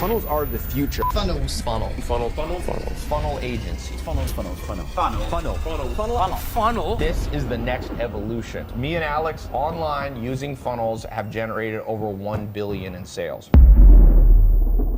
Funnels are the future. Funnels. Funnel. Funnel. Funnel. Funnels. Funnel agency. Funnels. Funnel. Funnel. This is the next evolution. Me and Alex online using funnels have generated over 1 billion in sales.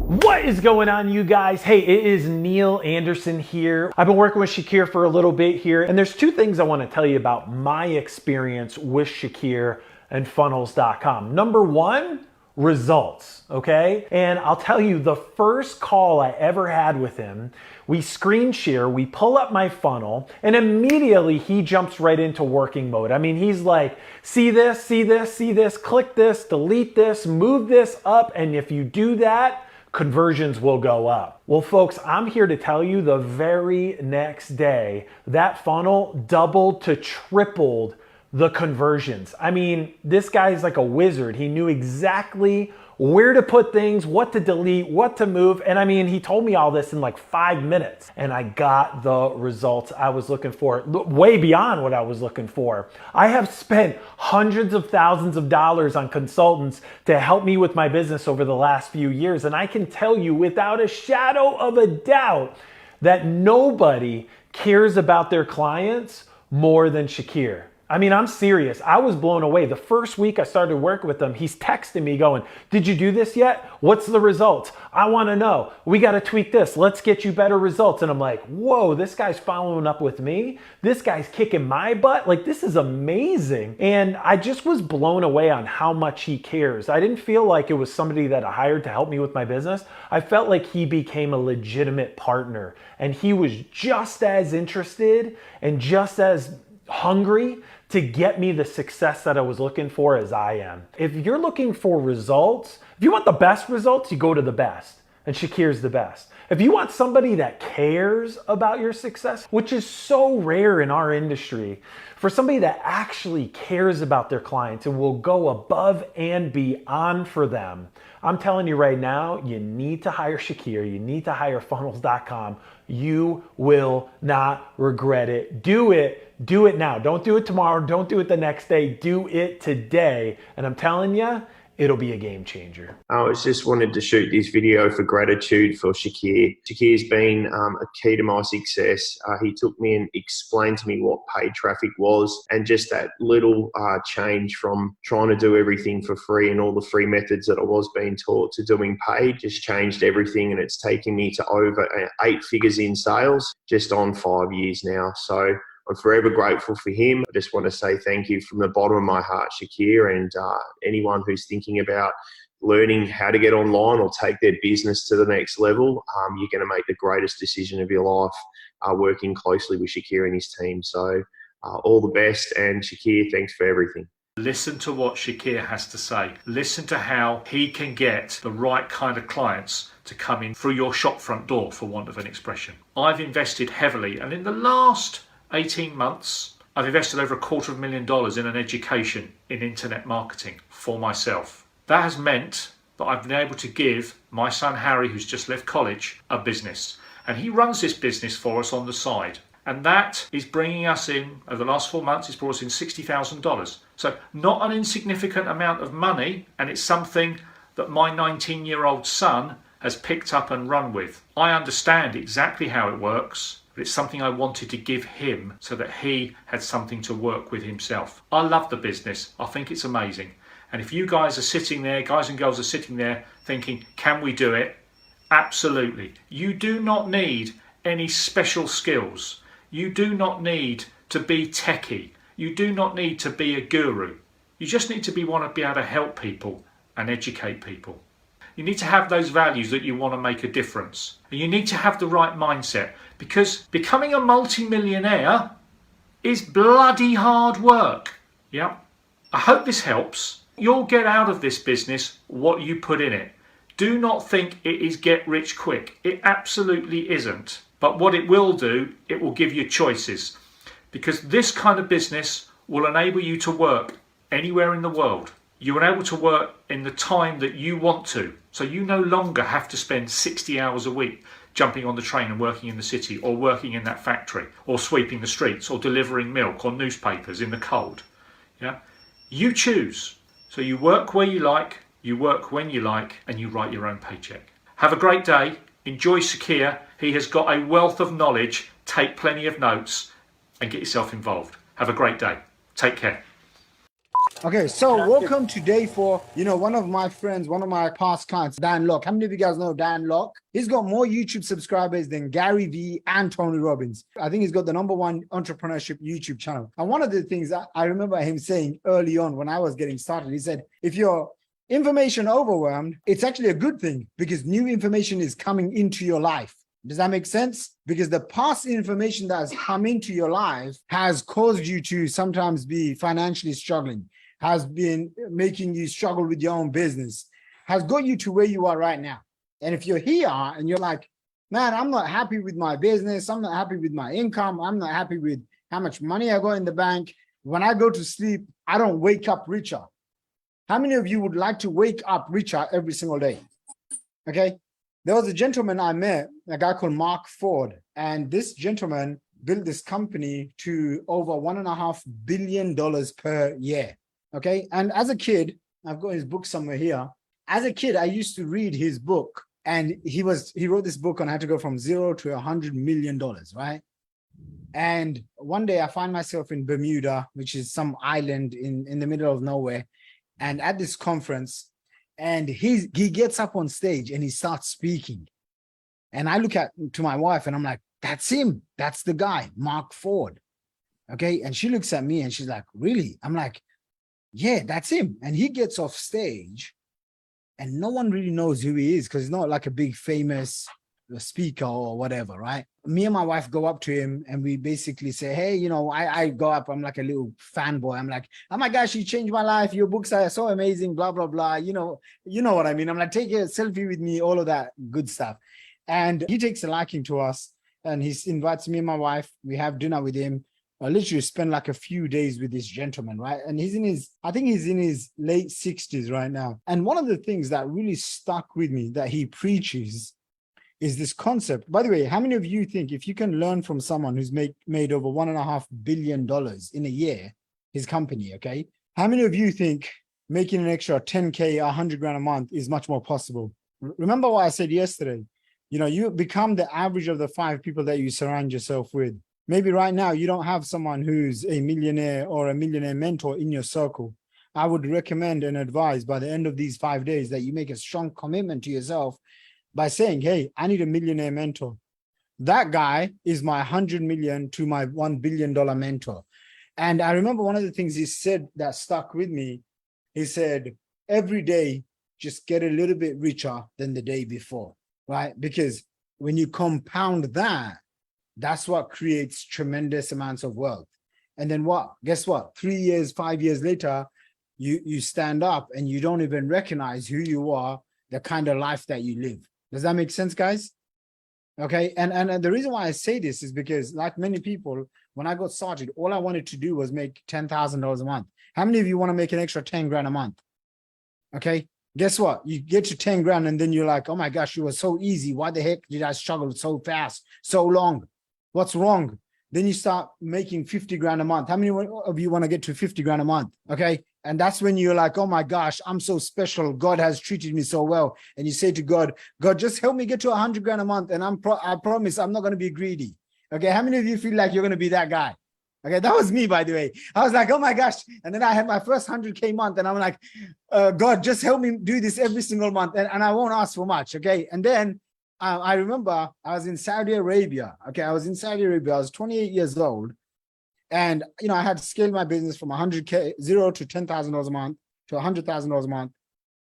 What is going on, you guys? Hey, it is Neil Anderson here. I've been working with Shaqir for a little bit here, and there's two things I want to tell you about my experience with Shaqir and funnels.com. Number one, results, okay? And I'll tell you, the first call I ever had with him, we screen share, we pull up my funnel, and immediately he jumps right into working mode. I mean, he's like, see this, see this, see this, click this, delete this, move this up, and if you do that, conversions will go up. Well, folks, I'm here to tell you the very next day, that funnel doubled to tripled the conversions. I mean, this guy's like a wizard. He knew exactly where to put things, what to delete, what to move. And I mean, he told me all this in like 5 minutes, and I got the results I was looking for, way beyond what I was looking for. I have spent hundreds of thousands of dollars on consultants to help me with my business over the last few years. And I can tell you without a shadow of a doubt that nobody cares about their clients more than Shaqir. I mean, I'm serious. I was blown away. The first week I started working with him, he's texting me going, did you do this yet? What's the results? I want to know. We got to tweak this. Let's get you better results. And I'm like, whoa, this guy's following up with me. This guy's kicking my butt. Like, this is amazing. And I just was blown away on how much he cares. I didn't feel like it was somebody that I hired to help me with my business. I felt like he became a legitimate partner, and he was just as interested and just as hungry to get me the success that I was looking for as I am. If you're looking for results, if you want the best results, you go to the best, and Shaqir's the best. If you want somebody that cares about your success, which is so rare in our industry, for somebody that actually cares about their clients and will go above and beyond for them, I'm telling you right now, you need to hire Shaqir. You need to hire funnels.com. You will not regret it. Do it. Do it now. Don't do it tomorrow. Don't do it the next day. Do it today. And I'm telling you, it'll be a game changer. I was just wanted to shoot this video for gratitude for Shaqir. Shaqir's been a key to my success. He took me and explained to me what paid traffic was, and just that little change from trying to do everything for free and all the free methods that I was being taught to doing paid just changed everything, and it's taken me to over 8 figures in sales just on 5 years now. So I'm forever grateful for him. I just want to say thank you from the bottom of my heart, Shaqir, and anyone who's thinking about learning how to get online or take their business to the next level, you're going to make the greatest decision of your life working closely with Shaqir and his team. So all the best, and Shaqir, thanks for everything. Listen to what Shaqir has to say. Listen to how he can get the right kind of clients to come in through your shop front door, for want of an expression. I've invested heavily, and in the last 18 months, I've invested over $250,000 in an education in internet marketing for myself. That has meant that I've been able to give my son Harry, who's just left college, a business. And he runs this business for us on the side. And that is bringing us in, over the last 4 months, it's brought us in $60,000. So not an insignificant amount of money, and it's something that my 19-year-old son has picked up and run with. I understand exactly how it works, but it's something I wanted to give him so that he had something to work with himself. I love the business. I think it's amazing. And if you guys are sitting there, guys and girls are sitting there thinking, can we do it? Absolutely. You do not need any special skills. You do not need to be techie. You do not need to be a guru. You just need to want to be able to help people and educate people. You need to have those values that you want to make a difference. And you need to have the right mindset, because becoming a multi-millionaire is bloody hard work. Yeah. I hope this helps. You'll get out of this business what you put in it. Do not think it is get rich quick. It absolutely isn't. But what it will do, it will give you choices, because this kind of business will enable you to work anywhere in the world. You are able to work in the time that you want to. So you no longer have to spend 60 hours a week jumping on the train and working in the city, or working in that factory, or sweeping the streets, or delivering milk or newspapers in the cold. Yeah, you choose. So you work where you like, you work when you like, and you write your own paycheck. Have a great day. Enjoy Shaqir. He has got a wealth of knowledge. Take plenty of notes and get yourself involved. Have a great day. Take care. Okay, so welcome to day 4. You know, one of my friends, one of my past clients, Dan Locke. How many of you guys know Dan Locke? He's got more YouTube subscribers than Gary Vee and Tony Robbins. I think he's got the #1 entrepreneurship YouTube channel. And one of the things I remember him saying early on when I was getting started, he said, if you're information overwhelmed, it's actually a good thing because new information is coming into your life. Does that make sense? Because the past information that has come into your life has caused you to sometimes be financially struggling, has been making you struggle with your own business, has got you to where you are right now. And if you're here and you're like, man, I'm not happy with my business, I'm not happy with my income, I'm not happy with how much money I got in the bank, when I go to sleep, I don't wake up richer. How many of you would like to wake up richer every single day? Okay. There was a gentleman I met, a guy called Mark Ford, and this gentleman built this company to over $1.5 billion per year. Okay. And as a kid, I've got his book somewhere here. As a kid, I used to read his book, and he wrote this book on how to go from 0 to $100 million, right? And one day I find myself in Bermuda, which is some island in the middle of nowhere. And at this conference, and he gets up on stage and he starts speaking. And I look to my wife and I'm like, that's him. That's the guy, Mark Ford. Okay. And she looks at me and she's like, really? I'm like, yeah, that's him. And he gets off stage and no one really knows who he is because he's not like a big famous speaker or whatever, right? Me and my wife go up to him and we basically say, hey, you know, I go up, I'm like a little fanboy. I'm like, oh my gosh, you changed my life. Your books are so amazing, blah, blah, blah. You know what I mean? I'm like, take a selfie with me, all of that good stuff. And he takes a liking to us and he invites me and my wife. We have dinner with him. I literally spend like a few days with this gentleman, right? And I think he's in his late 60s right now. And one of the things that really stuck with me that he preaches is this concept. By the way, how many of you think if you can learn from someone who's made over $1.5 billion in a year, his company, okay? How many of you think making an extra 10K, 100 grand a month is much more possible? Remember what I said yesterday, you know, you become the average of the 5 people that you surround yourself with. Maybe right now you don't have someone who's a millionaire or a millionaire mentor in your circle. I would recommend and advise by the end of these 5 days that you make a strong commitment to yourself by saying, hey, I need a millionaire mentor. That guy is my 100 million to my $1 billion mentor. And I remember one of the things he said that stuck with me. He said, every day, just get a little bit richer than the day before, right? Because when you compound that, that's what creates tremendous amounts of wealth. And then what? Guess what? 3 years, 5 years later, you stand up and you don't even recognize who you are, the kind of life that you live. Does that make sense, guys? Okay. And the reason why I say this is because, like many people, when I got started, all I wanted to do was make $10,000 a month. How many of you want to make an extra 10 grand a month? Okay. Guess what? You get to 10 grand and then you're like, oh my gosh, it was so easy. Why the heck did I struggle so fast, so long? What's wrong? Then you start making 50 grand a month. How many of you want to get to 50 grand a month? Okay. And that's when you're like, oh my gosh, I'm so special. God has treated me so well. And you say to God, God, just help me get to 100 grand a month. And I promise I'm not going to be greedy. Okay. How many of you feel like you're going to be that guy? Okay. That was me, by the way. I was like, oh my gosh. And then I had my first 100K month and I'm like, God, just help me do this every single month. And I won't ask for much. Okay. And then I remember I was in Saudi Arabia. Okay. I was in Saudi Arabia. I was 28 years old. And, you know, I had scaled my business from 100K, 0 to $10,000 a month to $100,000 a month,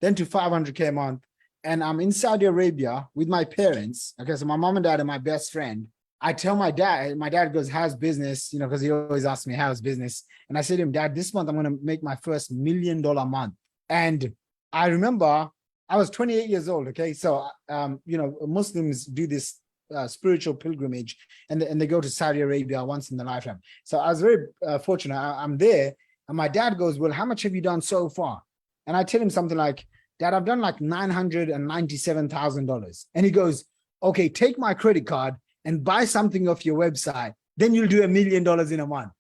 then to 500K a month. And I'm in Saudi Arabia with my parents. Okay. So my mom and dad and my best friend. I tell my dad goes, how's business? You know, because he always asks me, how's business? And I said to him, Dad, this month I'm going to make my first $1 million month. And I remember I was 28 years old. Okay. So, you know, Muslims do this spiritual pilgrimage and they go to Saudi Arabia once in their lifetime. So I was very fortunate. I'm there and my dad goes, well, how much have you done so far? And I tell him something like, Dad, I've done like $997,000. And he goes, okay, take my credit card and buy something off your website. Then you'll do $1 million in a month.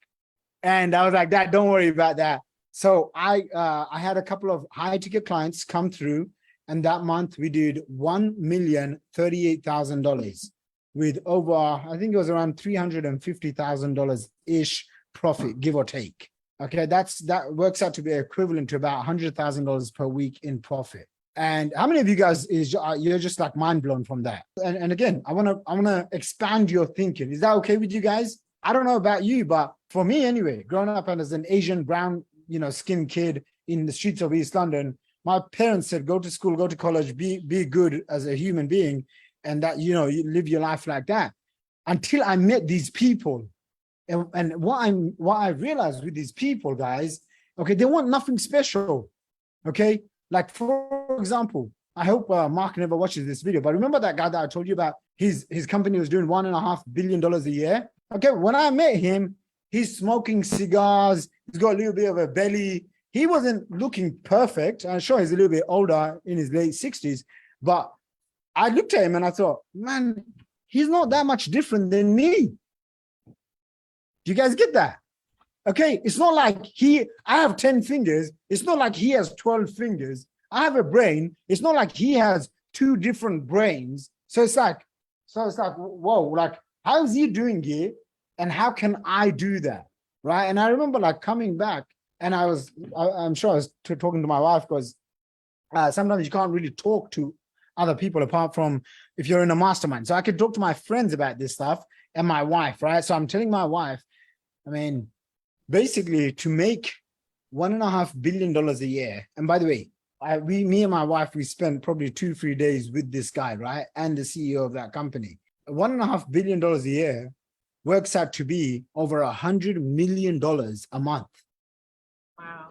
And I was like, Dad, don't worry about that. So I had a couple of high ticket clients come through And that month we did $1,038,000 with over, I think it was around $350,000 ish profit, give or take. Okay, that works out to be equivalent to about $100,000 per week in profit. And how many of you guys you're just like mind blown from that? And again, I wanna expand your thinking. Is that okay with you guys? I don't know about you, but for me anyway, growing up as an Asian brown, skinned kid in the streets of East London, my parents said, go to school, go to college, be good as a human being, and that you live your life like that. Until I met these people, and what I realized with these people, guys, okay, they want nothing special, okay. Like for example, I hope Mark never watches this video, but remember that guy that I told you about? His company was doing $1.5 billion a year. Okay, when I met him, he's smoking cigars. He's got a little bit of a belly. He wasn't looking perfect. I'm sure he's a little bit older, in his late 60s, but I looked at him and I thought, man, he's not that much different than me. Do you guys get that? Okay, it's not like I have 10 fingers. It's not like he has 12 fingers. I have a brain. It's not like he has 2 different brains. So it's like, whoa, like, how is he doing it? And how can I do that? Right. And I remember like coming back, and I'm sure I was talking to my wife, because sometimes you can't really talk to other people apart from if you're in a mastermind. So I could talk to my friends about this stuff and my wife, right? So I'm telling my wife, I mean, basically to make $1.5 billion a year. And by the way, me and my wife, we spent probably 2-3 days with this guy, right? And the CEO of that company. $1.5 billion a year works out to be over $100 million a month. Wow.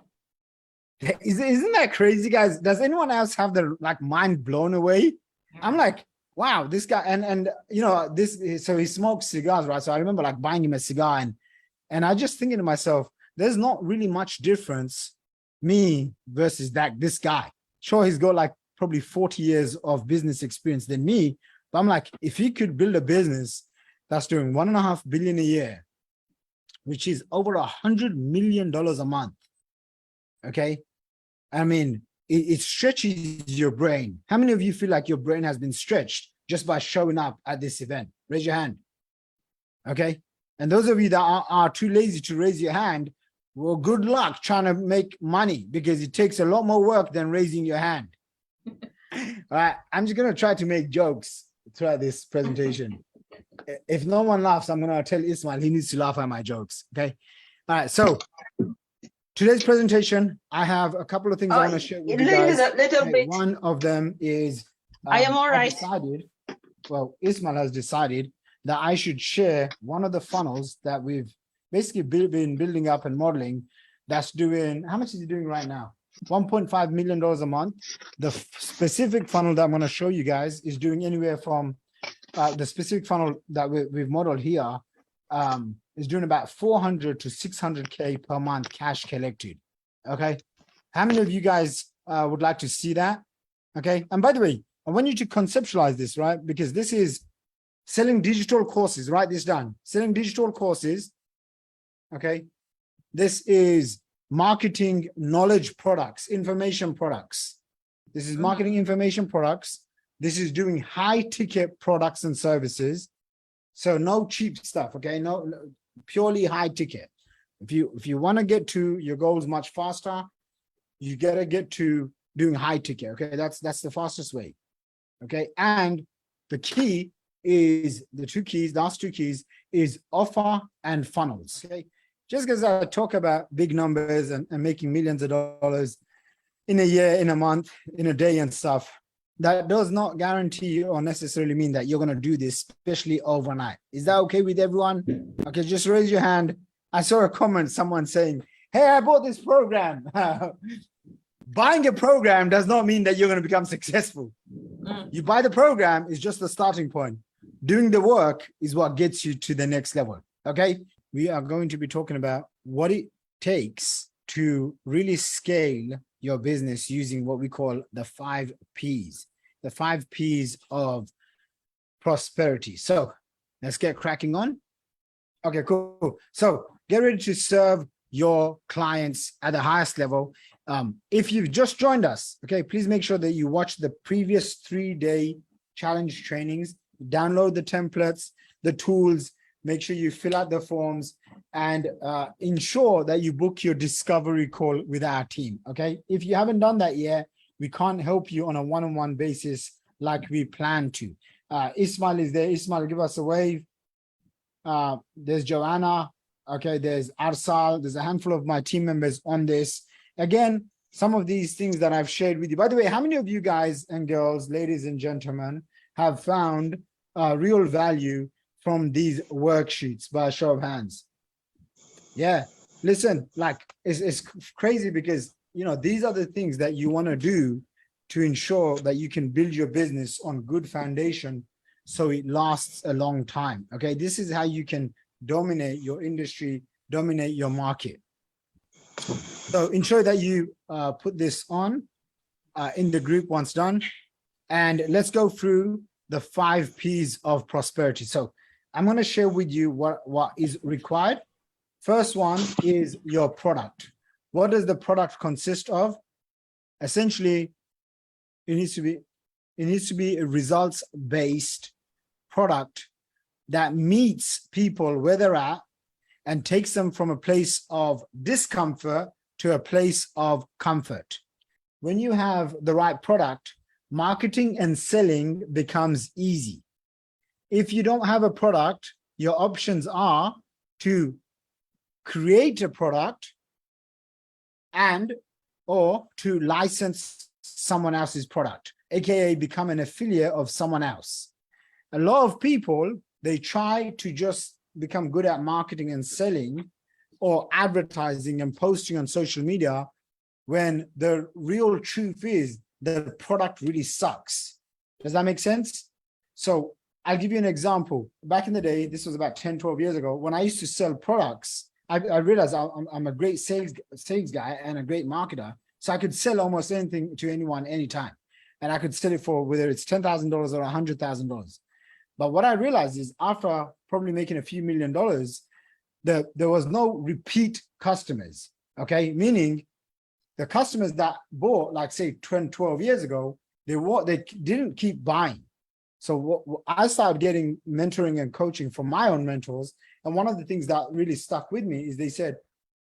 Isn't that crazy, guys? Does anyone else have their mind blown away? I'm like, wow, this guy, and so he smokes cigars, right? So I remember like buying him a cigar, and I just thinking to myself, there's not really much difference, me versus this guy. Sure, he's got like probably 40 years of business experience than me, but I'm like, if he could build a business that's doing $1.5 billion a year, which is over $100 million a month. Okay. I mean, it stretches your brain. How many of you feel like your brain has been stretched just by showing up at this event? Raise your hand. Okay. And those of you that are too lazy to raise your hand, well, good luck trying to make money, because it takes a lot more work than raising your hand. All right. I'm just going to try to make jokes throughout this presentation. If no one laughs, I'm going to tell Ismail he needs to laugh at my jokes. Okay. All right. So today's presentation, I have a couple of things I want to share with you guys. A little bit. One of them is I am all right. Ismail has decided that I should share one of the funnels that we've basically been building up and modeling. That's doing, how much is he doing right now? $1.5 million a month. The specific funnel that I'm going to show you guys is doing anywhere from the specific funnel that we've modeled here is doing about 400 to 600K per month cash collected. Okay. How many of you guys would like to see that? Okay. And by the way, I want you to conceptualize this, right? Because this is selling digital courses. Write this down. Selling digital courses. Okay. This is marketing knowledge products, information products. This is marketing information products. This is doing high ticket products and services. So no cheap stuff. Okay. No, purely high ticket. If you want to get to your goals much faster, you got to get to doing high ticket. Okay. That's the fastest way. Okay. And the key is the last two keys is offer and funnels. Okay. Just because I talk about big numbers and making millions of dollars in a year, in a month, in a day and stuff, that does not guarantee or necessarily mean that you're going to do this, especially overnight. Is that okay with everyone? Okay, just raise your hand. I saw a comment, someone saying, hey, I bought this program. Buying a program does not mean that you're going to become successful. You buy the program is just the starting point. Doing the work is what gets you to the next level. Okay. We are going to be talking about what it takes to really scale your business using what we call the 5 Ps, the 5 Ps of prosperity. So let's get cracking on. Okay, cool. So get ready to serve your clients at the highest level If you've just joined us, okay, please make sure that you watch the previous 3-day challenge trainings, download the templates, the tools, make sure you fill out the forms, and ensure that you book your discovery call with our team, okay? If you haven't done that yet, we can't help you on a one-on-one basis like we plan to. Ismail is there. Ismail, give us a wave. There's Joanna. Okay, there's Arsal. There's a handful of my team members on this. Again, some of these things that I've shared with you. By the way, how many of you guys and girls, ladies and gentlemen, have found real value from these worksheets by a show of hands? Yeah, listen, like it's crazy because, you know, these are the things that you want to do to ensure that you can build your business on good foundation so it lasts a long time. Okay, this is how you can dominate your industry, dominate your market. So ensure that you put this on in the group once done. And let's go through the 5 P's of prosperity. So I'm going to share with you what is required. First one is your product. What does the product consist of? Essentially, it needs to be a results-based product that meets people where they're at and takes them from a place of discomfort to a place of comfort. When you have the right product, marketing and selling becomes easy. If you don't have a product, your options are to create a product and or to license someone else's product, aka become an affiliate of someone else. A lot of people, they try to just become good at marketing and selling or advertising and posting on social media when the real truth is the product really sucks. Does that make sense? So I'll give you an example. Back in the day, this was about 10, 12 years ago, when I used to sell products, I realized I'm a great sales guy and a great marketer. So I could sell almost anything to anyone, anytime. And I could sell it for whether it's $10,000 or $100,000. But what I realized is after probably making a few $1 million, there was no repeat customers, okay? Meaning the customers that bought, like say 10, 12 years ago, they didn't keep buying. So I started getting mentoring and coaching from my own mentors. And one of the things that really stuck with me is they said,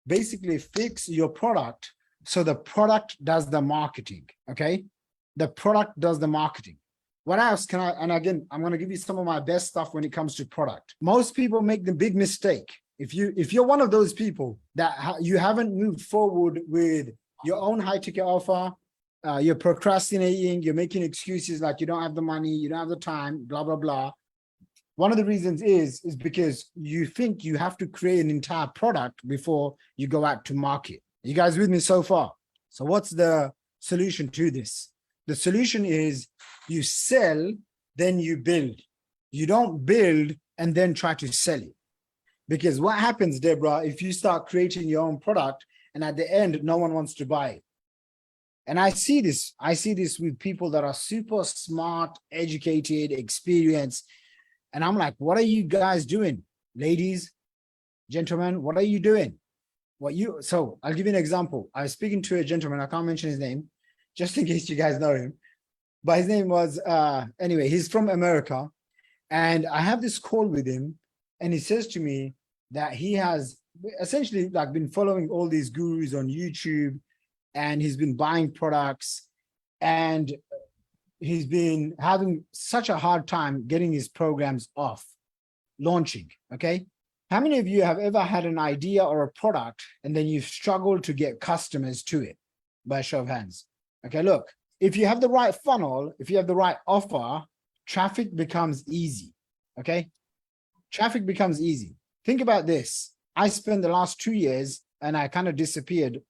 basically fix your product so the product does the marketing, okay? The product does the marketing. What else can I, and again, I'm going to give you some of my best stuff when it comes to product. Most people make the big mistake. If you're one of those people that you haven't moved forward with your own high ticket offer, you're procrastinating, you're making excuses like you don't have the money, you don't have the time, blah, blah, blah. One of the reasons is because you think you have to create an entire product before you go out to market. You guys with me so far? So what's the solution to this? The solution is you sell, then you build. You don't build and then try to sell it. Because what happens, Deborah, if you start creating your own product and at the end, no one wants to buy it. And I see this with people that are super smart, educated, experienced. And I'm like, what are you guys doing? Ladies, gentlemen, what are you doing? So I'll give you an example. I was speaking to a gentleman, I can't mention his name, just in case you guys know him. But his name was, anyway, he's from America. And I have this call with him and he says to me that he has essentially like been following all these gurus on YouTube and he's been buying products and he's been having such a hard time getting his programs off, launching, okay? How many of you have ever had an idea or a product and then you've struggled to get customers to it? By a show of hands. Okay, look, if you have the right funnel, if you have the right offer, traffic becomes easy, okay? Traffic becomes easy. Think about this. I spent the last 2 years and I kind of disappeared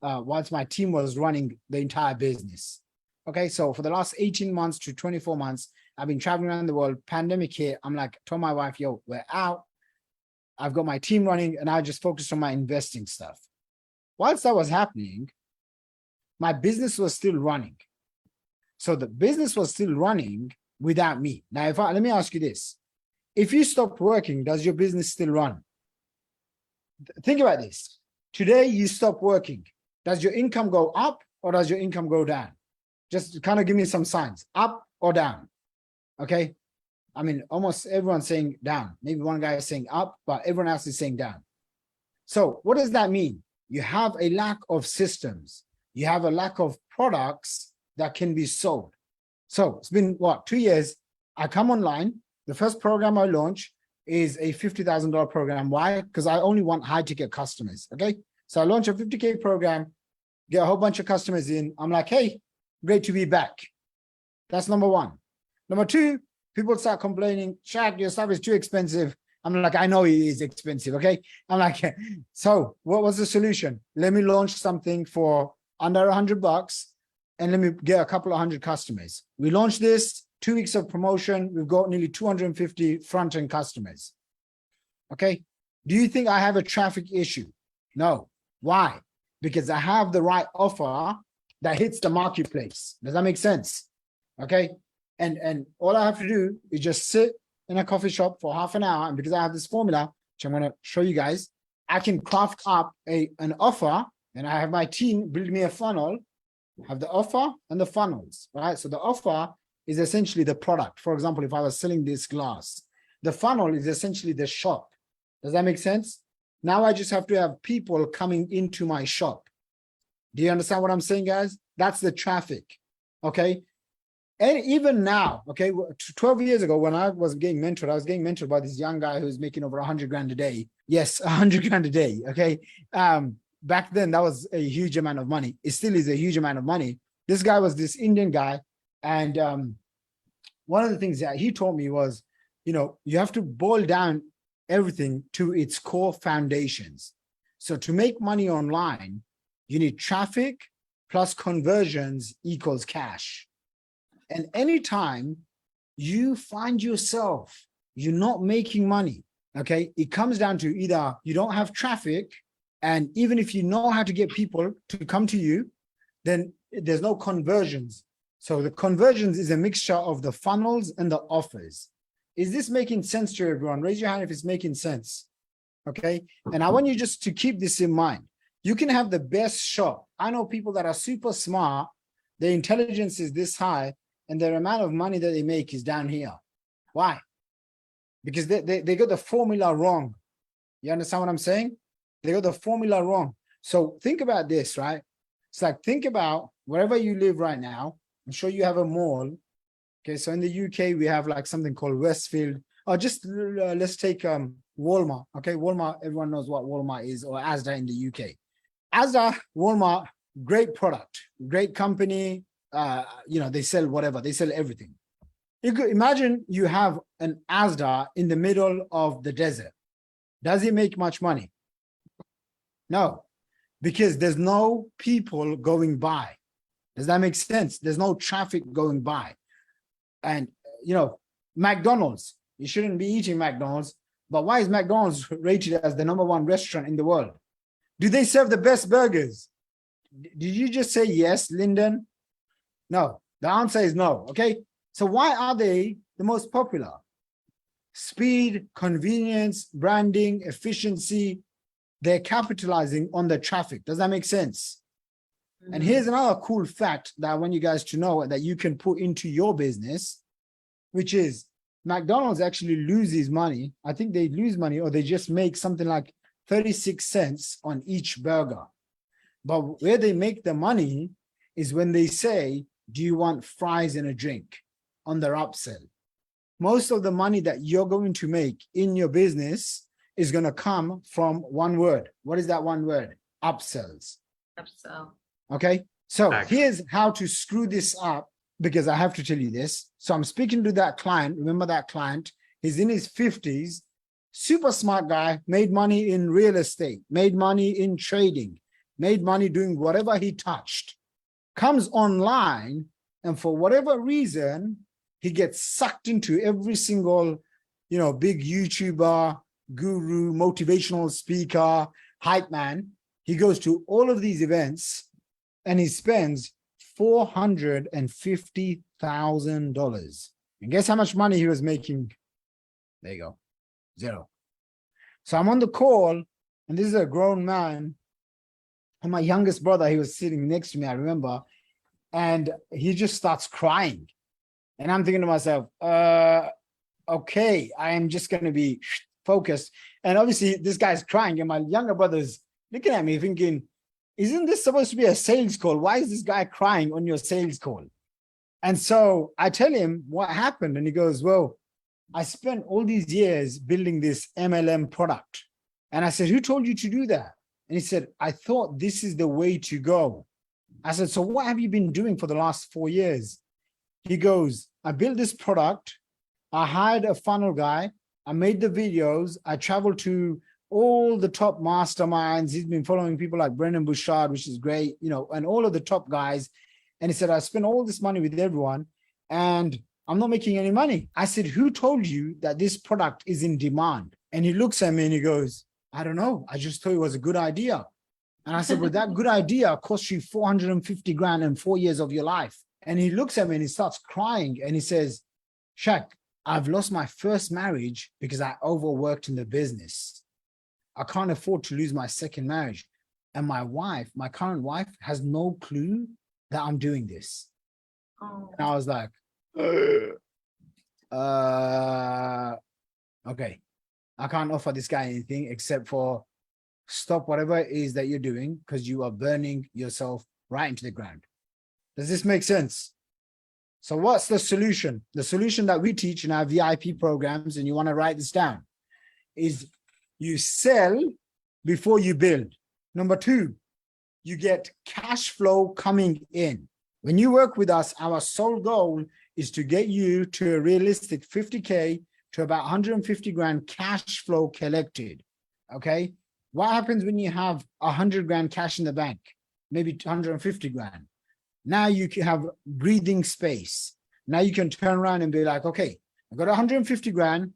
once my team was running the entire business. Okay, so for the last 18 months to 24 months, I've been traveling around the world, pandemic hit. I'm like, told my wife, yo, we're out. I've got my team running and I just focused on my investing stuff. Whilst that was happening, my business was still running. So the business was still running without me. Now, let me ask you this. If you stopped working, does your business still run? Think about this. Today, you stop working. Does your income go up or does your income go down? Just kind of give me some signs, up or down. Okay. I mean, almost everyone's saying down. Maybe one guy is saying up, but everyone else is saying down. So what does that mean? You have a lack of systems. You have a lack of products that can be sold. So it's been what, 2 years? I come online. The first program I launch is a $50,000 program. Why? Because I only want high ticket customers. Okay. So I launch a 50K program, get a whole bunch of customers in. I'm like, hey, great to be back. That's number one. Number two, people start complaining, Shaq, your stuff is too expensive. I'm like, I know it is expensive. Okay. I'm like, so what was the solution? Let me launch something for under $100 and let me get a couple of hundred customers. We launched this, 2 weeks of promotion. We've got nearly 250 front-end customers. Okay. Do you think I have a traffic issue? No. Why? Because I have the right offer that hits the marketplace. Does that make sense? Okay. And all I have to do is just sit in a coffee shop for half an hour. And because I have this formula, which I'm going to show you guys, I can craft up an offer, and I have my team build me a funnel, have the offer and the funnels, right? So the offer is essentially the product. For example, if I was selling this glass, the funnel is essentially the shop. Does that make sense? Now I just have to have people coming into my shop. Do you understand what I'm saying, guys? That's the traffic. Okay. And even now, okay, 12 years ago when I was getting mentored, I was getting mentored by this young guy who's making over 100 grand a day. Yes, 100 grand a day. Okay. Back then, that was a huge amount of money. It still is a huge amount of money. This guy was this Indian guy. And one of the things that he taught me was, you know, you have to boil down everything to its core foundations. So to make money online, you need traffic plus conversions equals cash. And anytime you find yourself, you're not making money, okay, it comes down to either you don't have traffic, and even if you know how to get people to come to you, then there's no conversions. So the conversions is a mixture of the funnels and the offers. Is this making sense to everyone? Raise your hand if it's making sense, okay? And I want you just to keep this in mind. You can have the best shop. I know people that are super smart, their intelligence is this high, and their amount of money that they make is down here. Why? Because they got the formula wrong. You understand what I'm saying? They got the formula wrong. So think about this, right? It's like, think about wherever you live right now. I'm sure you have a mall. Okay, so in the UK, we have like something called Westfield. Or just let's take Walmart. Okay, Walmart, everyone knows what Walmart is, or Asda in the UK. Asda, Walmart, great product, great company. You know, they sell whatever, they sell everything. You could imagine you have an Asda in the middle of the desert. Does it make much money? No, because there's no people going by. Does that make sense? There's no traffic going by. And, you know, McDonald's, you shouldn't be eating McDonald's, but why is McDonald's rated as the #1 restaurant in the world? Do they serve the best burgers? Did you just say yes, Lyndon? No, the answer is no, okay? So why are they the most popular? Speed, convenience, branding, efficiency, they're capitalizing on the traffic. Does that make sense? Mm-hmm. And here's another cool fact that I want you guys to know that you can put into your business, which is McDonald's actually loses money. I think they lose money, or they just make something like 36 cents on each burger. But where they make the money is when they say, do you want fries and a drink on their upsell? Most of the money that you're going to make in your business is going to come from one word. What is that one word? Upsells. Upsell. Okay. So here's how to screw this up, because I have to tell you this. So I'm speaking to that client. Remember that client? He's in his 50s, super smart guy, made money in real estate, made money in trading, made money doing whatever he touched. Comes online, and for whatever reason, he gets sucked into every single, you know, big YouTuber, guru, motivational speaker, hype man. He goes to all of these events and he spends $450,000. And guess how much money he was making? There you go, zero. So I'm on the call, and this is a grown man. And my youngest brother, he was sitting next to me, I remember, and he just starts crying. And I'm thinking to myself, okay, I am just going to be focused. And obviously, this guy's crying, and my younger brother's looking at me thinking, isn't this supposed to be a sales call? Why is this guy crying on your sales call? And so I tell him what happened, and he goes, well, I spent all these years building this MLM product. And I said, who told you to do that? And he said, I thought this is the way to go. I said, so what have you been doing for the last 4 years? He goes, I built this product. I hired a funnel guy. I made the videos. I traveled to all the top masterminds. He's been following people like Brendan Bouchard, which is great, you know, and all of the top guys. And he said, I spent all this money with everyone and I'm not making any money. I said, who told you that this product is in demand? And he looks at me and he goes, I don't know. I just thought it was a good idea. And I said, well, that good idea cost you 450 grand and 4 years of your life. And he looks at me and he starts crying and he says, Shaq, I've lost my first marriage because I overworked in the business. I can't afford to lose my second marriage. And my wife, my current wife, has no clue that I'm doing this. Oh. And I was like, okay, I can't offer this guy anything except for stop whatever it is that you're doing because you are burning yourself right into the ground. Does this make sense? So what's the solution? The solution that we teach in our VIP programs, and you want to write this down, is you sell before you build. Number two, you get cash flow coming in. When you work with us, our sole goal is to get you to a realistic 50K to about 150 grand cash flow collected. Okay. What happens when you have 100 grand cash in the bank? Maybe 150 grand. Now you can have breathing space. Now you can turn around and be like, okay, I got 150 grand.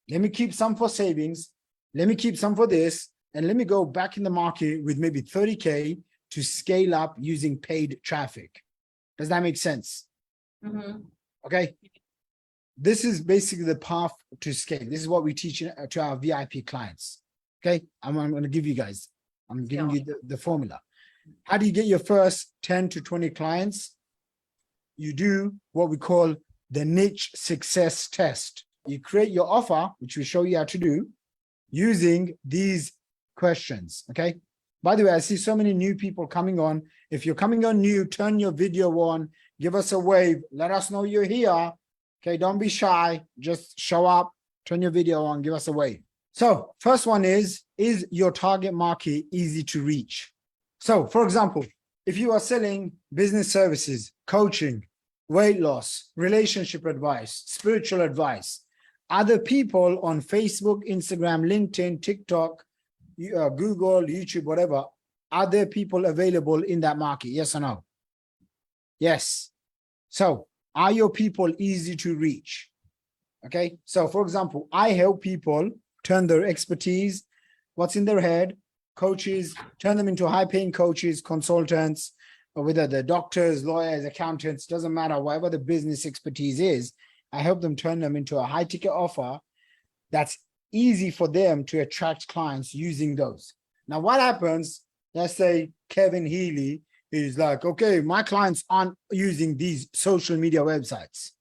Let me keep some for savings. Let me keep some for this. And let me go back in the market with maybe 30K to scale up using paid traffic. Does that make sense? Mm-hmm. Okay. This is basically the path to scale. This is what we teach to our VIP clients. Okay. I'm going to give you guys, I'm giving you the formula. How do you get your first 10 to 20 clients? You do what we call the niche success test. You create your offer, which we show you how to do, using these questions. Okay. By the way, I see so many new people coming on. If you're coming on new, turn your video on, give us a wave, let us know you're here. Okay. Don't be shy. Just show up, turn your video on, give us a wave. So first one is your target market easy to reach? So for example, if you are selling business services, coaching, weight loss, relationship advice, spiritual advice, other people on Facebook, Instagram, LinkedIn, TikTok, Google, YouTube, whatever, are there people available in that market? Yes or no? Yes. So are your people easy to reach? Okay. So for example, I help people turn their expertise, what's in their head, coaches, turn them into high-paying coaches, consultants, or whether they're doctors, lawyers, accountants, doesn't matter, whatever the business expertise is, I help them turn them into a high-ticket offer that's easy for them to attract clients using those. Now, what happens, let's say Kevin Healy is like, okay, my clients aren't using these social media websites.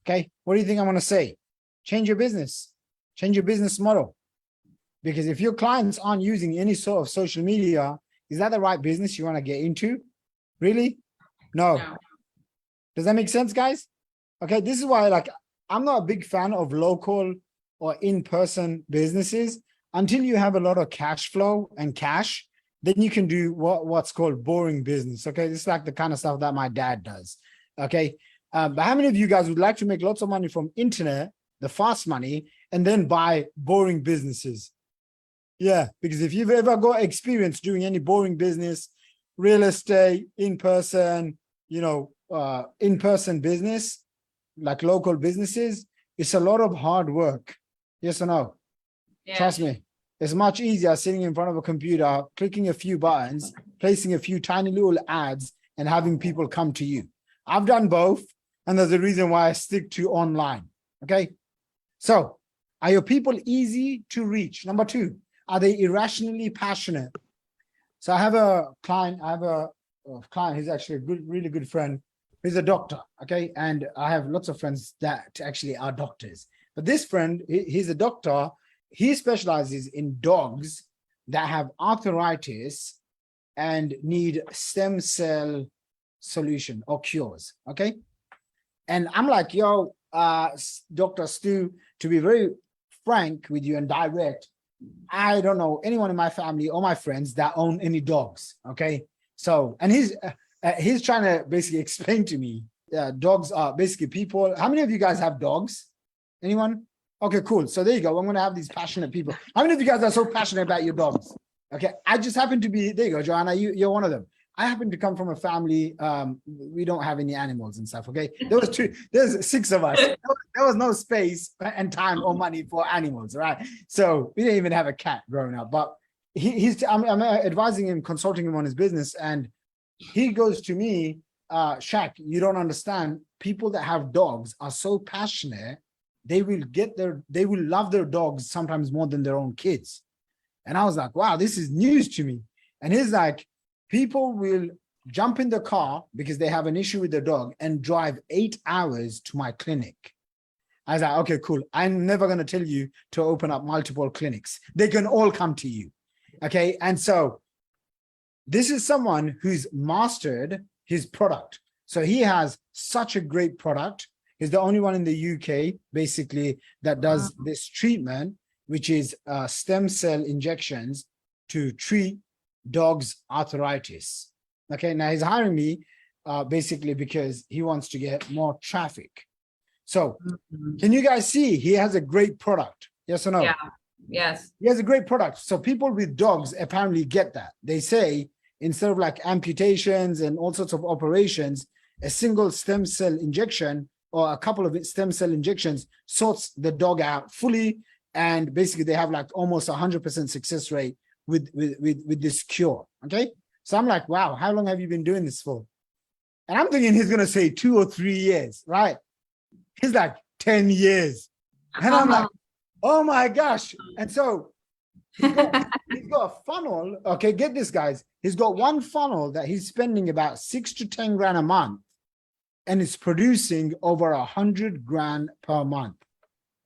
Okay, what do you think I'm going to say? Change your business, change your business model. Because if your clients aren't using any sort of social media, is that the right business you want to get into? Really? No. Does that make sense, guys? Okay, this is why, like, I'm not a big fan of local or in-person businesses. Until you have a lot of cash flow and cash, then you can do what's called boring business. Okay, this is like the kind of stuff that my dad does. Okay, but how many of you guys would like to make lots of money from internet, the fast money, and then buy boring businesses? Yeah, because if you've ever got experience doing any boring business, real estate, in-person, in-person business, like local businesses, it's a lot of hard work. Yes or no? Yeah. Trust me, it's much easier sitting in front of a computer, clicking a few buttons, placing a few tiny little ads, and having people come to you. I've done both, and there's a reason why I stick to online. Okay, so are your people easy to reach? Number two, are they irrationally passionate? So I have a client, who's actually a really good friend. He's a doctor, okay? And I have lots of friends that actually are doctors. But this friend, he's a doctor. He specializes in dogs that have arthritis and need stem cell solution or cures, okay? And I'm like, yo, Dr. Stu, to be very frank with you and direct, I don't know anyone in my family or my friends that own any dogs, okay? So, and he's trying to basically explain to me, dogs are basically people. How many of you guys have dogs? Anyone? Okay, cool. So there you go. I'm going to have these passionate people. How many of you guys are so passionate about your dogs? Okay, I just happen to be, there you go, Joanna, you're one of them. I happen to come from a family, we don't have any animals and stuff, okay? There's 6 of us. There was no space and time or money for animals, right? So we didn't even have a cat growing up, but I'm advising him, consulting him on his business, and he goes to me, Shaq, you don't understand, people that have dogs are so passionate, they will love their dogs sometimes more than their own kids. And I was like, wow, this is news to me. And he's like, people will jump in the car because they have an issue with their dog and drive 8 hours to my clinic. I was like, okay, cool. I'm never going to tell you to open up multiple clinics. They can all come to you. Okay. And so this is someone who's mastered his product. So he has such a great product. He's the only one in the UK, basically, that does this treatment, which is stem cell injections to treat dogs' arthritis. Okay, now he's hiring me basically because he wants to get more traffic. So can you guys see he has a great product? Yes or no? Yeah. Yes. He has a great product. So people with dogs apparently get that. They say instead of like amputations and all sorts of operations, a single stem cell injection or a couple of stem cell injections sorts the dog out fully. And basically they have like almost 100% success rate with this cure. Okay. So I'm like, wow, how long have you been doing this for? And I'm thinking he's going to say 2 or 3 years, right? He's like 10 years. And I'm like, oh my gosh. And so he's got a funnel. Okay. Get this, guys. He's got one funnel that he's spending about 6 to 10 grand a month. And it's producing over 100 grand per month.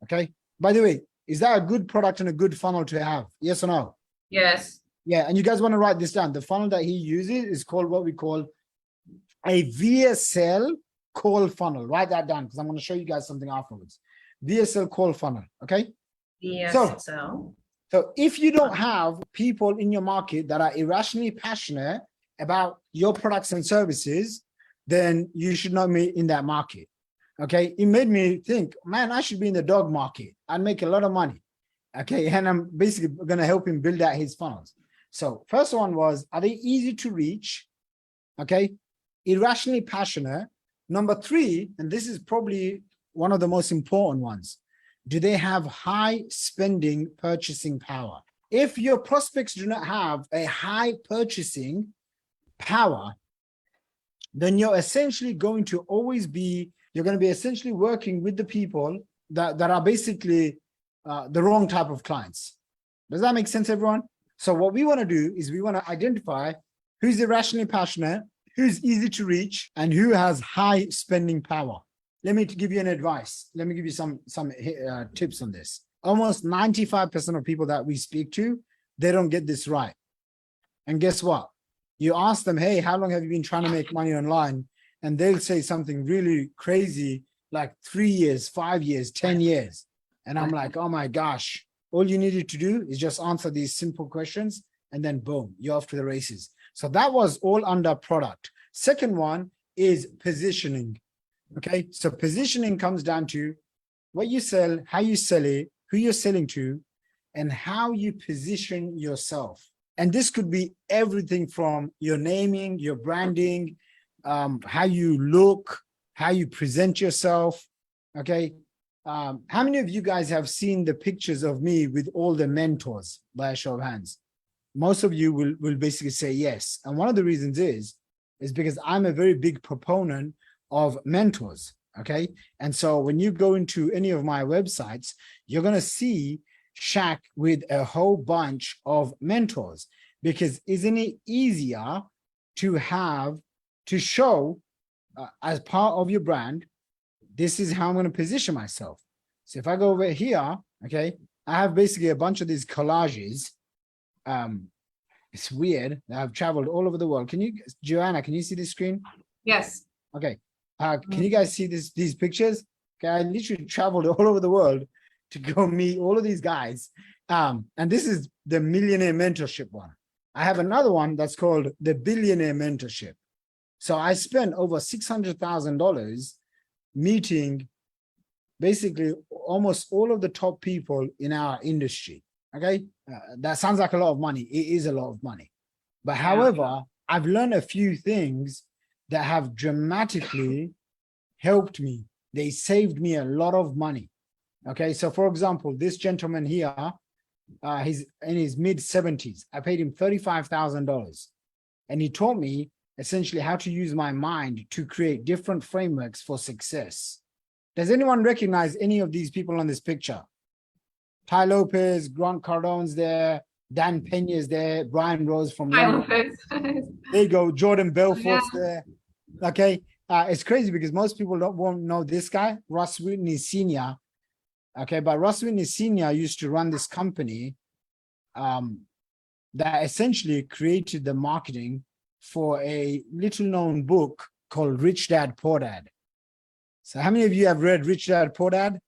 Okay. By the way, is that a good product and a good funnel to have? Yes or no? Yes. Yeah. And you guys want to write this down. The funnel that he uses is called what we call a VSL call funnel. Write that down because I'm going to show you guys something afterwards. VSL call funnel. Okay. VSL. So if you don't have people in your market that are irrationally passionate about your products and services, then you should not be in that market. Okay. It made me think, man, I should be in the dog market. I'd make a lot of money. Okay. And I'm basically going to help him build out his funnels. So first one was, are they easy to reach? Okay. Irrationally passionate. Number 3, and this is probably one of the most important ones. Do they have high spending purchasing power? If your prospects do not have a high purchasing power, then you're essentially going to always be, you're going to be essentially working with the people that are basically the wrong type of clients. Does that make sense, everyone? So what we want to do is we want to identify who's irrationally passionate, who's easy to reach, and who has high spending power. Let me give you an advice. Let me give you some tips on this. Almost 95% of people that we speak to, they don't get this right. And guess what? You ask them, hey, how long have you been trying to make money online? And they'll say something really crazy, like 3 years, 5 years, 10 years. And I'm like, oh my gosh, all you needed to do is just answer these simple questions and then boom, you're off to the races. So that was all under product. Second one is positioning. Okay, so positioning comes down to what you sell, how you sell it, who you're selling to, and how you position yourself. And this could be everything from your naming, your branding, how you look, how you present yourself. Okay, how many of you guys have seen the pictures of me with all the mentors by a show of hands? Most of you will basically say yes. And one of the reasons is because I'm a very big proponent of mentors. Okay. And so when you go into any of my websites, you're going to see Shaq with a whole bunch of mentors. because isn't it easier to show as part of your brand, this is how I'm going to position myself. So if I go over here, okay, I have basically a bunch of these collages. It's weird. I've traveled all over the world. Joanna, can you see the screen? Yes. Okay. Can you guys see these pictures? Okay, I literally traveled all over the world to go meet all of these guys. And this is the Millionaire Mentorship one. I have another one that's called the Billionaire Mentorship. So I spent over $600,000 meeting basically almost all of the top people in our industry. Okay, that sounds like a lot of money. It is a lot of money. But however, I've learned a few things that have dramatically helped me. They saved me a lot of money. Okay, so for example, this gentleman here, he's in his mid-70s. I paid him $35,000. And he taught me essentially how to use my mind to create different frameworks for success. Does anyone recognize any of these people on this picture? Ty Lopez, Grant Cardone's there, Dan Pena's there, Brian Rose from London. There you go, Jordan Belfort's there. Okay, it's crazy because most people won't know this guy, Russ Whitney Sr. Okay, but Russ Whitney Sr. used to run this company that essentially created the marketing for a little known book called Rich Dad Poor Dad. So how many of you have read Rich Dad Poor Dad?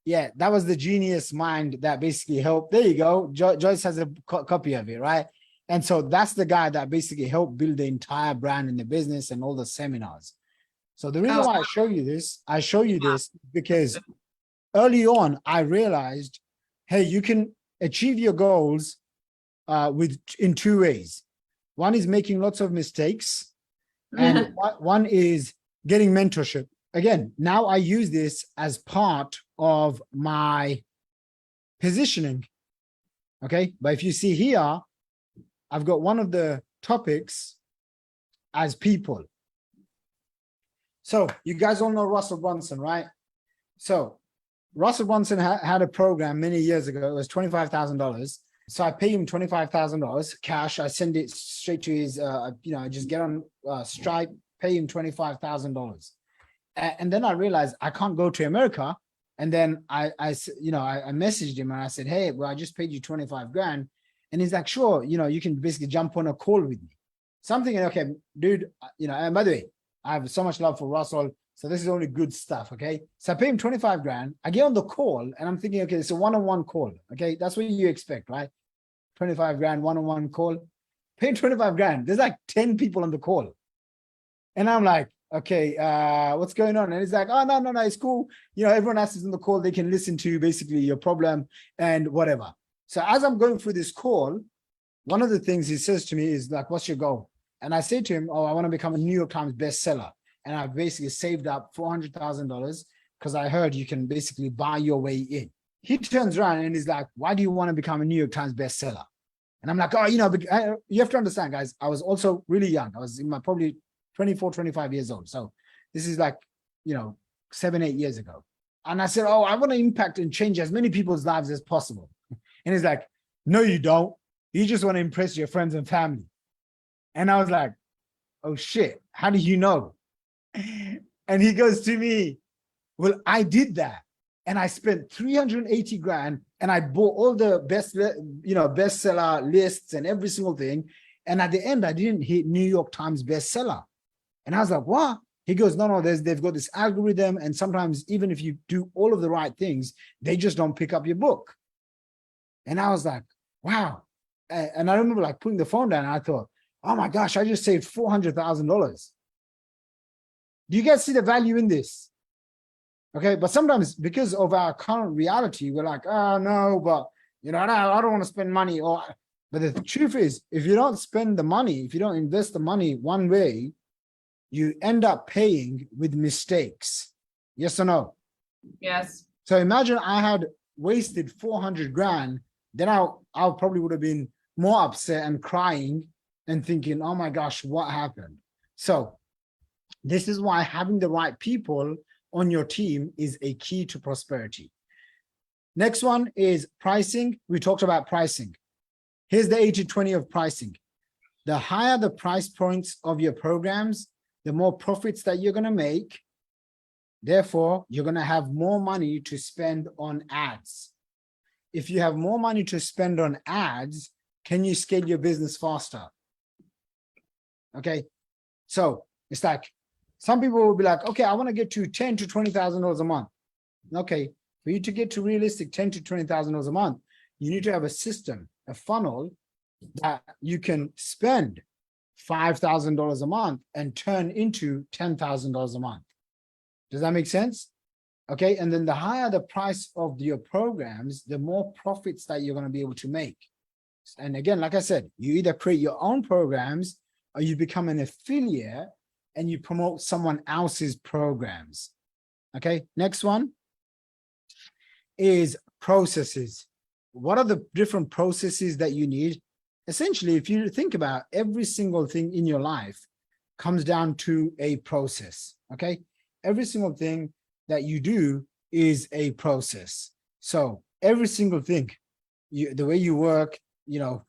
Yeah, that was the genius mind that basically helped. There you go. Joyce has a copy of it, right? And so that's the guy that basically helped build the entire brand in the business and all the seminars. So the reason why I show you this because early on, I realized, hey, you can achieve your goals in two ways. One is making lots of mistakes, and one is getting mentorship. Again, now I use this as part of my positioning. Okay, but if you see here, I've got one of the topics as people. So you guys all know Russell Brunson, right? So Russell Brunson had a program many years ago. It was $25,000. So I pay him $25,000 cash. I send it straight to his, I just get on Stripe, pay him $25,000. And then I realized I can't go to America. And then I messaged him and I said, hey, well, I just paid you 25 grand. And he's like, sure, you can basically jump on a call with me. Something, okay, dude, and by the way, I have so much love for Russell. So this is only good stuff, okay? So I pay him 25 grand. I get on the call and I'm thinking, okay, it's a one-on-one call, okay? That's what you expect, right? 25 grand, one-on-one call. Pay 25 grand. There's like 10 people on the call. And I'm like, okay, what's going on? And he's like, oh, no, it's cool. Everyone else is on the call. They can listen to basically your problem and whatever. So as I'm going through this call, one of the things he says to me is like, what's your goal? And I say to him, oh, I want to become a New York Times bestseller. And I've basically saved up $400,000 because I heard you can basically buy your way in. He turns around and he's like, why do you want to become a New York Times bestseller? And I'm like, oh, you have to understand, guys, I was also really young. I was in my probably 24, 25 years old. So this is like, 7, 8 years ago. And I said, oh, I want to impact and change as many people's lives as possible. And he's like, no, you don't. You just want to impress your friends and family. And I was like, oh shit, how do you know? And he goes to me, well, I did that. And I spent 380 grand and I bought all the bestseller lists and every single thing. And at the end, I didn't hit New York Times bestseller. And I was like, what? He goes, no, they've got this algorithm. And sometimes even if you do all of the right things, they just don't pick up your book. And I was like, wow. And I remember like putting the phone down and I thought, oh my gosh, I just saved $400,000. Do you guys see the value in this? Okay, but sometimes because of our current reality, we're like, oh no, but I don't want to spend money. But the truth is, if you don't spend the money, if you don't invest the money one way, you end up paying with mistakes. Yes or no? Yes. So imagine I had wasted 400 grand, then I probably would have been more upset and crying and thinking, oh my gosh, what happened? So this is why having the right people on your team is a key to prosperity. Next one is pricing. We talked about pricing. Here's the 80-20 of pricing. The higher the price points of your programs, the more profits that you're going to make. Therefore, you're going to have more money to spend on ads. If you have more money to spend on ads, can you scale your business faster? Okay. So it's like some people will be like, okay, I want to get to $10,000 to $20,000 a month. Okay. For you to get to realistic $10,000 to $20,000 a month, you need to have a system, a funnel that you can spend $5,000 a month and turn into $10,000 a month. Does that make sense? Okay. And then the higher the price of your programs, the more profits that you're going to be able to make. And again, like I said, you either create your own programs or you become an affiliate and you promote someone else's programs. Okay. Next one is processes. What are the different processes that you need? Essentially, if you think about every single thing in your life comes down to a process. Okay. Every single thing that you do is a process. So every single thing, the way you work,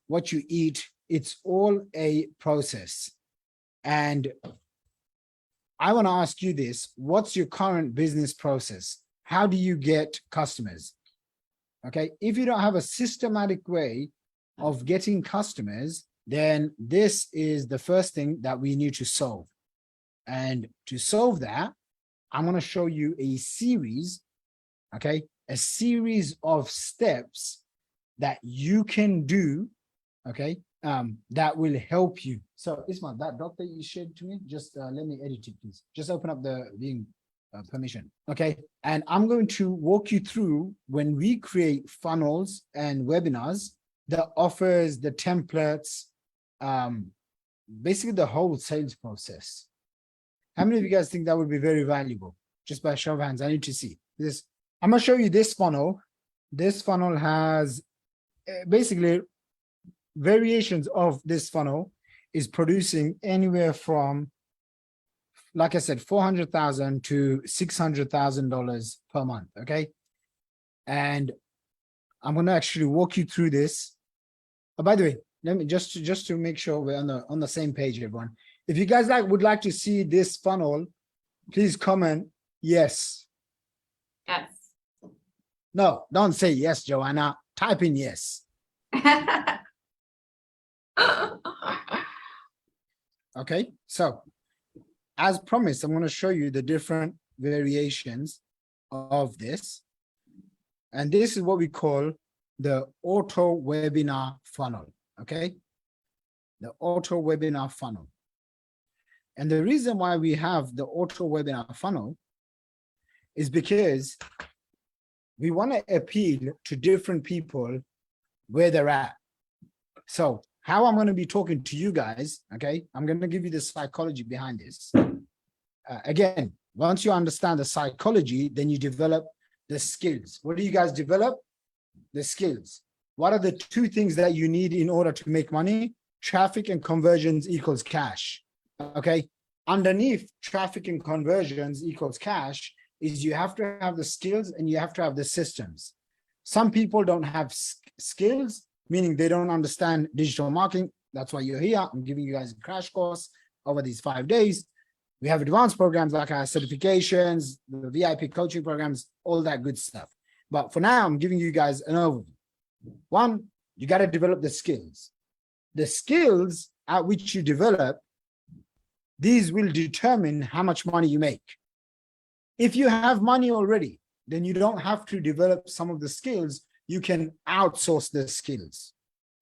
what you eat, it's all a process. And I want to ask you this, what's your current business process? How do you get customers? Okay. If you don't have a systematic way of getting customers, then this is the first thing that we need to solve. And to solve that, I'm going to show you a series, okay, a series of steps that you can do, okay, that will help you. So Ismail, that doc that you shared to me, just let me edit it, please. Just open up the viewing permission, okay? And I'm going to walk you through when we create funnels and webinars, the offers, the templates, basically the whole sales process. How many of you guys think that would be very valuable? Just by show of hands, I need to see this. I'm going to show you this funnel. This funnel has basically variations of this funnel is producing anywhere from, like I said, $400,000 to $600,000 per month. Okay. And I'm going to actually walk you through this. Oh, by the way, let me just to make sure we're on the same page, everyone. If you guys would like to see this funnel, please comment yes. Yes. No, don't say yes, Joanna. Type in yes. Okay, so as promised, I'm going to show you the different variations of this. And this is what we call the auto webinar funnel. Okay, the auto webinar funnel. And the reason why we have the auto webinar funnel is because we want to appeal to different people where they're at. So how I'm going to be talking to you guys, okay, I'm going to give you the psychology behind this. Again, once you understand the psychology, then you develop the skills. What do you guys develop? The skills. What are the two things that you need in order to make money? Traffic and conversions equals cash. Okay. Underneath traffic and conversions equals cash is you have to have the skills and you have to have the systems. Some people don't have skills, meaning they don't understand digital marketing. That's why you're here. I'm giving you guys a crash course over these 5 days. We have advanced programs like our certifications, the VIP coaching programs, all that good stuff. But for now, I'm giving you guys an overview. One, you got to develop the skills. The skills at which you develop, these will determine how much money you make. If you have money already, then you don't have to develop some of the skills. You can outsource the skills.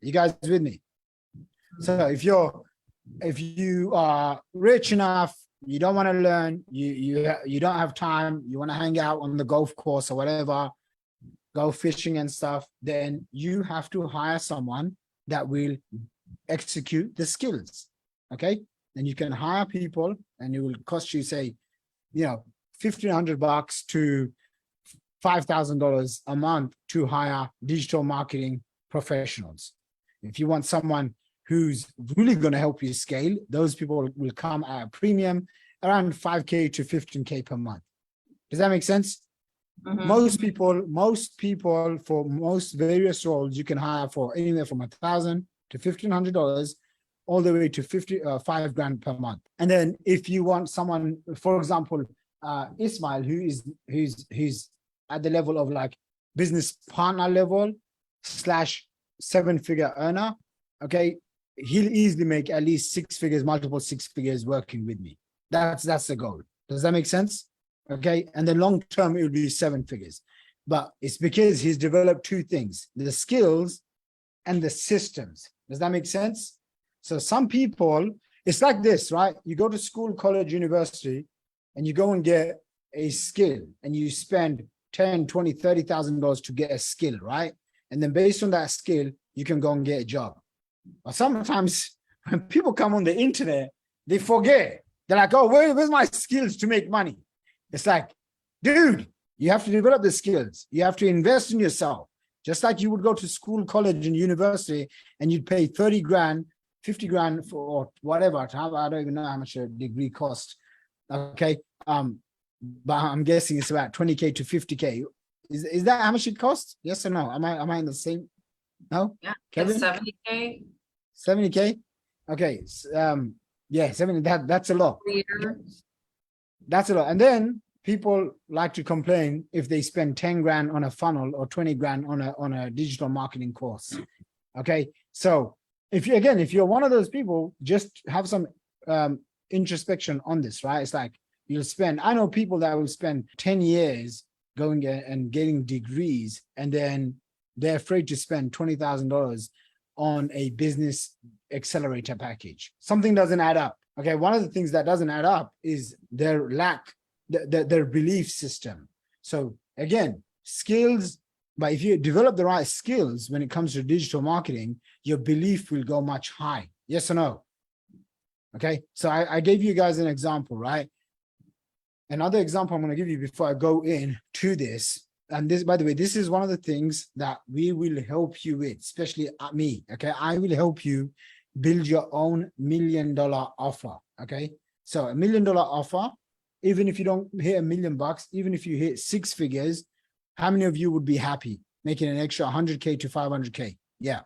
You guys with me? So if you are rich enough, you don't want to learn, you don't have time, you want to hang out on the golf course or whatever, go fishing and stuff, then you have to hire someone that will execute the skills. Okay. Then you can hire people and it will cost you, say, $1,500 to $5,000 a month to hire digital marketing professionals. If you want someone who's really going to help you scale, those people will come at a premium around $5K to $15K per month. Does that make sense? Mhm. Most people for most various roles, you can hire for anywhere from $1,000 to $1,500, all the way to 5 grand per month. And then if you want someone, for example, Ismail, who's at the level of like business partner level slash 7-figure earner, okay, he'll easily make at least 6 figures, multiple 6 figures working with me. That's the goal. Does that make sense? Okay, and then long term it will be 7 figures, but it's because he's developed two things: the skills and the systems. Does that make sense? So some people, it's like this, right? You go to school, college, university, and you go and get a skill, and you spend 10, 20, $30,000 to get a skill, right? And then based on that skill, you can go and get a job. But sometimes when people come on the internet, they forget. They're like, oh, where's my skills to make money? It's like, dude, you have to develop the skills. You have to invest in yourself. Just like you would go to school, college, and university, and you'd pay 30 grand, 50 grand for or whatever. I don't even know how much a degree costs. Okay. But I'm guessing it's about 20K to 50K. Is that how much it costs? Yes or no? Am I in the same? No? Yeah, Kevin? it's 70K 70K? Okay. Yeah, 70, that's a lot. per year. That's a lot. And then people like to complain if they spend 10 grand on a funnel or 20 grand on a digital marketing course. Okay. So if you're one of those people, just have some introspection on this, right? It's like I know people that will spend 10 years going and getting degrees, and then they're afraid to spend $20,000 on a business accelerator package. Something doesn't add up. Okay, one of the things that doesn't add up is their their belief system. So again, skills, but if you develop the right skills when it comes to digital marketing, your belief will go much high. Yes or no? Okay, so I gave you guys an example, right? Another example I'm going to give you before I go into this, and this, by the way, this is one of the things that we will help you with, especially me. Okay, I will help you build your own $1 million offer. Okay, so $1 million offer, even if you don't hit $1 million, even if you hit 6 figures, how many of you would be happy making an extra 100K to 500K? Yeah.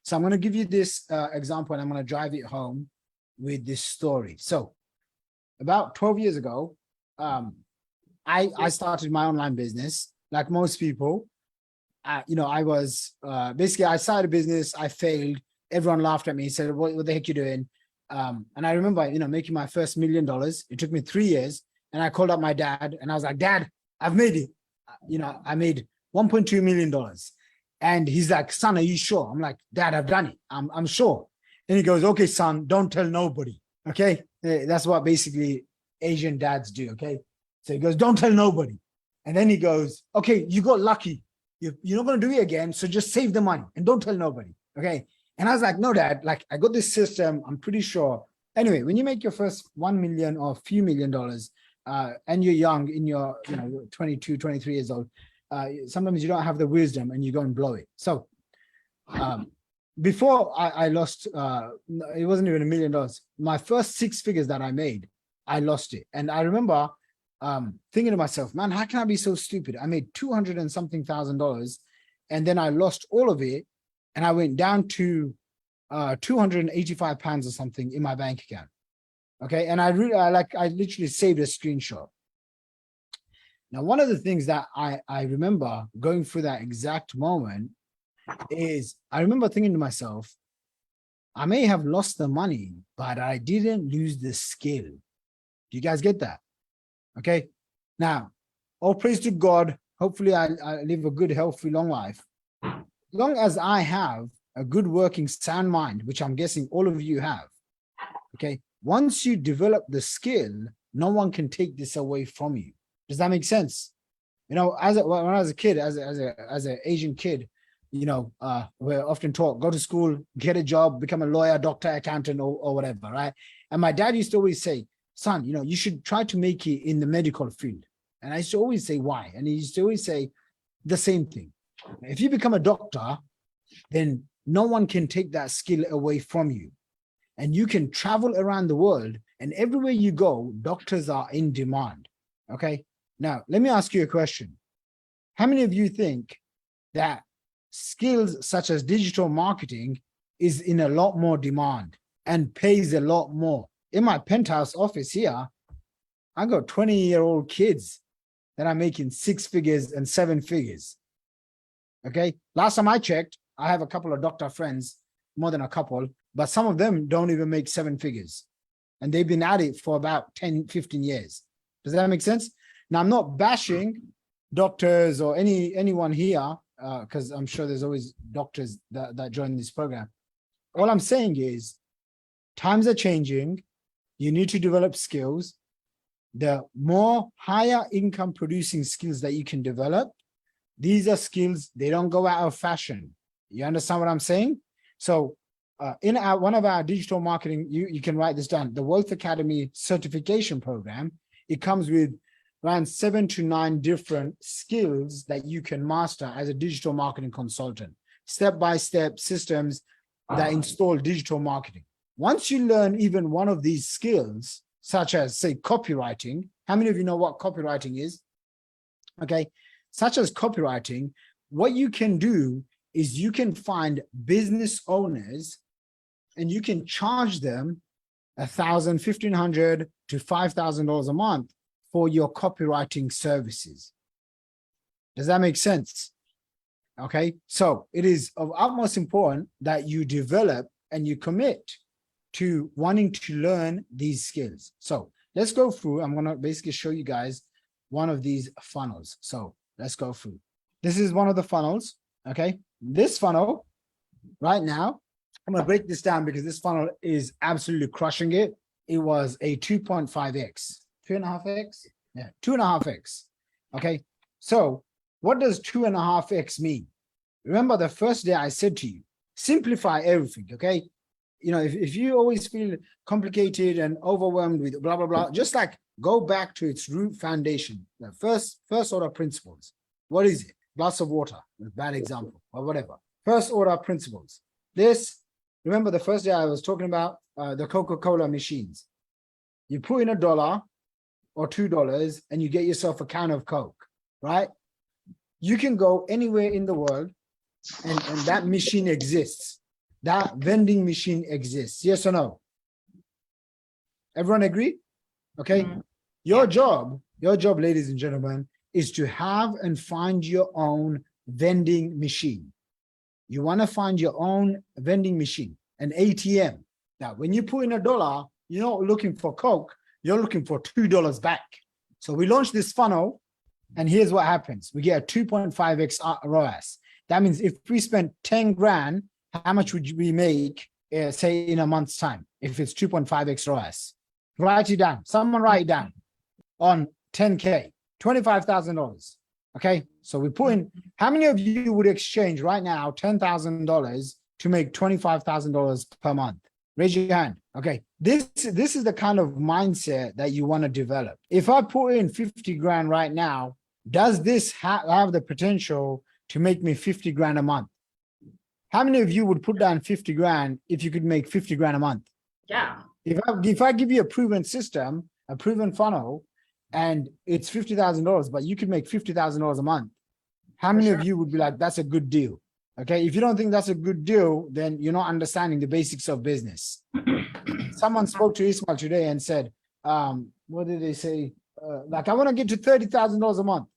So I'm going to give you this example, and I'm going to drive it home with this story. So about 12 years ago, I started my online business. Like most people, I was basically, I started a business, I failed. Everyone laughed at me, said, what the heck you doing? And I remember, making my first $1 million. It took me 3 years. And I called up my dad and I was like, Dad, I've made it. I made $1.2 million. And he's like, son, are you sure? I'm like, Dad, I've done it. I'm sure. And he goes, okay, son, don't tell nobody. Okay. That's what basically Asian dads do. Okay. So he goes, don't tell nobody. And then he goes, okay, you got lucky. You're not going to do it again. So just save the money and don't tell nobody. Okay. And I was like, no, Dad, like I got this system. I'm pretty sure. Anyway, when you make your first 1 million or a few $1 million, and you're young in your, 22, 23 years old, sometimes you don't have the wisdom and you go and blow it. So before I lost, it wasn't even $1 million. My first 6 figures that I made, I lost it. And I remember thinking to myself, man, how can I be so stupid? I made 200 and something $1,000, and then I lost all of it. And I went down to 285 pounds or something in my bank account. Okay. And I literally saved a screenshot. Now, one of the things that I remember going through that exact moment is I remember thinking to myself, I may have lost the money, but I didn't lose the skill. Do you guys get that? Okay. Now, all praise to God. Hopefully I live a good, healthy, long life. As long as I have a good working sound mind, which I'm guessing all of you have. Okay. Once you develop the skill, no one can take this away from you. Does that make sense? When I was a kid, as an Asian kid, we're often taught, go to school, get a job, become a lawyer, doctor, accountant, or whatever, right? And my dad used to always say, son, you should try to make it in the medical field. And I used to always say, why? And he used to always say the same thing. If you become a doctor, then no one can take that skill away from you. And you can travel around the world, and everywhere you go, doctors are in demand. Okay. Now, let me ask you a question. How many of you think that skills such as digital marketing is in a lot more demand and pays a lot more? In my penthouse office here, I got 20-year-old kids that are making 6 figures and 7 figures. Okay. Last time I checked, I have a couple of doctor friends, more than a couple, but some of them don't even make 7 figures. And they've been at it for about 10, 15 years. Does that make sense? Now, I'm not bashing doctors or anyone here, because I'm sure there's always doctors that join this program. All I'm saying is times are changing. You need to develop skills. The more higher income producing skills that you can develop, these are skills, they don't go out of fashion. You understand what I'm saying? So in one of our digital marketing, you can write this down, the Wealth Academy certification program, it comes with around 7 to 9 different skills that you can master as a digital marketing consultant, step-by-step systems that install digital marketing. Once you learn even one of these skills, such as, say, copywriting, how many of you know what copywriting is? Okay, such as copywriting, what you can do is you can find business owners and you can charge them $1,000, $1,500 to $5,000 a month for your copywriting services. Does that make sense? Okay, so it is of utmost importance that you develop and you commit to wanting to learn these skills. So let's go through. I'm going to basically show you guys one of these funnels. So let's go through. This is one of the funnels. Okay, this funnel right now, I'm going to break this down because this funnel is absolutely crushing it. It was a 2.5x, 2.5x, yeah, 2.5x. Okay, so what does 2.5x mean? Remember the first day I said to you, simplify everything. Okay, you know, if you always feel complicated and overwhelmed with blah blah blah, just like go back to its root foundation, the first order principles. What is it? Glass of water, a bad example, or whatever. First order principles. This, remember the first day I was talking about the Coca-Cola machines. You put in $1 or $2 and you get yourself a can of Coke, right? You can go anywhere in the world and that machine exists. That vending machine exists. Yes or no? Everyone agree? Okay. Mhm. Your job, ladies and gentlemen, is to have and find your own vending machine. You want to find your own vending machine, an ATM. Now, when you put in $1, you're not looking for Coke, you're looking for $2 back. So we launched this funnel, and here's what happens. We get a 2.5x ROAS. That means if we spent 10 grand, how much would we make, say, in a month's time, if it's 2.5x ROAS? Write it down. Someone write it down. On 10K, $25,000. Okay, so we put in, how many of you would exchange right now $10,000 to make $25,000 per month? Raise your hand. Okay, this is the kind of mindset that you want to develop. If I put in 50 grand right now, does this have the potential to make me 50 grand a month? How many of you would put down 50 grand if you could make 50 grand a month? Yeah. If I give you a proven system, a proven funnel, and it's $50,000, but you could make $50,000 a month, how many of you would be like, that's a good deal? Okay, if you don't think that's a good deal, then you're not understanding the basics of business. Someone spoke to Ismail today and said, what did they say? Like, I want to get to $30,000 a month,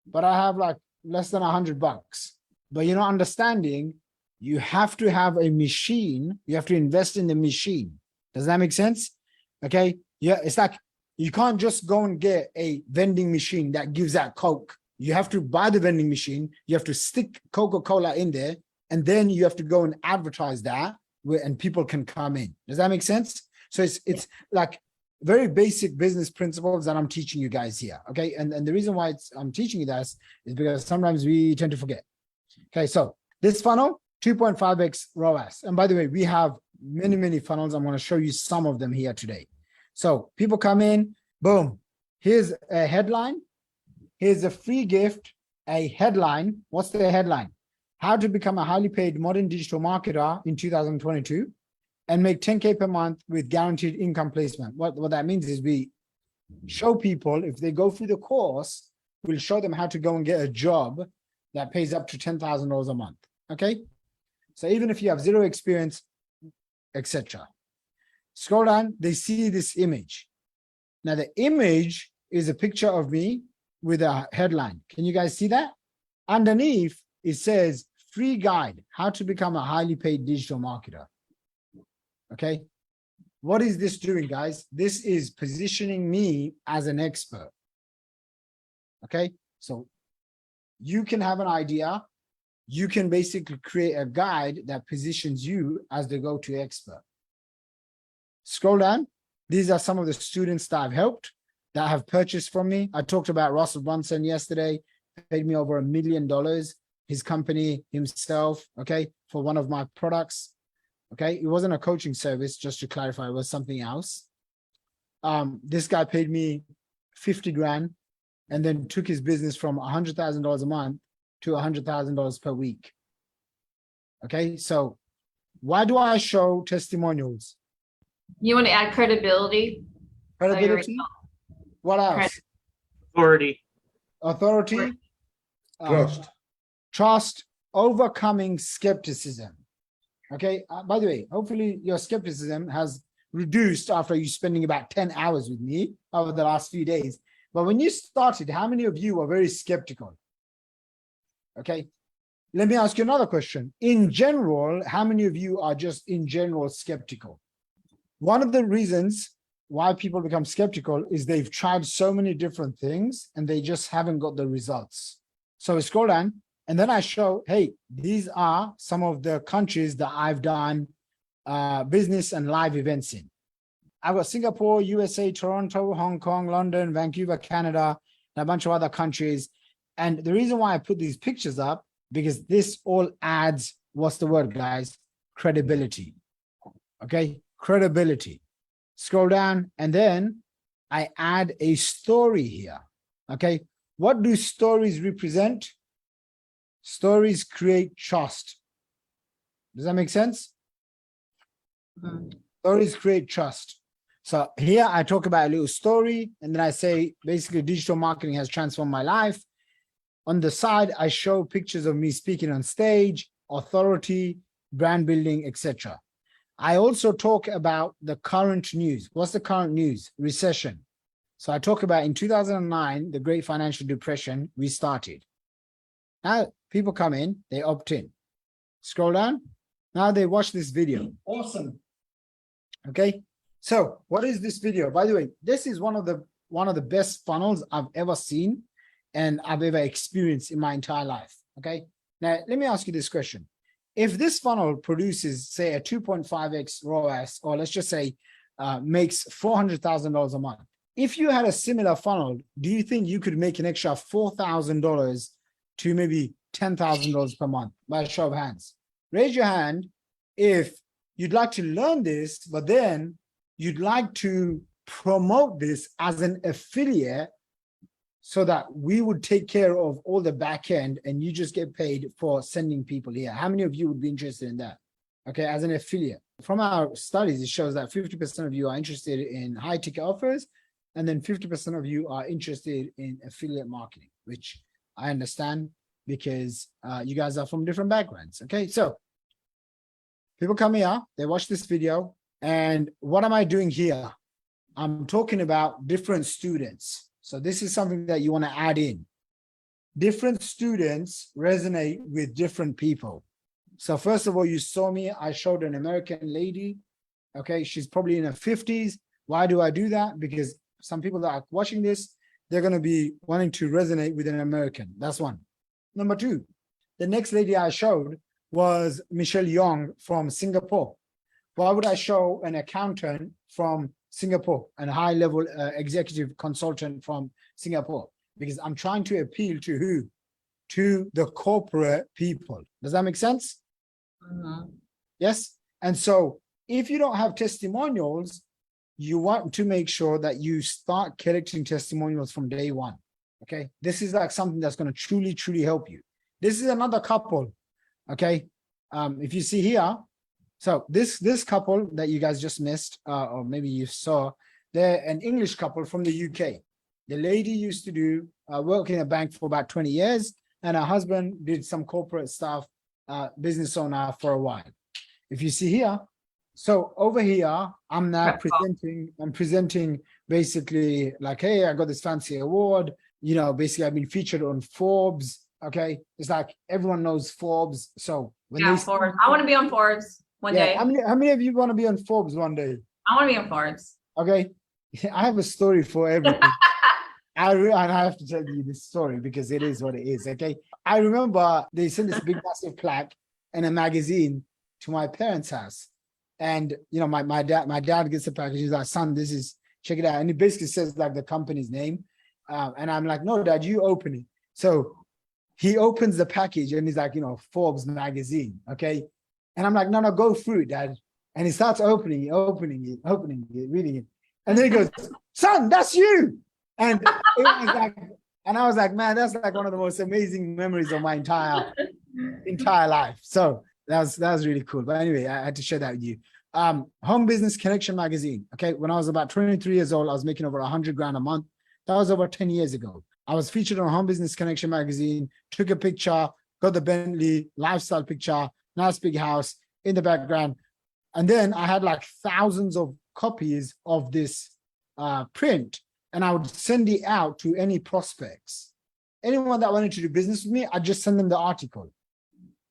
but I have like less than $100. But you're not understanding, you have to have a machine. You have to invest in the machine. Does that make sense? Okay. Yeah. It's like, you can't just go and get a vending machine that gives out Coke. You have to buy the vending machine. You have to stick Coca-Cola in there. And then you have to go and advertise that and people can come in. Does that make sense? So it's like very basic business principles that I'm teaching you guys here. Okay. And the reason why I'm teaching you this is because sometimes we tend to forget. Okay. So this funnel, 2.5x ROAS. And by the way, we have many funnels. I'm going to show you some of them here today. So people come in, boom, here's a headline. Here's a free gift, a headline. What's the headline? How to become a highly paid modern digital marketer in 2022 and make 10K per month with guaranteed income placement. What that means is we show people if they go through the course, we'll show them how to go and get a job that pays up to $10,000 a month. Okay. So even if you have zero experience, etc. Scroll down, they see this image. Now the image is a picture of me with a headline. Can you guys see that? Underneath, it says free guide, how to become a highly paid digital marketer. Okay. What is this doing, guys? This is positioning me as an expert. Okay. So you can have an idea. You can basically create a guide that positions you as the go-to expert. Scroll down. These are some of the students that I've helped that have purchased from me. I talked about Russell Brunson yesterday, paid me over $1 million, his company himself, okay, for one of my products. Okay, it wasn't a coaching service, just to clarify, it was something else. This guy paid me 50 grand and then took his business from $100,000 a month to $100,000 per week. Okay, so why do I show testimonials? You want to add credibility? Credibility. What else? Authority. Authority. Trust. Trust, overcoming skepticism. Okay, by the way, hopefully your skepticism has reduced after you spending about 10 hours with me over the last few days. But when you started, how many of you were very skeptical? Okay, let me ask you another question. In general, how many of you are just in general skeptical? One of the reasons why people become skeptical is they've tried so many different things and they just haven't got the results. So we scroll down and then I show, hey, these are some of the countries that I've done business and live events in. I've got Singapore, USA, Toronto, Hong Kong, London, Vancouver, Canada, and a bunch of other countries. And the reason why I put these pictures up, because this all adds, what's the word, guys? Credibility. Okay, credibility. Scroll down and then I add a story here. Okay, what do stories represent? Stories create trust. Does that make sense? Mhm. Stories create trust. So here I talk about a little story and then I say basically digital marketing has transformed my life. On the side, I show pictures of me speaking on stage, authority, brand building, etc. I also talk about the current news. What's the current news? Recession. So I talk about in 2009, the Great Financial Depression restarted. Now people come in, they opt in. Scroll down. Now they watch this video. Awesome. Okay. So what is this video? By the way, this is one of the best funnels I've ever seen and I've ever experienced in my entire life. Okay. Now let me ask you this question. If this funnel produces, say, a 2.5x ROAS, or let's just say makes $400,000 a month, if you had a similar funnel, do you think you could make an extra $4,000 to maybe $10,000 per month? By a show of hands. Raise your hand if you'd like to learn this, but then you'd like to promote this as an affiliate so that we would take care of all the back end and you just get paid for sending people here. How many of you would be interested in that? Okay, as an affiliate. From our studies, it shows that 50% of you are interested in high ticket offers, and then 50% of you are interested in affiliate marketing, which I understand because you guys are from different backgrounds. Okay, so people come here, they watch this video, and what am I doing here? I'm talking about different students. So this is something that you want to add in. Different students resonate with different people. So first of all, you saw me, I showed an American lady. Okay, she's probably in her 50s. Why do I do that? Because some people that are watching this, they're going to be wanting to resonate with an American. That's one. Number two, the next lady I showed was Michelle Young from Singapore. Why would I show an accountant from Singapore and a high-level executive consultant from Singapore? Because I'm trying to appeal to who? To the corporate people. Does that make sense? Mhm. Yes. And so if you don't have testimonials, you want to make sure that you start collecting testimonials from day one. Okay. This is like something that's going to truly, truly help you. This is another couple. Okay. If you see here, so this couple that you guys just missed, or maybe you saw, They're an English couple from the UK. The lady used to do work in a bank for about 20 years, and her husband did some corporate stuff, business owner for a while. If you see here, so over here, I'm now presenting basically like, hey, I got this fancy award. You know, basically I've been featured on Forbes. Okay. It's like everyone knows Forbes. So when Yeah, they Forbes. I want to be on Forbes one day. how many of you want to be on Forbes one day? I want to be on Forbes. Okay. I have a story for everything. I have to tell you this story because it is what it is. Okay. I remember they sent this big massive plaque and a magazine to my parents' house. And you know, my dad gets the package. He's like, son, this is, check it out. And it basically says like the company's name. And I'm like, no, Dad, you open it. So he opens the package and he's like, you know, Forbes magazine. Okay. And I'm like, no, go through it, Dad. And he starts opening it, reading it. And then he goes, son, that's you. And it was like, and I was like, man, that's like one of the most amazing memories of my entire life. So that was really cool. But anyway, I had to share that with you. Home Business Connection magazine. Okay. When I was about 23 years old, I was making over 100 grand a month. That was over 10 years ago. I was featured on Home Business Connection magazine, took a picture, got the Bentley lifestyle picture, nice big house in the background. And then I had like thousands of copies of this print, and I would send it out to any prospects. Anyone that wanted to do business with me, I'd just send them the article.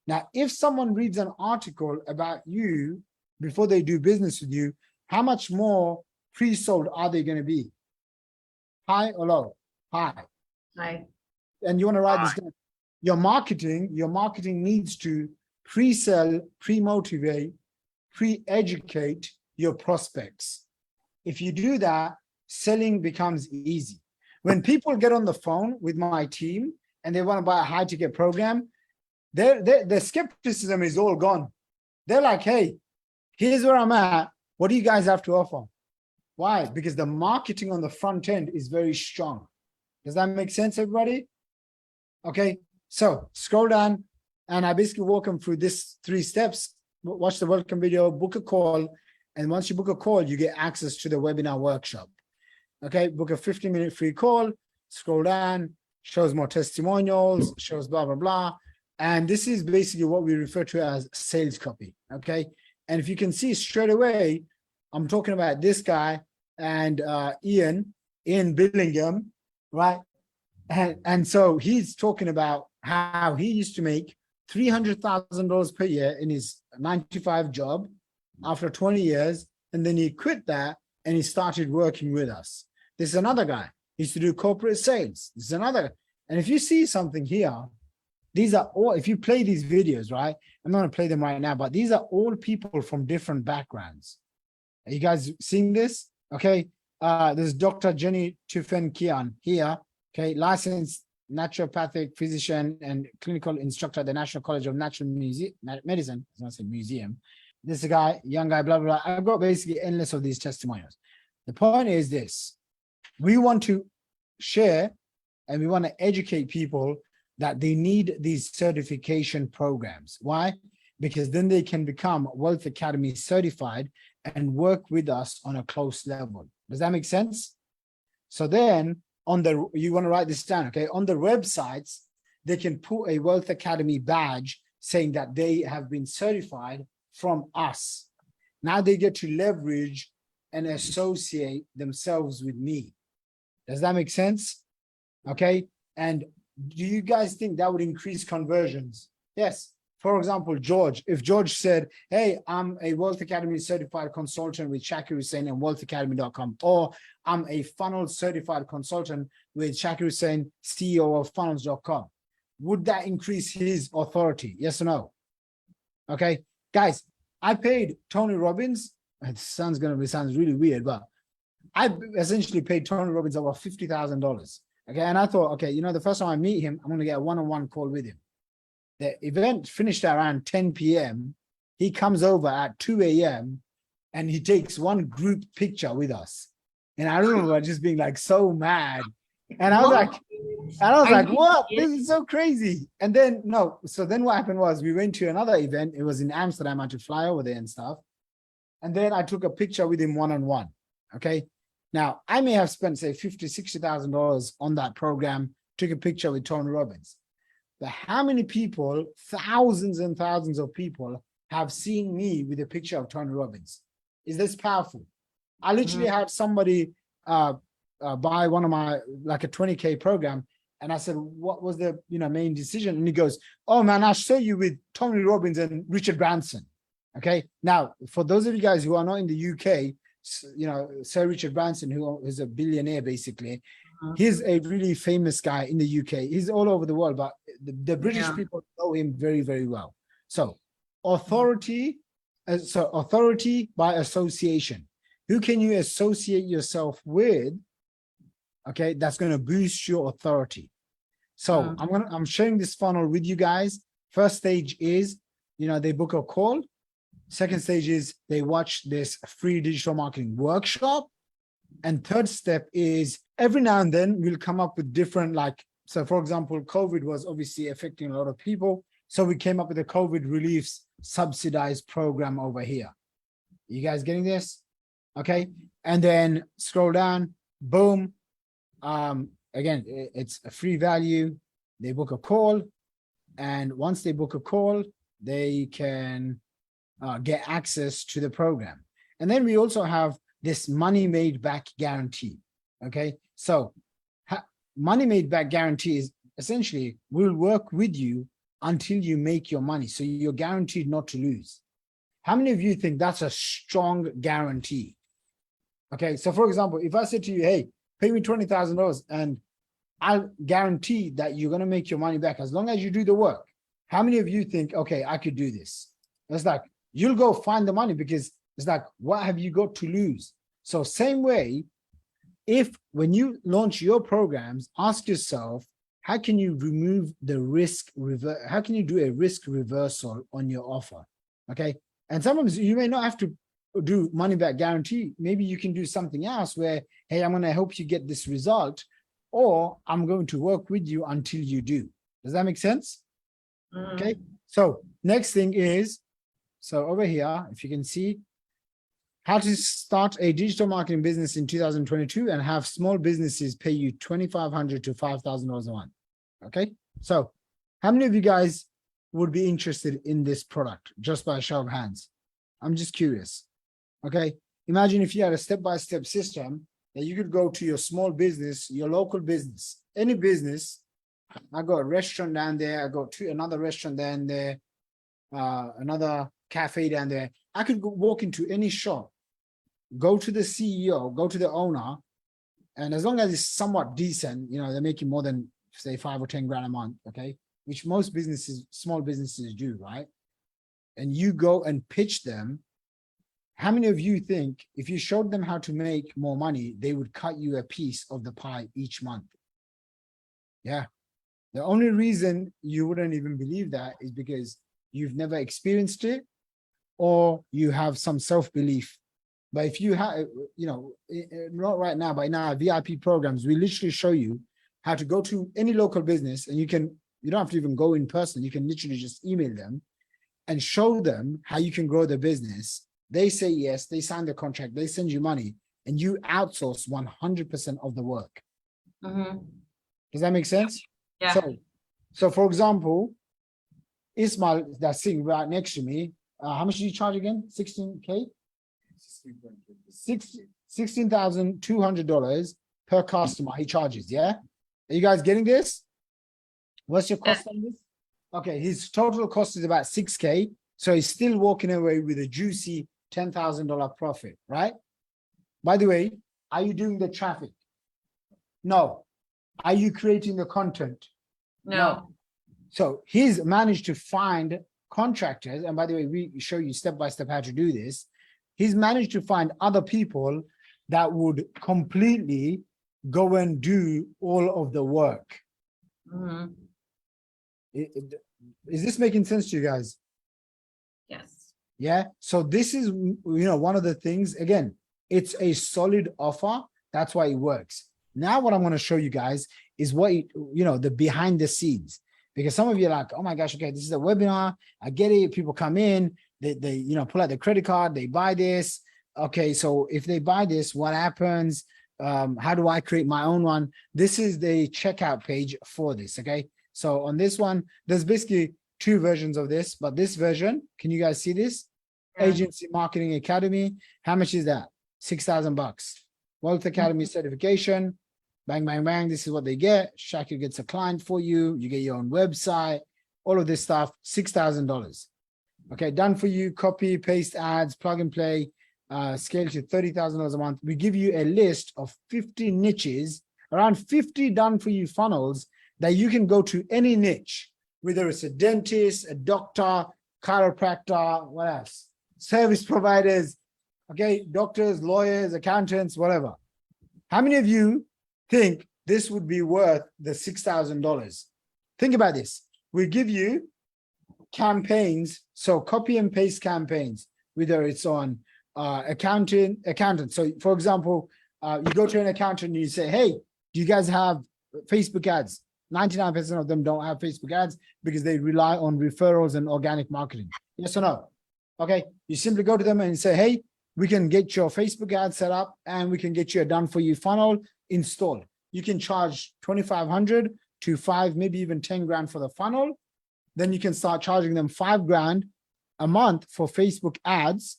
Now, if someone reads an article about you before they do business with you, how much more pre-sold are they going to be? High or low? High. Hi. And you want to write this down. Your marketing needs to pre-sell, pre-motivate, pre-educate your prospects. If you do that, selling becomes easy. When people get on the phone with my team and they want to buy a high-ticket program, their skepticism is all gone. They're like, hey, here's where I'm at. What do you guys have to offer? Why? Because the marketing on the front end is very strong. Does that make sense, everybody? Okay, so scroll down and I basically walk them through this 3 steps. Watch the welcome video, book a call. And once you book a call, you get access to the webinar workshop. Okay, book a 15-minute free call, scroll down, shows more testimonials, shows blah, blah, blah. And this is basically what we refer to as sales copy. Okay, and if you can see straight away, I'm talking about this guy and Ian Billingham, right? And so he's talking about how he used to make $300,000 per year in his 9-to-5 job after 20 years. And then he quit that and he started working with us. This is another guy. He used to do corporate sales. This is another. And if you see something here, these are all, if you play these videos, right? I'm not going to play them right now, but these are all people from different backgrounds. Are you guys seeing this? Okay. There's Dr. Jenny Tufenkian here. Okay. Licensed naturopathic physician and clinical instructor at the National College of Natural Medicine. I was going to say museum. This is a guy, young guy, blah, blah, blah. I've got basically endless of these testimonials. The point is this. We want to share and we want to educate people that they need these certification programs. Why? Because then they can become Wealth Academy certified and work with us on a close level. Does that make sense? So then you want to write this down, okay? On the websites, they can put a Wealth Academy badge saying that they have been certified from us. Now they get to leverage and associate themselves with me. Does that make sense? Okay. And do you guys think that would increase conversions? Yes. For example, George, if George said, hey, I'm a Wealth Academy certified consultant with Shaqir Hussyin and wealthacademy.com, or I'm a funnel certified consultant with Shaqir Hussyin, CEO of funnels.com, would that increase his authority? Yes or no? Okay. Guys, I paid Tony Robbins. It sounds really weird, but I essentially paid Tony Robbins over $50,000. Okay. And I thought, okay, the first time I meet him, I'm going to get a one-on-one call with him. The event finished around 10 p.m. He comes over at 2 a.m. and he takes one group picture with us. And I remember just being like so mad. And I was like, what? This is so crazy. And then, so then what happened was we went to another event. It was in Amsterdam. I had to fly over there and stuff. And then I took a picture with him one-on-one. Okay. Now, I may have spent, say, $50,000, $60,000 on that program, took a picture with Tony Robbins. But how many people, thousands and thousands of people, have seen me with a picture of Tony Robbins? Is this powerful? I literally had somebody buy one of my, like a 20K program. And I said, what was the main decision? And he goes, oh man, I saw you with Tony Robbins and Richard Branson. Okay. Now, for those of you guys who are not in the UK, Sir Richard Branson, who is a billionaire, basically, he's a really famous guy in the UK. He's all over the world, but the British people know him very, very well. So authority by association. Who can you associate yourself with? Okay, that's going to boost your authority. So I'm sharing this funnel with you guys. First stage is, they book a call. Second stage is they watch this free digital marketing workshop. And third step is every now and then we'll come up with different, so for example, COVID was obviously affecting a lot of people. So we came up with a COVID relief subsidized program over here. You guys getting this? Okay. And then scroll down, boom. Again, it's a free value. They book a call. And once they book a call, they can get access to the program. And then we also have this money made back guarantee. Okay. So money made back guarantee is essentially we'll work with you until you make your money. So you're guaranteed not to lose. How many of you think that's a strong guarantee? Okay. So for example, if I said to you, hey, pay me $20,000 and I'll guarantee that you're going to make your money back as long as you do the work. How many of you think, okay, I could do this? It's like, you'll go find the money because it's like, what have you got to lose? So same way, when you launch your programs, ask yourself, how can you remove the risk? How can you do a risk reversal on your offer? Okay. And sometimes you may not have to do money back guarantee. Maybe you can do something else where, hey, I'm going to help you get this result, or I'm going to work with you until you do. Does that make sense? Okay. So next thing is, so over here, if you can see, how to start a digital marketing business in 2022 and have small businesses pay you $2,500 to $5,000 a month. Okay. So how many of you guys would be interested in this product just by a show of hands? I'm just curious. Okay. Imagine if you had a step-by-step system that you could go to your small business, your local business, any business. I got a restaurant down there. I got another restaurant down there, another cafe down there. I could walk into any shop, go to the CEO, go to the owner, and as long as it's somewhat decent, they're making more than say 5 or 10 grand a month, okay, which most businesses, small businesses do, right? And you go and pitch them. How many of you think if you showed them how to make more money, they would cut you a piece of the pie each month? Yeah. The only reason you wouldn't even believe that is because you've never experienced it, or you have some self-belief. But if you have, not right now, but in our VIP programs, we literally show you how to go to any local business, and you don't have to even go in person. You can literally just email them and show them how you can grow the business. They say yes, they sign the contract, they send you money, and you outsource 100% of the work. Does that make sense? Yeah. So for example, Ismail, that's sitting right next to me, how much do you charge again? 16K? $16,200 per customer he charges, yeah? Are you guys getting this? What's your cost on this? Okay, his total cost is about 6K, so he's still walking away with a juicy $10,000 profit, right? By the way, are you doing the traffic? No. Are you creating the content? No. So he's managed to find contractors, and by the way, we show you step by step how to do this. He's managed to find other people that would completely go and do all of the work. Is this making sense to you guys? Yes. Yeah. So this is, one of the things, again, it's a solid offer. That's why it works. Now, what I'm going to show you guys is what, the behind the scenes, because some of you are like, oh my gosh, okay, this is a webinar. I get it. People come in, they pull out their credit card, they buy this. Okay. So if they buy this, what happens? how do I create my own one? This is the checkout page for this. Okay. So on this one, there's basically two versions of this, but this version, can you guys see this? Yeah. Agency Marketing Academy. How much is that? $6,000. Wealth Academy certification. Bang, bang, bang. This is what they get. Shaqir gets a client for you. You get your own website, all of this stuff, $6,000. Okay, done for you. Copy, paste ads, plug and play, scale to $30,000 a month. We give you a list of 50 niches, around 50 done for you funnels that you can go to any niche, whether it's a dentist, a doctor, chiropractor, what else? Service providers, okay, doctors, lawyers, accountants, whatever. How many of you think this would be worth the $6,000? Think about this. We give you campaigns, so copy and paste campaigns, whether it's on accountant. So for example, you go to an accountant and you say, hey, do you guys have Facebook ads? 99% of them don't have Facebook ads because they rely on referrals and organic marketing. Yes or no? Okay, you simply go to them and say, hey, we can get your Facebook ad set up and we can get you a done for you funnel installed. You can charge 2,500 to 5, maybe even 10 grand for the funnel. Then you can start charging them 5 grand a month for Facebook ads.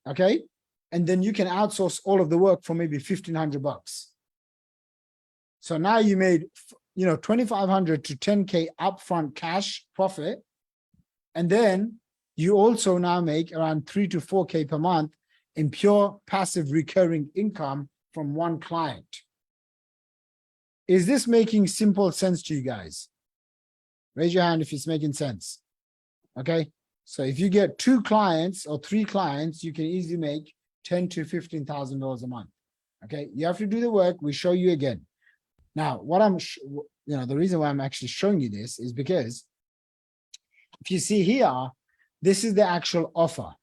Okay. And then you can outsource all of the work for maybe 1,500 bucks. So now you made, 2,500 to 10K upfront cash profit. And then you also now make around 3 to 4K per month in pure passive recurring income from one client. Is this making simple sense to you guys? Raise your hand if it's making sense. Okay. So if you get 2 clients or 3 clients, you can easily make $10,000 to $15,000 a month. Okay. You have to do the work. We show you again. Now, what the reason why I'm actually showing you this is because if you see here, this is the actual offer.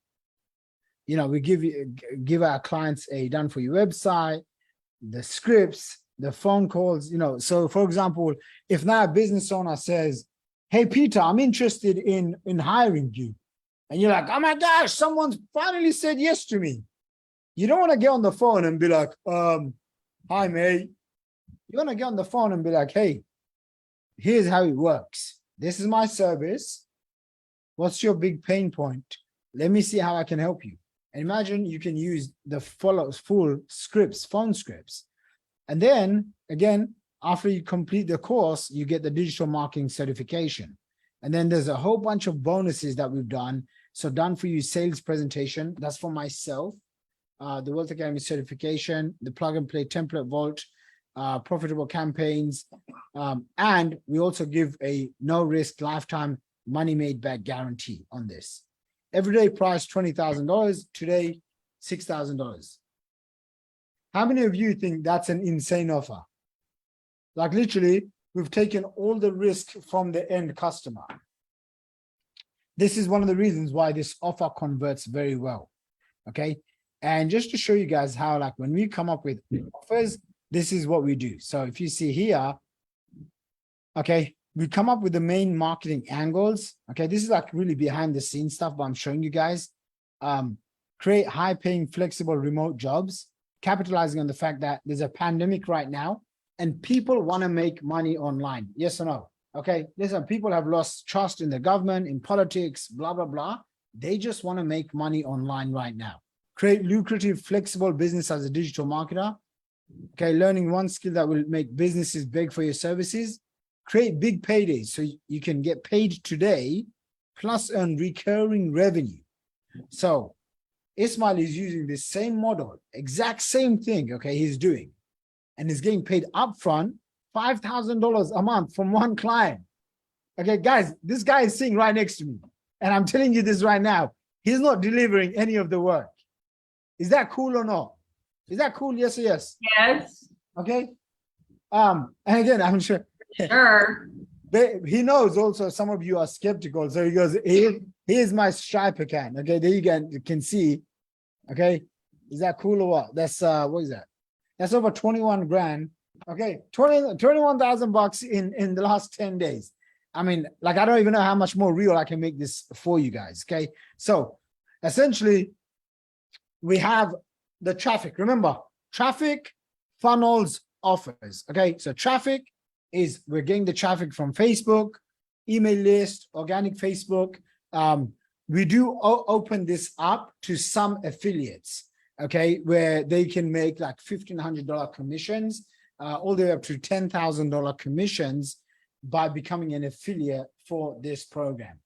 We give our clients a done for you website, the scripts, the phone calls, so for example, if now a business owner says, hey, Peter, I'm interested in hiring you. And you're like, oh my gosh, someone's finally said yes to me. You don't want to get on the phone and be like, hi, mate. You want to get on the phone and be like, hey, here's how it works. This is my service. What's your big pain point? Let me see how I can help you. And imagine you can use the full scripts, phone scripts. And then again, after you complete the course, you get the digital marketing certification. And then there's a whole bunch of bonuses that we've done. So done for you sales presentation. That's for myself. The Wealth Academy certification, the plug and play template vault, profitable campaigns. And we also give a no risk lifetime money made back guarantee on this. Everyday price $20,000. Today, $6,000. How many of you think that's an insane offer? Like literally, we've taken all the risk from the end customer. This is one of the reasons why this offer converts very well. Okay. And just to show you guys how, like when we come up with offers, this is what we do. So if you see here, okay, we come up with the main marketing angles. Okay. This is like really behind the scenes stuff, but I'm showing you guys. Create high paying, flexible remote jobs, capitalizing on the fact that there's a pandemic right now and people want to make money online. Yes or no? Okay. Listen, people have lost trust in the government, in politics, blah, blah, blah. They just want to make money online right now. Create lucrative, flexible business as a digital marketer. Okay. Learning one skill that will make businesses beg for your services. Create big paydays so you can get paid today plus earn recurring revenue. So Ismail is using the same model, exact same thing, okay, he's doing. And he's getting paid upfront $5,000 a month from one client. Okay, guys, this guy is sitting right next to me. And I'm telling you this right now. He's not delivering any of the work. Is that cool or not? Is that cool? Yes or yes? Yes. Okay. And again, I'm sure. Sure. He knows also some of you are skeptical. So he goes, here's my Stripe account. Okay, there you can see. Okay, is that cool or what? That's what is that? That's over 21 grand. Okay, 21,000 bucks in the last 10 days. I mean, like, I don't even know how much more real I can make this for you guys. Okay, so essentially we have the traffic. Remember, traffic, funnels, offers. Okay, so traffic is we're getting the traffic from Facebook, email list, organic Facebook. We do open this up to some affiliates, okay, where they can make like $1,500 commissions, all the way up to $10,000 commissions by becoming an affiliate for this program.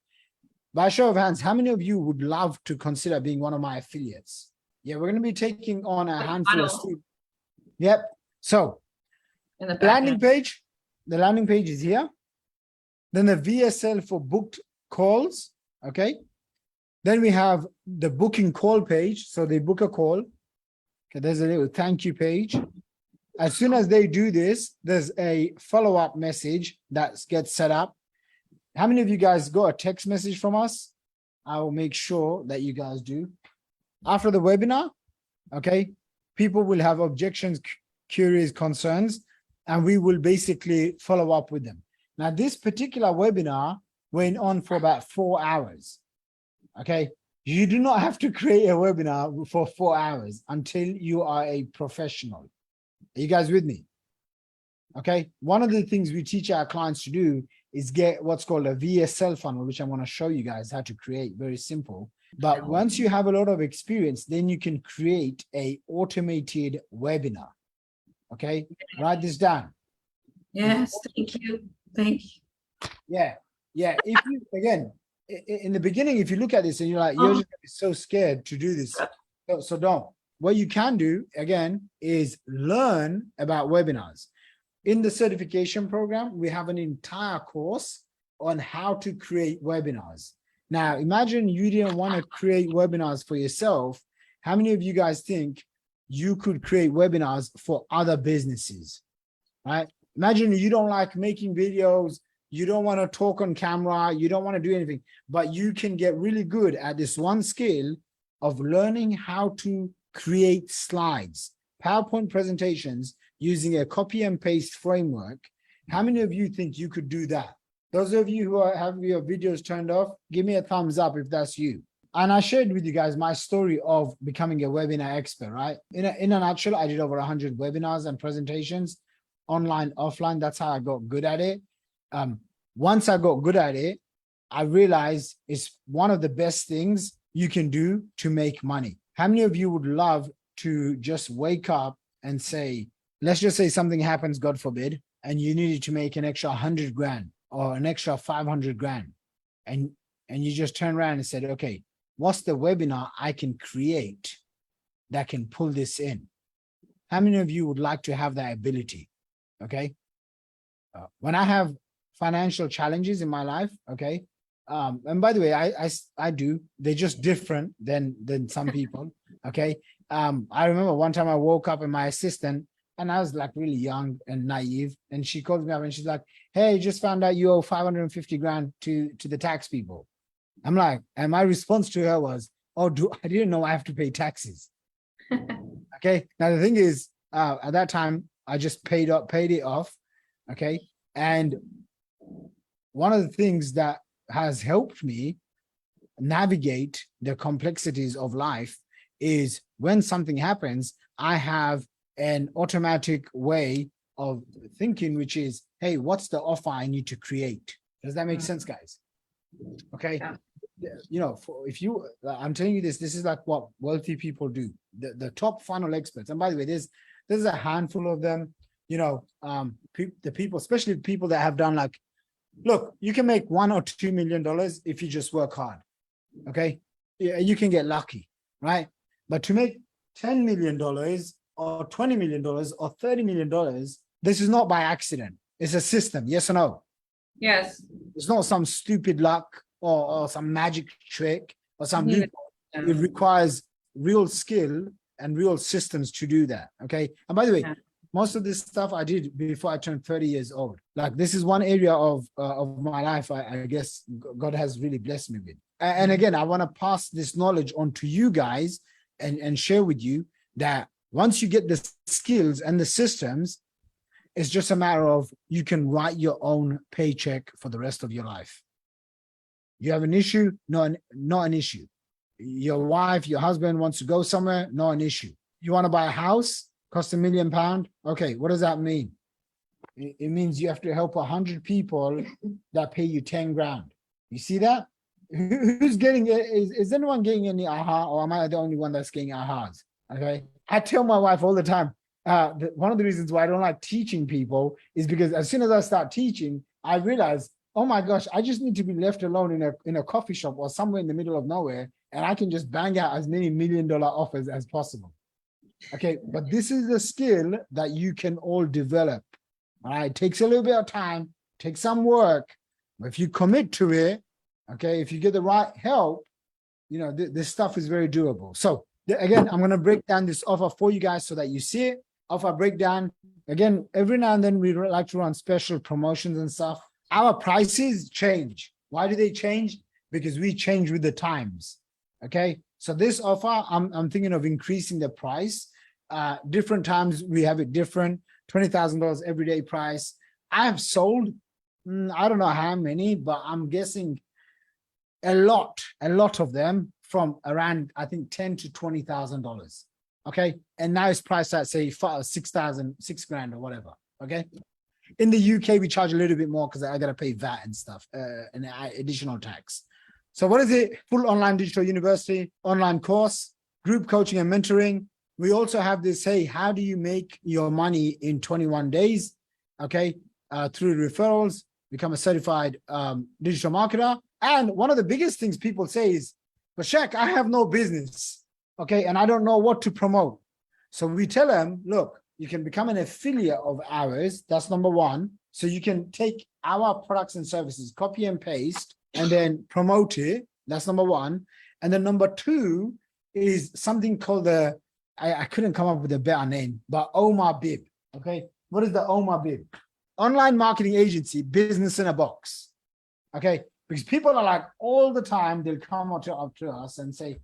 By show of hands, how many of you would love to consider being one of my affiliates? Yeah, we're going to be taking on a handful of students. Yep. So In the the back landing end. page, the landing page is here. Then the VSL for booked calls. Okay. Then we have the booking call page. So they book a call. Okay, there's a little thank you page. As soon as they do this, there's a follow-up message that gets set up. How many of you guys got a text message from us? I will make sure that you guys do. After the webinar, okay, people will have objections, queries, concerns, and we will basically follow up with them. Now, this particular webinar went on for about 4 hours. Okay, you do not have to create a webinar for 4 hours until you are a professional. Are you guys with me? Okay, one of the things we teach our clients to do is get what's called a VSL funnel, which I'm going to show you guys how to create. Very simple. But once you have a lot of experience, then you can create a automated webinar. Okay, write this down. Yes, thank you. Thank you. Yeah, yeah. If you again in the beginning, if you look at this and you're like, you're just gonna be so scared to do this, so don't. What you can do again is learn about webinars. In the certification program, we have an entire course on how to create webinars. Now, imagine you didn't want to create webinars for yourself. How many of you guys think you could create webinars for other businesses, right? Imagine you don't like making videos, you don't want to talk on camera, you don't want to do anything, but you can get really good at this one skill of learning how to create slides, PowerPoint presentations using a copy and paste framework. How many of you think you could do that? Those of you who have your videos turned off, give me a thumbs up if that's you. And I shared with you guys my story of becoming a webinar expert, right? In a nutshell, I did over 100 webinars and presentations, online, offline. That's how I got good at it. Once I got good at it, I realized it's one of the best things you can do to make money. How many of you would love to just wake up and say, let's just say something happens, God forbid, and you needed to make an extra 100 grand or an extra 500 grand. And you just turn around and said, okay, what's the webinar I can create that can pull this in? How many of you would like to have that ability? Okay. When I have financial challenges in my life, okay. And by the way, I do, they're just different than some people. Okay. I remember one time I woke up and my assistant, and I was like really young and naive, and she called me up and she's like, hey, just found out you owe 550 grand to the tax people. I'm like, and my response to her was, oh, I didn't know I have to pay taxes. Okay. Now the thing is, at that time, I just paid it off. Okay. And one of the things that has helped me navigate the complexities of life is when something happens, I have an automatic way of thinking, which is, hey, what's the offer I need to create? Does that make sense, guys? Okay. Yeah. You know, I'm telling you this is like what wealthy people do. The top funnel experts. And by the way, there's a handful of them, you know, the people, especially people that have done like, look, you can make $1 or $2 million if you just work hard. Okay. Yeah, you can get lucky, right? But to make $10 million or $20 million or $30 million, this is not by accident. It's a system. Yes or no? Yes. It's not some stupid luck or some magic trick or some Yeah. loophole. It requires real skill and real systems to do that. Okay. And by the way, Yeah. most of this stuff I did before I turned 30 years old. Like this is one area of my life I guess God has really blessed me with. And again, I want to pass this knowledge on to you guys and share with you that once you get the skills and the systems, it's just a matter of you can write your own paycheck for the rest of your life. You have an issue, not an issue. Your wife, your husband wants to go somewhere, not an issue. You want to buy a house, Costs £1 million. Okay, what does that mean? It means you have to help 100 people that pay you 10 grand. You see that? Who's getting it? Is anyone getting any aha, or am I the only one that's getting ahas? Okay. I tell my wife all the time, one of the reasons why I don't like teaching people is because as soon as I start teaching, I realize, oh my gosh, I just need to be left alone in a coffee shop or somewhere in the middle of nowhere, and I can just bang out as many $1 million offers as possible. Okay, but this is a skill that you can all develop. All right, it takes a little bit of time, takes some work, but if you commit to it, okay, if you get the right help, you know, this stuff is very doable. So again, I'm going to break down this offer for you guys so that you see it. Offer breakdown. Again, every now and then we like to run special promotions and stuff. Our prices change. Why do they change? Because we change with the times. Okay, so this offer, I'm thinking of increasing the price. Different times we have it different. $20,000 everyday price. I have sold, I don't know how many, but I'm guessing a lot of them from around, I think, $10,000 to $20,000. Okay, and now it's priced at say $6 grand or whatever. Okay, in the UK we charge a little bit more because I gotta pay VAT and stuff, and additional tax. So what is it? Full online digital university, online course, group coaching and mentoring. We also have this, hey, how do you make your money in 21 days? Okay, through referrals, become a certified digital marketer. And one of the biggest things people say is, but Shaq, I have no business, okay, and I don't know what to promote. So we tell them, look, you can become an affiliate of ours. That's number one. So you can take our products and services, copy and paste, and then promote it. That's number one. And then number two is something called the, I couldn't come up with a better name, but Omar Bib. Okay, what is the Omar Bib? Online marketing agency, business in a box. Okay, because people are like all the time, they'll come up to us and say,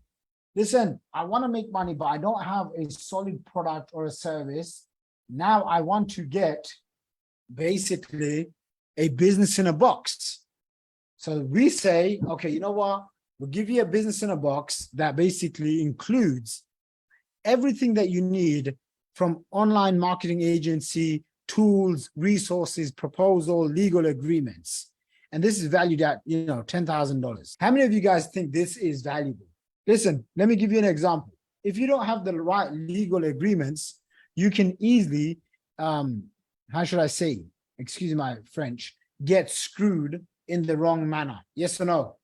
listen, I want to make money, but I don't have a solid product or a service. Now I want to get basically a business in a box. So we say, okay, you know what? We'll give you a business in a box that basically includes everything that you need from online marketing agency, tools, resources, proposal, legal agreements. And this is valued at, you know, $10,000. How many of you guys think this is valuable? Listen, let me give you an example. If you don't have the right legal agreements, you can easily, how should I say, excuse my French, get screwed in the wrong manner. Yes or no?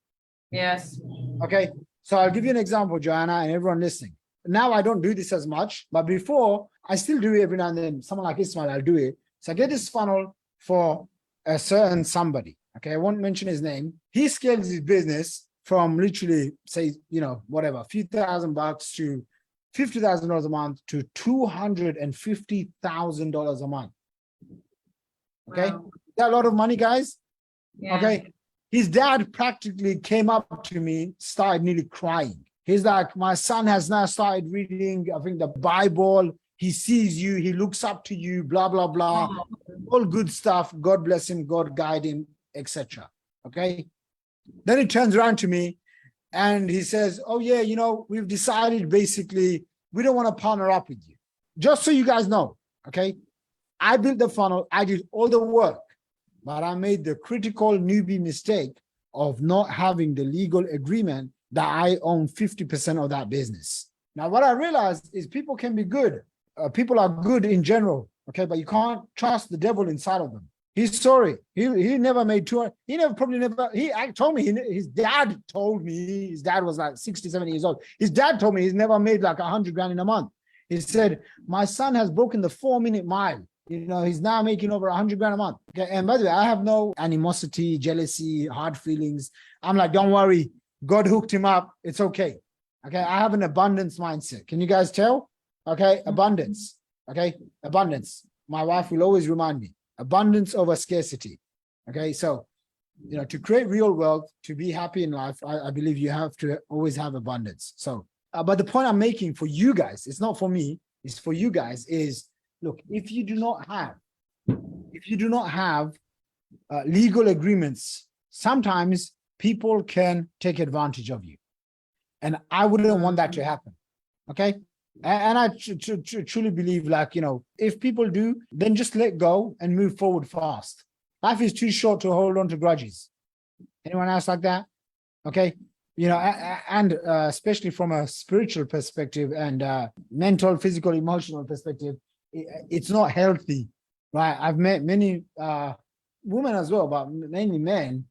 Yes. Okay, so I'll give you an example, Joanna, and everyone listening. Now I don't do this as much, but before I still do it every now and then. Someone like Ismail, I'll do it. So I get this funnel for a certain somebody. Okay, I won't mention his name. He scales his business from literally, say, you know, whatever, a few $1,000 to $50,000 a month to $250,000 a month. Okay, Wow. that's a lot of money, guys. Yeah. Okay, his dad practically came up to me, started nearly crying. He's like, my son has now started reading, I think, the Bible. He sees you, he looks up to you, blah, blah, blah. Oh. All good stuff. God bless him, God guide him, etc. Okay. Then he turns around to me and he says, oh yeah, you know, we've decided basically we don't want to partner up with you. Just so you guys know, okay, I built the funnel, I did all the work, but I made the critical newbie mistake of not having the legal agreement that I own 50% of that business. Now, what I realized is people can be good. People are good in general, okay, but you can't trust the devil inside of them. He's sorry. He never made 200. He told me, his dad told me, his dad was like 60, 70 years old. His dad told me he's never made like 100 grand in a month. He said, my son has broken the 4-minute mile. You know, he's now making over 100 grand a month. Okay, and by the way, I have no animosity, jealousy, hard feelings. I'm like, don't worry. God hooked him up. It's okay. Okay, I have an abundance mindset. Can you guys tell? Okay, abundance. Okay, abundance. My wife will always remind me. Abundance over scarcity. Okay, so, you know, to create real wealth, to be happy in life, I believe you have to always have abundance. So, but the point I'm making for you guys, it's not for me, it's for you guys, is look, if you do not have legal agreements, sometimes people can take advantage of you. And I wouldn't want that to happen. Okay, And I truly believe, like, if people do, then just let go and move forward fast. Life is too short to hold on to grudges. Anyone else like that? Okay. And especially from a spiritual perspective and mental, physical, emotional perspective, it's not healthy, right? I've met many women as well, but mainly men.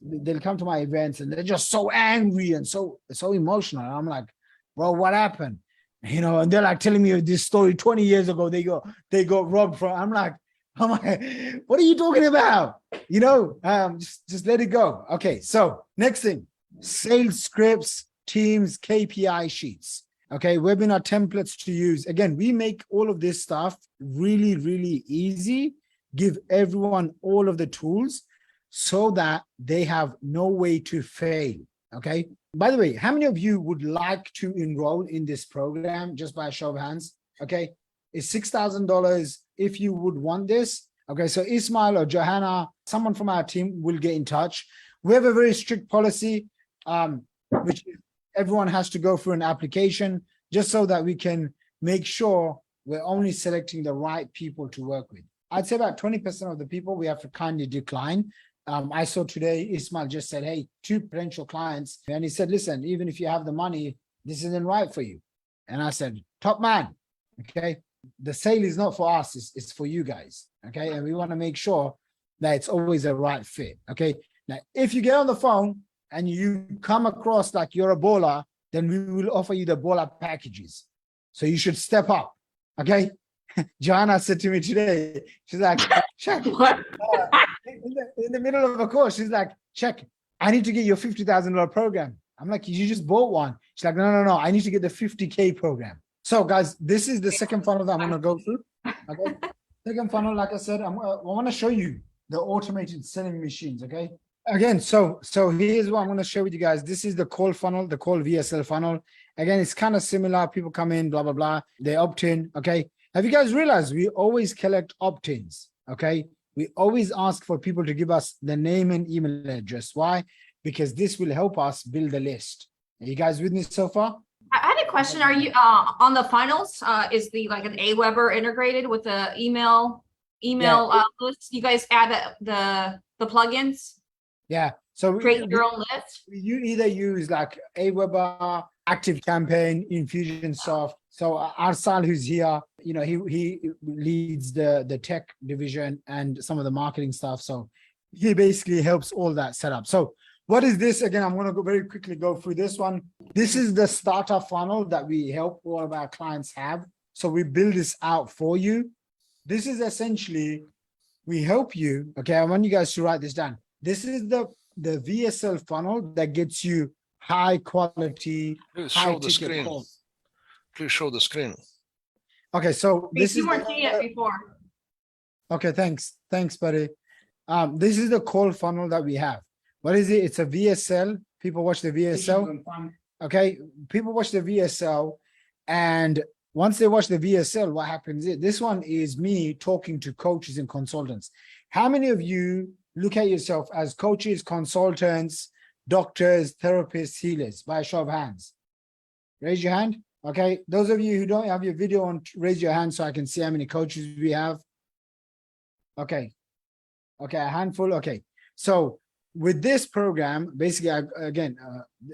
They'll come to my events and they're just so angry and so emotional. And I'm like, bro, what happened? And they're like telling me this story 20 years ago. They got robbed from. I'm like, what are you talking about? Just let it go. Okay, so next thing, sales scripts, teams, KPI sheets. Okay, webinar templates to use. Again, we make all of this stuff really, really easy. Give everyone all of the tools so that they have no way to fail. Okay. By the way, how many of you would like to enroll in this program? Just by a show of hands. Okay. It's $6,000 if you would want this. Okay. So Ismail or Johanna, someone from our team will get in touch. We have a very strict policy, which is everyone has to go through an application just so that we can make sure we're only selecting the right people to work with. I'd say about 20% of the people we have to kindly decline. I saw today, Ismail just said, hey, 2 potential clients. And he said, listen, even if you have the money, this isn't right for you. And I said, top man, okay, the sale is not for us, it's for you guys, okay? And we want to make sure that it's always a right fit, okay? Now, if you get on the phone and you come across like you're a baller, then we will offer you the baller packages. So you should step up, okay? Joanna said to me today, she's like, Shaq, in the middle of a course, she's like, Shaq, I need to get your $50,000 program. I'm like, you just bought one. She's like, no, I need to get the 50K program. So guys, this is the second funnel that I'm going to go through. Okay. Second funnel, like I said, I want to show you the automated selling machines. Okay. Again, so here's what I'm going to share with you guys. This is the call funnel, the call VSL funnel. Again, it's kind of similar. People come in, blah, blah, blah. They opt in. Okay. Have you guys realized we always collect opt-ins? Okay. We always ask for people to give us the name and email address. Why? Because this will help us build a list. Are you guys with me so far? I had a question. Are you on the finals? Is the like an Aweber integrated with the email list? You guys add the plugins? Yeah. So Create your own list? You either use like Aweber, ActiveCampaign, Infusionsoft. So Arsal, who's here, he leads the tech division and some of the marketing stuff. So he basically helps all that set up. So what is this? Again, I'm going to very quickly go through this one. This is the starter funnel that we help all of our clients have. So we build this out for you. This is essentially, we help you. Okay, I want you guys to write this down. This is the VSL funnel that gets you high quality, high ticket calls. Please show the screen. Okay, so this You is weren't seeing it before. okay. Thanks, buddy. This is the call funnel that we have. What is it? It's a VSL. People watch the VSL. Okay, people watch the VSL, and once they watch the VSL, what happens is this one is me talking to coaches and consultants. How many of you look at yourself as coaches, consultants, doctors, therapists, healers? By a show of hands, raise your hand. Okay, those of you who don't have your video on, raise your hand so I can see how many coaches we have. Okay, a handful. Okay, so with this program, basically,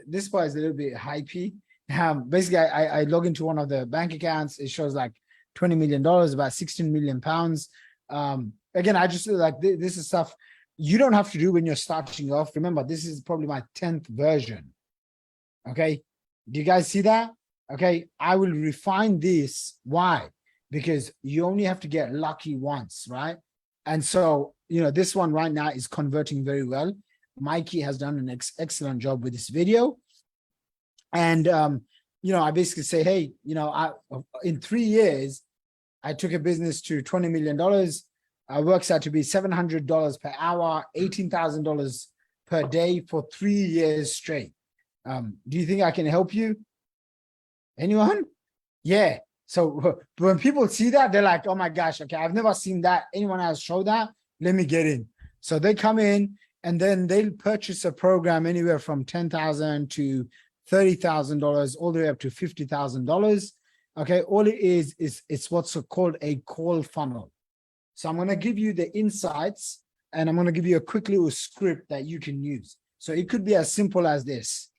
this part is a little bit hypey. Basically, I log into one of the bank accounts. It shows like $20 million, about 16 million pounds. Again, I just like this is stuff you don't have to do when you're starting off. Remember, this is probably my 10th version. Okay, do you guys see that? Okay, I will refine this. Why? Because you only have to get lucky once, right? And so, this one right now is converting very well. Mikey has done an excellent job with this video. And, I basically say, hey, in 3 years, I took a business to $20 million. Works out to be $700 per hour, $18,000 per day for 3 years straight. Do you think I can help you? Anyone? Yeah. So when people see that, they're like, oh my gosh, okay, I've never seen that. Anyone else show that? Let me get in. So they come in and then they'll purchase a program anywhere from $10,000 to $30,000 all the way up to $50,000. Okay, all it is it's what's called a call funnel. So I'm going to give you the insights, and I'm going to give you a quick little script that you can use. So it could be as simple as this.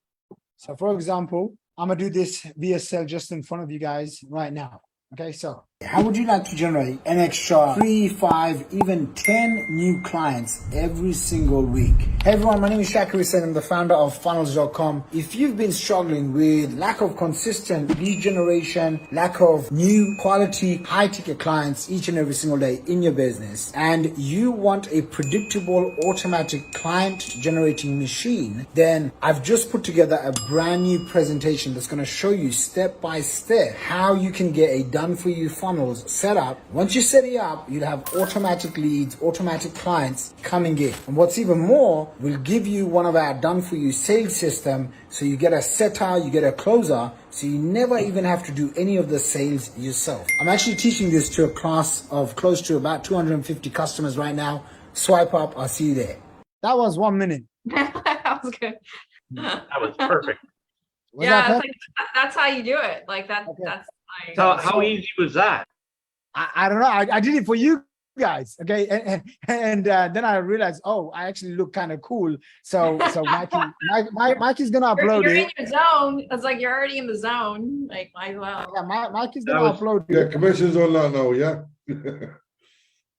So for example, I'm going to do this VSL just in front of you guys right now. Okay, so how would you like to generate an extra 3, 5, even 10 new clients every single week? Hey everyone, my name is Shaqir Hussyin. I'm the founder of funnels.com. If you've been struggling with lack of consistent lead generation, lack of new quality high ticket clients each and every single day in your business, and you want a predictable automatic client generating machine, then I've just put together a brand new presentation that's going to show you step by step how you can get a done for you funnels set up. Once you set it up, you'll have automatic leads, automatic clients coming in. And what's even more, we'll give you one of our done for you sales system. So you get a setter, you get a closer, so you never even have to do any of the sales yourself. I'm actually teaching this to a class of close to about 250 customers right now. Swipe up, I'll see you there. That was 1 minute. That was good. That was perfect. Was Yeah, that it's like, that's how you do it. Like that. Okay. That's like, So how easy was that? I don't know. I did it for you guys. Okay. And then I realized, oh, I actually look kind of cool. So Mikey's going to upload you're it. in your zone. It's like you're already in the zone. Like, might as well. Yeah, Mikey's That going to was- upload Yeah, it. commission's on that now, yeah.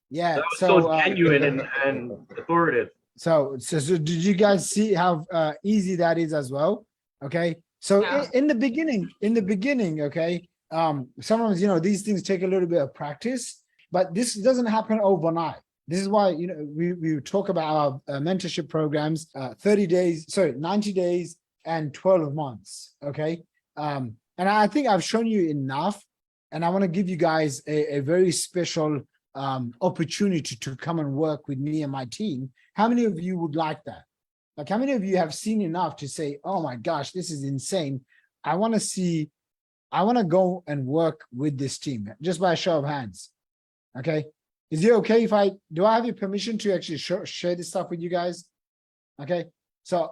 Yeah. That was So, so genuine and authoritative. so did you guys see how easy that is as well? Okay. So Yeah. in the beginning, okay, sometimes, these things take a little bit of practice, but this doesn't happen overnight. This is why, we talk about our mentorship programs, 90 days and 12 months. Okay. And I think I've shown you enough, and I want to give you guys a very special opportunity to come and work with me and my team. How many of you would like that? Like, how many of you have seen enough to say, oh my gosh, this is insane. I want to go and work with this team, just by a show of hands. Okay. Is it okay if I have your permission to actually share this stuff with you guys? Okay. So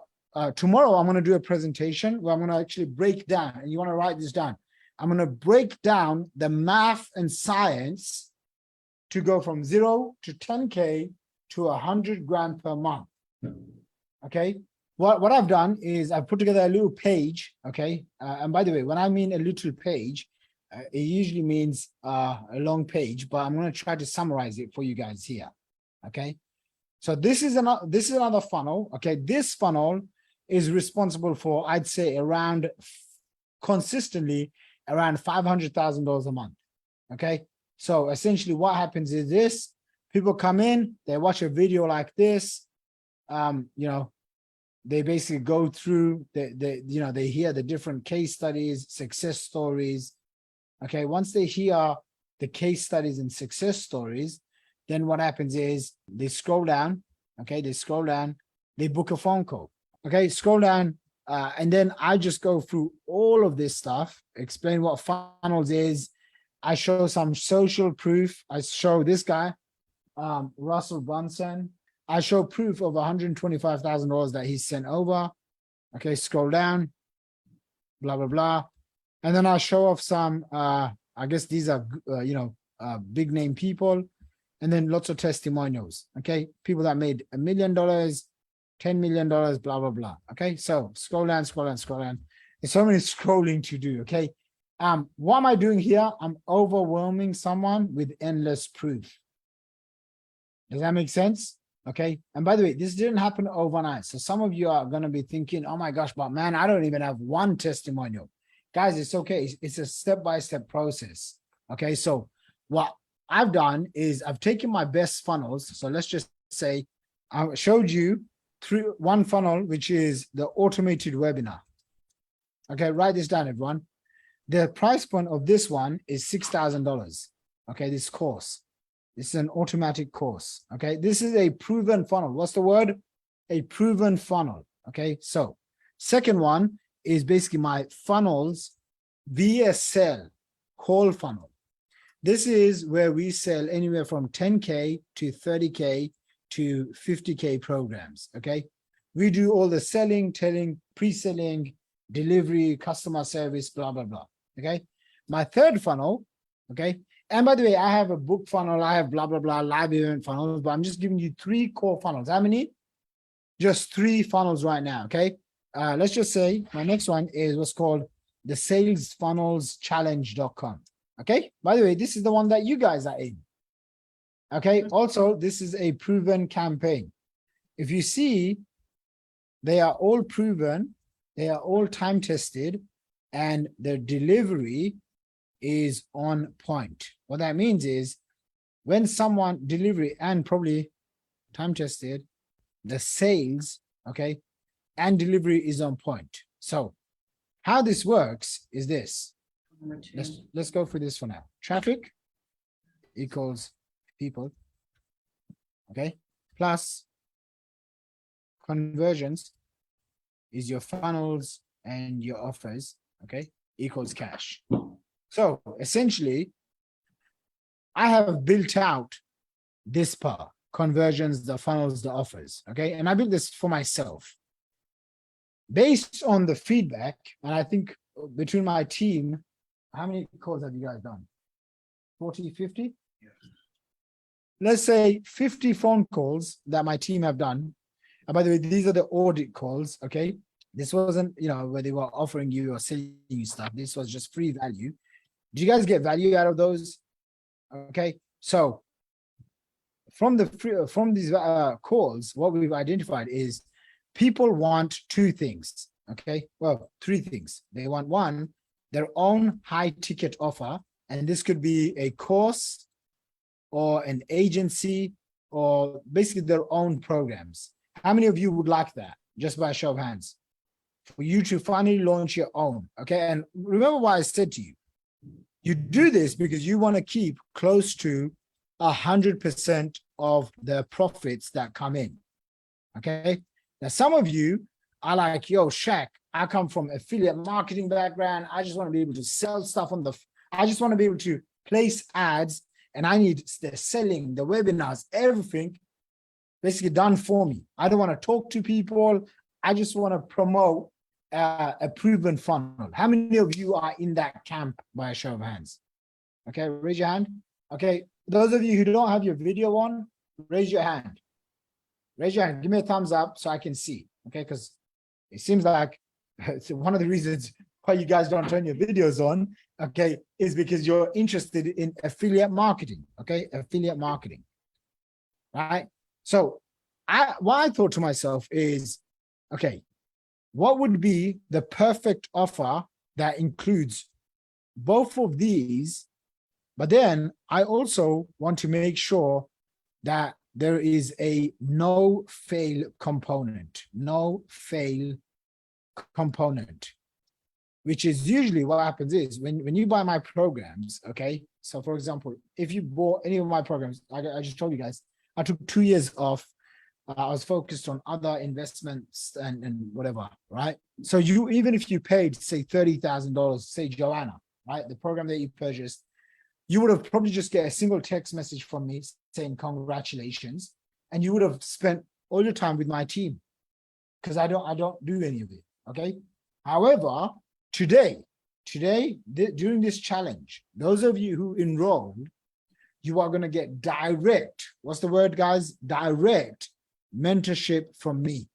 tomorrow I'm going to do a presentation where I'm going to actually break down, and you want to write this down. I'm going to break down the math and science to go from 0 to 10K to 100 grand per month. Okay. What I've done is I've put together a little page. Okay. And by the way, when I mean a little page, it usually means a long page, but I'm going to try to summarize it for you guys here. Okay. So this is another funnel. Okay. This funnel is responsible for, I'd say, consistently around $500,000 a month. Okay. So essentially what happens is this: people come in, they watch a video like this, they basically go through they hear the different case studies, success stories. Okay, once they hear the case studies and success stories, then what happens is they scroll down. Okay, they book a phone call. Okay, scroll down, and then I just go through all of this stuff, explain what funnels is. I show some social proof. I show this guy, Russell Brunson. I show proof of $125,000 that he sent over. Okay, scroll down, blah, blah, blah. And then I show off some, I guess these are, big name people. And then lots of testimonials. Okay, people that made $1 million, $10 million, blah, blah, blah. Okay, so scroll down. There's so many scrolling to do. Okay, what am I doing here? I'm overwhelming someone with endless proof. Does that make sense? Okay. And by the way, this didn't happen overnight. So some of you are going to be thinking, oh my gosh, but man, I don't even have one testimonial. Guys, it's okay. It's a step-by-step process. Okay. So what I've done is I've taken my best funnels. So let's just say I showed you through one funnel, which is the automated webinar. Okay. Write this down, everyone. The price point of this one is $6,000. Okay. This course. This is an automatic course. Okay. This is a proven funnel. What's the word? A proven funnel. Okay. So second one is basically my funnels VSL call funnel. This is where we sell anywhere from 10K to 30K to 50K programs. Okay. We do all the selling, telling, pre-selling, delivery, customer service, blah, blah, blah. Okay. My third funnel, okay? And by the way, I have a book funnel, I have blah, blah, blah, live event funnels, but I'm just giving you 3 core funnels. How many? Just 3 funnels right now, okay? Let's just say my next one is what's called the salesfunnelschallenge.com. Okay. By the way, this is the one that you guys are in. Okay. Also, this is a proven campaign. If you see, they are all proven, they are all time tested, and their delivery is on point. What that means is when someone delivery and probably time tested, the sales, okay, and delivery is on point. So how this works is this. Let's go through this for now. Traffic equals people, okay, plus conversions is your funnels and your offers, okay, equals cash. So essentially, I have built out this part, conversions, the funnels, the offers, okay, and I built this for myself. Based on the feedback, and I think between my team, how many calls have you guys done? 40, 50? Yes. Let's say 50 phone calls that my team have done. And by the way, these are the audit calls, okay? This wasn't, where they were offering you or selling you stuff. This was just free value. Do you guys get value out of those? Okay, so from these calls, what we've identified is people want 2 things, okay? Well, 3 things. They want 1, their own high ticket offer, and this could be a course or an agency or basically their own programs. How many of you would like that? Just by a show of hands. For you to finally launch your own, okay? And remember what I said to you. You do this because you want to keep close to 100% of the profits that come in, okay? Now, some of you are like, yo, Shaq, I come from affiliate marketing background. I just want to be able to sell stuff I just want to be able to place ads, and I need the selling, the webinars, everything basically done for me. I don't want to talk to people. I just want to promote a proven funnel. How many of you are in that camp by a show of hands? Okay, raise your hand. Okay, those of you who don't have your video on, raise your hand. Raise your hand. Give me a thumbs up so I can see. Okay, because it seems like it's one of the reasons why you guys don't turn your videos on, okay, is because you're interested in affiliate marketing. Okay, affiliate marketing. Right? So what I thought to myself is, okay, what would be the perfect offer that includes both of these, but then I also want to make sure that there is a no fail component, which is usually what happens is when you buy my programs, okay? So for example, if you bought any of my programs, I just told you guys, I took 2 years off. I was focused on other investments and whatever, right? So even if you paid, say, $30,000, say Joanna, right? The program that you purchased, you would have probably just get a single text message from me saying congratulations, and you would have spent all your time with my team because I don't do any of it, okay? However, today, during this challenge, those of you who enrolled, you are going to get direct, what's the word, guys? Direct mentorship from me.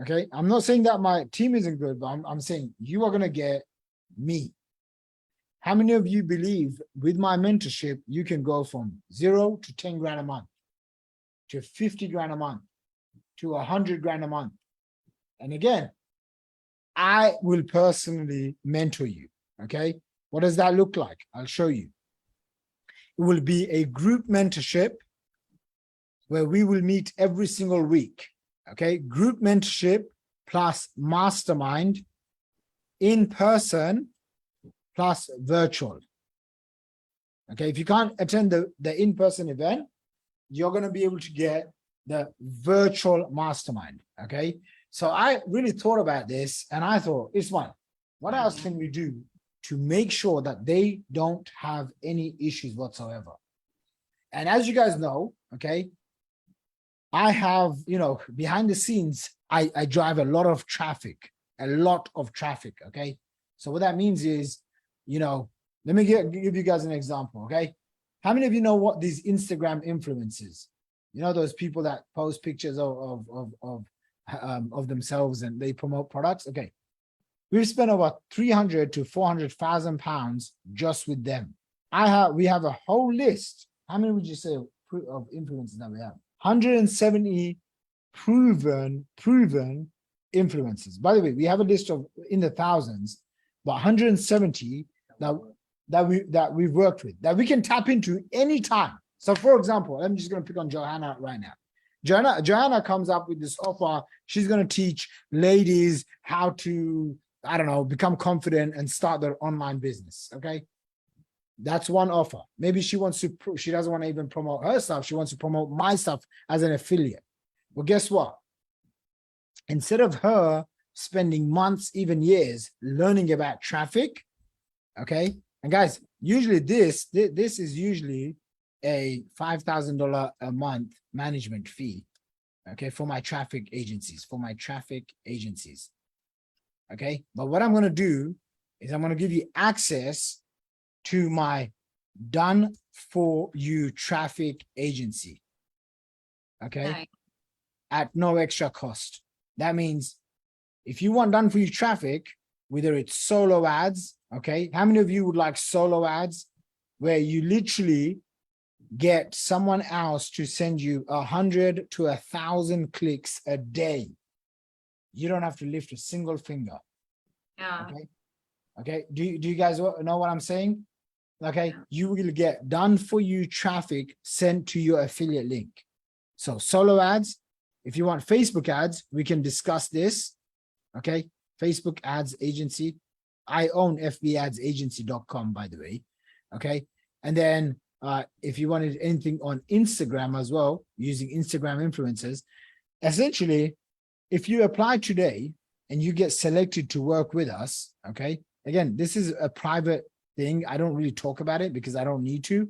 Okay, I'm not saying that my team isn't good, but I'm saying you are going to get me. How many of you believe with my mentorship you can go from 0 to 10 grand a month, to 50 grand a month, to 100 grand a month? And again, I will personally mentor you. Okay, what does that look like? I'll show you. It will be a group mentorship where we will meet every single week. Okay, group mentorship plus mastermind, in person plus virtual. Okay, if you can't attend the in-person event, you're going to be able to get the virtual mastermind. Okay, so I really thought about this and I thought, Ismail, what else can we do to make sure that they don't have any issues whatsoever? And as you guys know, okay, I have, behind the scenes, I drive a lot of traffic, okay? So what that means is, Let me give you guys an example, okay? How many of you know what these Instagram influencers? You know those people that post pictures of themselves and they promote products. Okay, we've spent over 300 to 400,000 pounds just with them. We have a whole list. How many would you say of influencers that we have? 170 proven influencers. By the way, we have a list of in the thousands, but 170 that we've worked with that we can tap into anytime. So for example, I'm just going to pick on Johanna right now. Johanna comes up with this offer. She's going to teach ladies how to, I don't know, become confident and start their online business. Okay. That's one offer. Maybe she doesn't want to even promote her stuff. She wants to promote my stuff as an affiliate. Well, guess what? Instead of her spending months, even years learning about traffic, okay. And guys, usually this is usually a $5,000 a month management fee, okay, for my traffic agencies, okay? But what I'm going to do is I'm going to give you access to my done for you traffic agency, okay, Nice. at no extra cost. That means if you want done for you traffic, whether it's solo ads, okay, how many of you would like solo ads where you literally get someone else to send you 100 to 1,000 clicks a day? You don't have to lift a single finger. Yeah. Okay. Do you guys know what I'm saying? Okay. You will get done for you traffic sent to your affiliate link. So solo ads. If you want Facebook ads, we can discuss this. Okay. Facebook ads agency. I own fbaadsagency.com, by the way. Okay. And then if you wanted anything on Instagram as well, using Instagram influencers, essentially, if you apply today and you get selected to work with us, okay, again, this is a private thing. I don't really talk about it because I don't need to.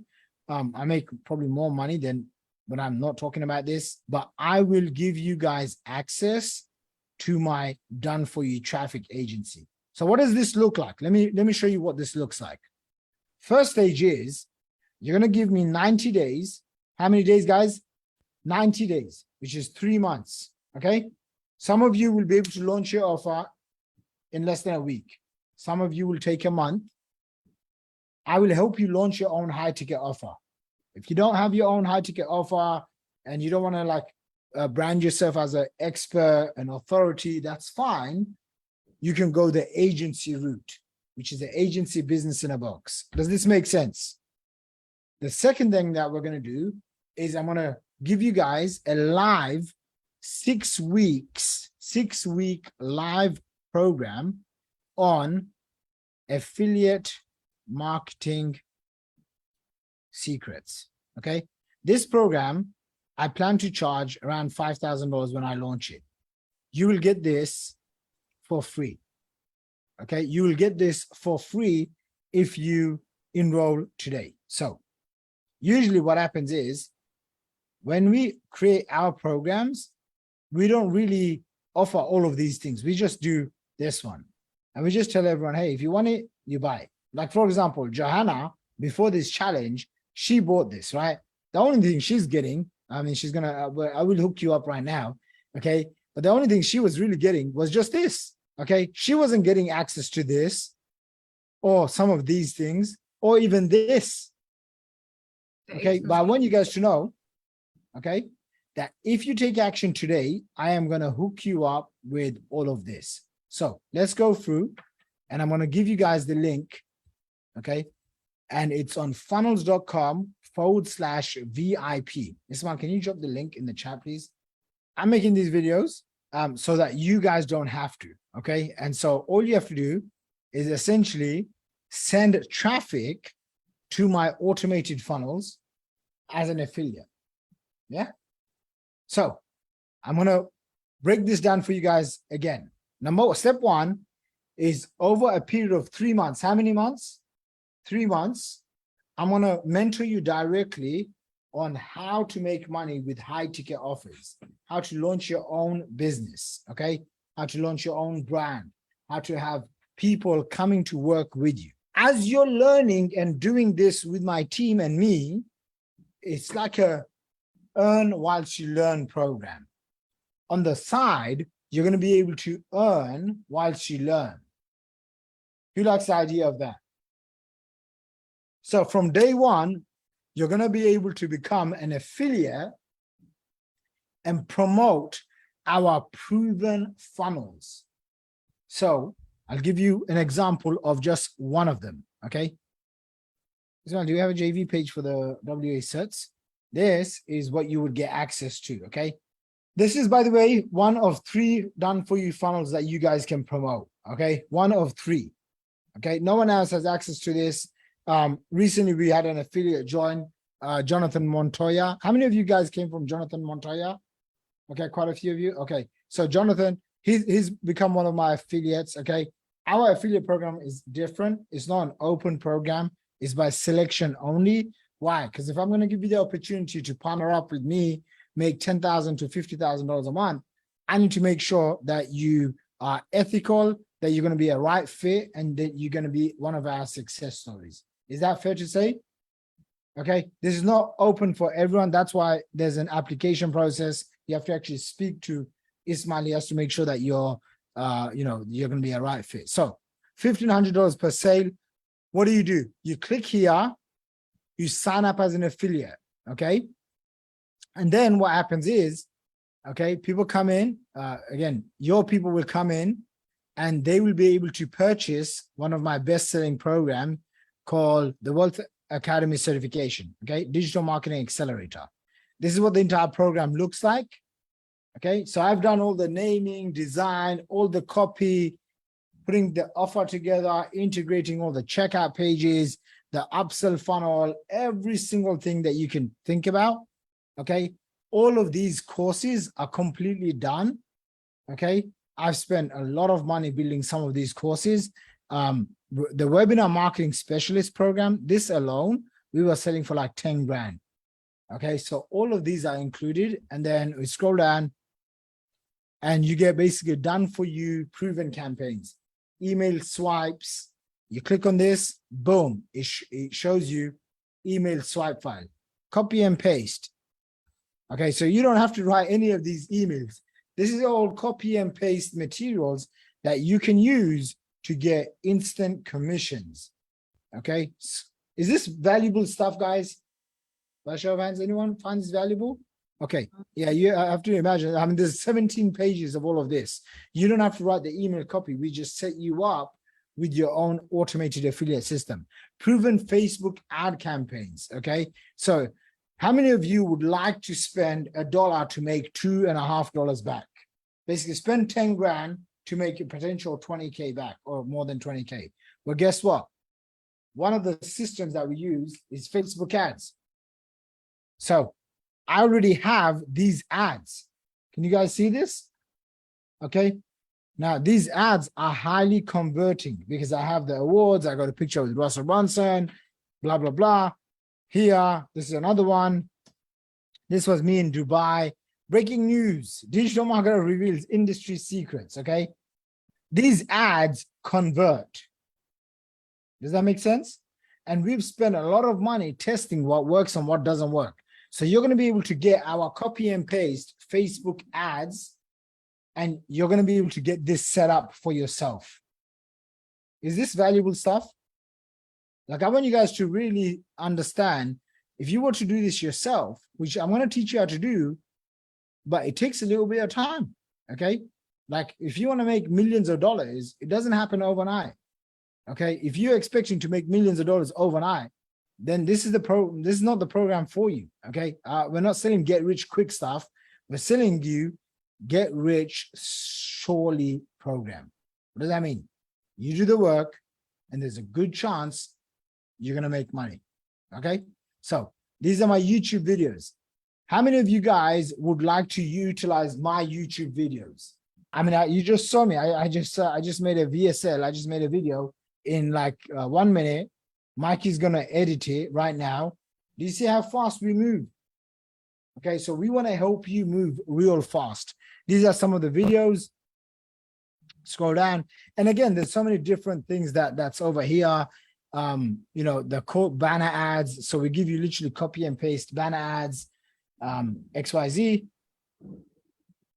I make probably more money than when I'm not talking about this, but I will give you guys access to my done for you traffic agency. So what does this look like? Let me show you what this looks like. First stage is you're going to give me 90 days. How many days, guys? 90 days, which is 3 months. Okay. Some of you will be able to launch your offer in less than a week. Some of you will take a month. I will help you launch your own high ticket offer. If you don't have your own high ticket offer and you don't want to brand yourself as an expert, an authority, that's fine. You can go the agency route, which is the agency business in a box. Does this make sense? The second thing that we're going to do is I'm going to give you guys a live 6 week live program on affiliate marketing secrets. Okay. This program, I plan to charge around $5,000 when I launch it. You will get this for free. Okay. You will get this for free if you enroll today. So usually what happens is when we create our programs, we don't really offer all of these things. We just do this one. And we just tell everyone, hey, if you want it, you buy it. Like, for example, Johanna, before this challenge, she bought this, right? The only thing she's getting, I mean, she's going to, I will hook you up right now. Okay. But the only thing she was really getting was just this. Okay. She wasn't getting access to this or some of these things or even this. Okay. But I want you guys to know, okay, that if you take action today, I am going to hook you up with all of this. So let's go through and I'm going to give you guys the link. Okay. And it's on funnels.com/VIP. Ismail, can you drop the link in the chat, please? I'm making these videos so that you guys don't have to. Okay. And so all you have to do is essentially send traffic to my automated funnels as an affiliate. Yeah. So I'm going to break this down for you guys again. Step one is over a period of 3 months. How many months? 3 months. I'm going to mentor you directly on how to make money with high ticket offers, how to launch your own business. Okay. How to launch your own brand, how to have people coming to work with you. as you're learning and doing this with my team and me, it's like a earn whilst you learn program. On the side, you're going to be able to earn whilst you learn. Who likes the idea of that? So from day one, you're going to be able to become an affiliate and promote our proven funnels. So I'll give you an example of just one of them, okay? Ismail, do you have a JV page for the WA certs? This is what you would get access to, okay? This is, by the way, one of 3 done for you funnels that you guys can promote, okay? One of 3, okay? No one else has access to this. Recently, we had an affiliate join, Jonathan Montoya. How many of you guys came from Jonathan Montoya? Okay, quite a few of you. Okay, so Jonathan, he's become one of my affiliates, okay? Our affiliate program is different. It's not an open program. It's by selection only. Why? Because if I'm going to give you the opportunity to partner up with me, make $10,000 to $50,000 a month, I need to make sure that you are ethical, that you're going to be a right fit, and that you're going to be one of our success stories. Is that fair to say? Okay, this is not open for everyone. That's why there's an application process. You have to actually speak to Ismail. He has to make sure that you're going to be a right fit. So $1,500 per sale. What do? You click here, you sign up as an affiliate, okay? And then what happens is, okay, people come in, again, your people will come in and they will be able to purchase one of my best-selling program called the Wealth Academy Certification, okay? Digital Marketing Accelerator. This is what the entire program looks like, okay? So I've done all the naming, design, all the copy, putting the offer together, integrating all the checkout pages, the upsell funnel, every single thing that you can think about, okay? All of these courses are completely done, okay? I've spent a lot of money building some of these courses. The webinar marketing specialist program, this alone, we were selling for like 10 grand. Okay, so all of these are included. And then we scroll down and you get basically done for you proven campaigns, email swipes. You click on this, boom, it shows you email swipe file, copy and paste. Okay, so you don't have to write any of these emails. This is all copy and paste materials that you can use to get instant commissions. Okay, is this valuable stuff, guys? By show of hands, anyone finds this valuable? Okay, yeah, you have to imagine. I mean, there's 17 pages of all of this. You don't have to write the email copy. We just set you up with your own automated affiliate system. Proven Facebook ad campaigns. Okay, so how many of you would like to spend $1 to make $2.50 back? Basically, spend 10 grand to make a potential 20K back or more than 20K. Well, guess what? One of the systems that we use is Facebook ads. So I already have these ads. Can you guys see this? Okay. Now these ads are highly converting because I have the awards. I got a picture with Russell Brunson, blah, blah, blah. Here, this is another one. This was me in Dubai. Breaking news, digital marketer reveals industry secrets, okay? These ads convert. Does that make sense? And we've spent a lot of money testing what works and what doesn't work. So you're going to be able to get our copy and paste Facebook ads, and you're going to be able to get this set up for yourself. Is this valuable stuff? Like, I want you guys to really understand, if you were to do this yourself, which I'm going to teach you how to do, but it takes a little bit of time, okay? Like, if you want to make millions of dollars, it doesn't happen overnight, okay? If you're expecting to make millions of dollars overnight, then this is not the program for you, okay? We're not selling get rich quick stuff. We're selling you get rich surely program. What does that mean? You do the work, and there's a good chance you're going to make money, okay? So these are my YouTube videos. How many of you guys would like to utilize my YouTube videos? I mean, you just saw me. I just made a VSL. I just made a video in like 1 minute. Mikey's going to edit it right now. Do you see how fast we move? Okay, so we want to help you move real fast. These are some of the videos. Scroll down. And again, there's so many different things that's over here. the quote banner ads. So we give you literally copy and paste banner ads, XYZ.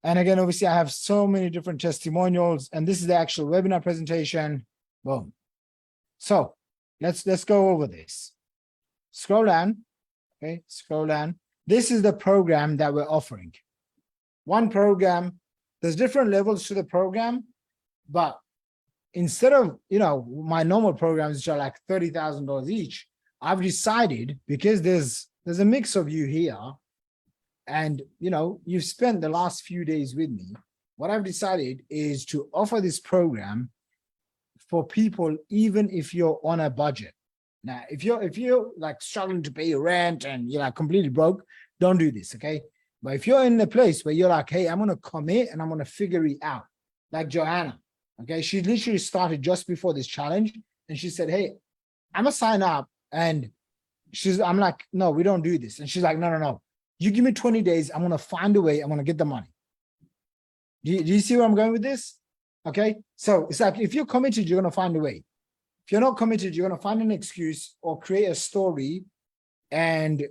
And again, obviously I have so many different testimonials, and this is the actual webinar presentation. Boom. So let's go over this. Scroll down. Okay, scroll down. This is the program that we're offering. One program, there's different levels to the program, but instead of, my normal programs, which are like $30,000 each, I've decided, because there's a mix of you here, and you've spent the last few days with me, what I've decided is to offer this program for people, even if you're on a budget. Now, if you're like struggling to pay your rent and you're like completely broke, don't do this, okay? But if you're in a place where you're like, hey, I'm gonna commit and I'm gonna figure it out, like Joanna, okay? She literally started just before this challenge, and she said, hey, I'm gonna sign up. And I'm like, no, we don't do this. And she's like, no. You give me 20 days, I'm gonna find a way, I'm gonna get the money. Do you see where I'm going with this? Okay, so it's like, if you're committed, you're gonna find a way. If you're not committed, you're gonna find an excuse or create a story, and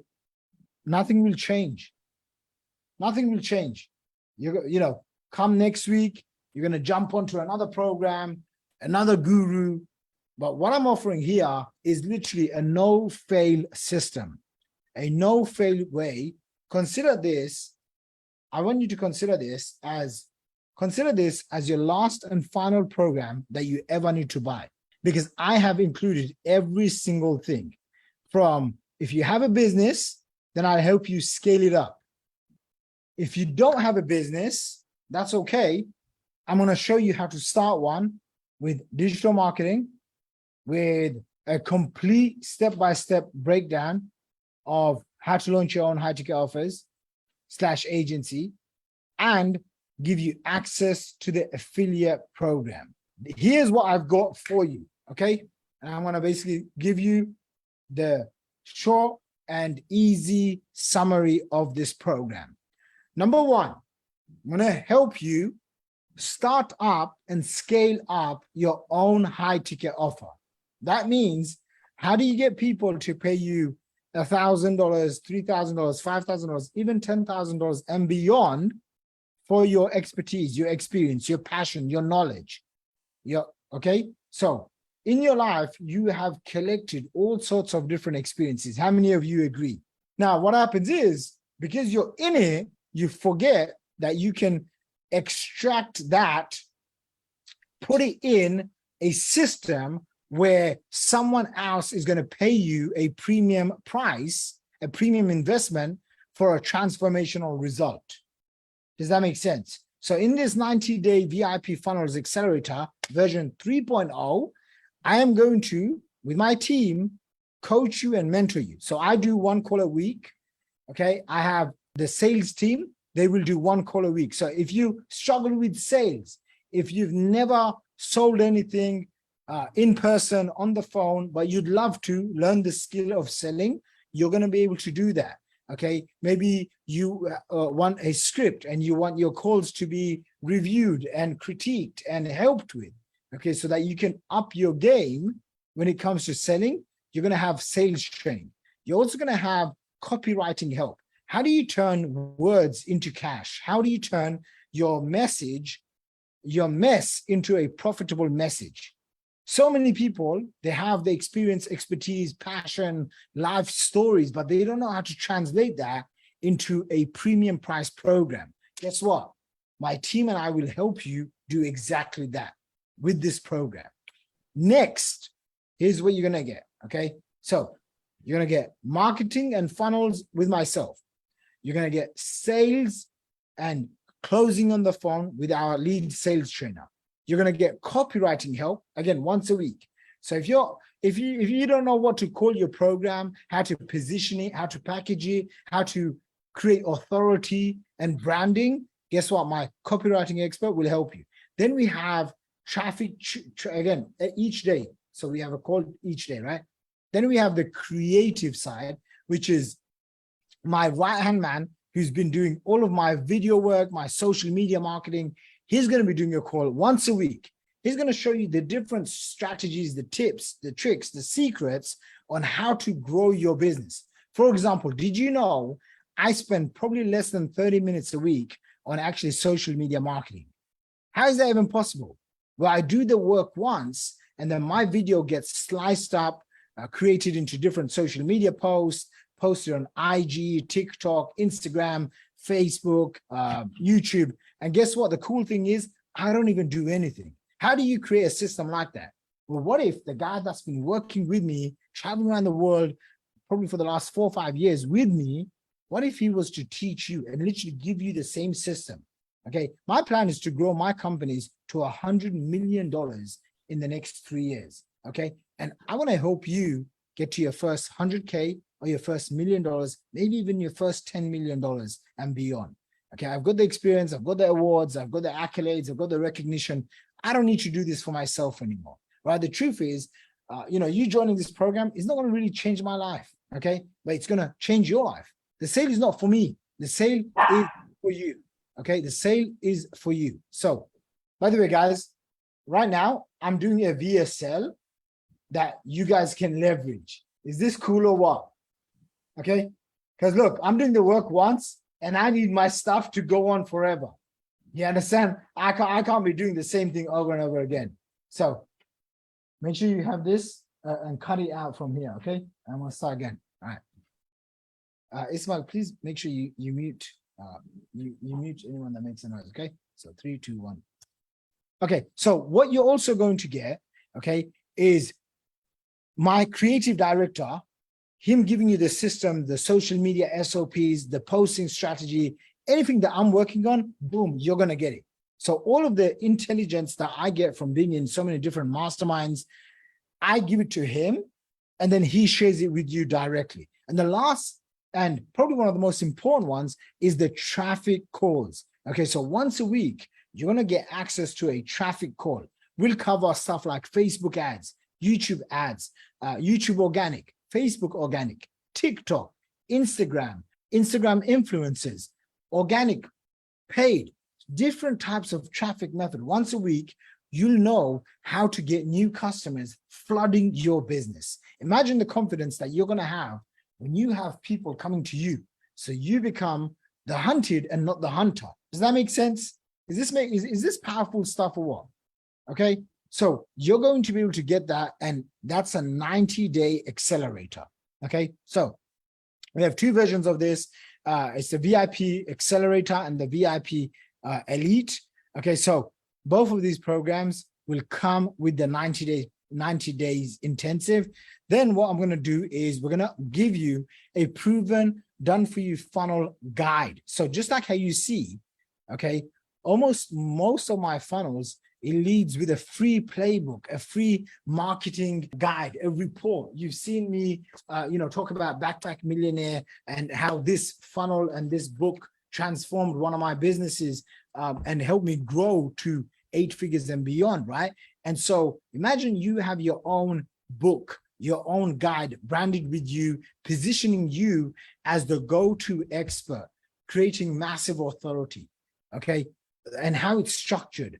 nothing will change. Nothing will change. Come next week, you're gonna jump onto another program, another guru. But what I'm offering here is literally a no-fail system, a no-fail way. Consider this. I want you to consider this as your last and final program that you ever need to buy, because I have included every single thing. From, if you have a business, then I'll help you scale it up. If you don't have a business, that's okay. I'm going to show you how to start one with digital marketing, with a complete step-by-step breakdown of how to launch your own high-ticket offers / agency, and give you access to the affiliate program. Here's what I've got for you, okay? And I'm going to basically give you the short and easy summary of this program. Number one, I'm going to help you start up and scale up your own high-ticket offer. That means, how do you get people to pay you $1,000, $3,000, $5,000, even $10,000 and beyond for your expertise, your experience, your passion, your knowledge? Okay? So in your life, you have collected all sorts of different experiences. How many of you agree? Now, what happens is, because you're in it, you forget that you can extract that, put it in a system where someone else is going to pay you a premium price, a premium investment for a transformational result. Does that make sense? So in this 90-day VIP Funnels Accelerator version 3.0, I am going to, with my team, coach you and mentor you. So I do one call a week. Okay. I have the sales team. They will do one call a week. So if you struggle with sales, if you've never sold anything in person, on the phone, but you'd love to learn the skill of selling, you're going to be able to do that. Okay. Maybe you want a script and you want your calls to be reviewed and critiqued and helped with. Okay. So that you can up your game when it comes to selling. You're going to have sales training. You're also going to have copywriting help. How do you turn words into cash? How do you turn your message, your mess, into a profitable message? So many people, they have the experience, expertise, passion, life stories, but they don't know how to translate that into a premium price program. Guess what? My team and I will help you do exactly that with this program. Next, here's what you're going to get. Okay. So you're going to get marketing and funnels with myself. You're going to get sales and closing on the phone with our lead sales trainer. You're going to get copywriting help, again, once a week. So if you don't know what to call your program, how to position it, how to package it, how to create authority and branding, guess what? My copywriting expert will help you. Then we have traffic, again, each day. So we have a call each day, right? Then we have the creative side, which is my right-hand man who's been doing all of my video work, my social media marketing. He's going to be doing a call once a week. He's going to show you the different strategies, the tips, the tricks, the secrets on how to grow your business. For example, did you know I spend probably less than 30 minutes a week on actually social media marketing? How is that even possible? Well, I do the work once, and then my video gets sliced up, created into different social media posts, posted on IG, TikTok, Instagram, Facebook, YouTube. And guess what? The cool thing is, I don't even do anything. How do you create a system like that? Well, what if the guy that's been working with me, traveling around the world, probably for the last 4 or 5 years with me, what if he was to teach you and literally give you the same system? Okay, my plan is to grow my companies to $100 million in the next 3 years. Okay, and I want to help you get to your first 100K or your first $1 million, maybe even your first $10 million and beyond. Okay, I've got the experience, I've got the awards, I've got the accolades, I've got the recognition. I don't need to do this for myself anymore, right? The truth is, you joining this program is not going to really change my life, okay? But it's going to change your life. The sale is not for me. The sale is for you, okay? The sale is for you. So, by the way, guys, right now, I'm doing a VSL that you guys can leverage. Is this cool or what? Okay? Because look, I'm doing the work once, and I need my stuff to go on forever. You understand? I can't be doing the same thing over and over again. So make sure you have this and cut it out from here, okay? I'm gonna start again. All right. Ismail, please make sure you mute you mute anyone that makes a noise, okay? So 3, 2, 1. Okay, so what you're also going to get, okay, is my creative director, him giving you the system, the social media SOPs, the posting strategy, anything that I'm working on, boom, you're going to get it. So all of the intelligence that I get from being in so many different masterminds, I give it to him, and then he shares it with you directly. And the last, and probably one of the most important ones, is the traffic calls. Okay, so once a week, you're going to get access to a traffic call. We'll cover stuff like Facebook ads, YouTube organic, Facebook organic, TikTok, Instagram influencers, organic, paid, different types of traffic method. Once a week, you'll know how to get new customers flooding your business. Imagine the confidence that you're going to have when you have people coming to you. So you become the hunted and not the hunter. Does that make sense? Is this powerful stuff or what? Okay, so you're going to be able to get that, and that's a 90-day accelerator. Okay, so we have 2 versions of this. It's the VIP accelerator and the VIP elite. Okay, so both of these programs will come with the 90 days intensive. Then what I'm going to do is we're going to give you a proven, done for you funnel guide. So just like how you see, okay, almost most of my funnels, it leads with a free playbook, a free marketing guide, a report. You've seen me, talk about Backpack Millionaire and how this funnel and this book transformed one of my businesses and helped me grow to 8 figures and beyond, right? And so imagine you have your own book, your own guide branded with you, positioning you as the go-to expert, creating massive authority, okay? And how it's structured.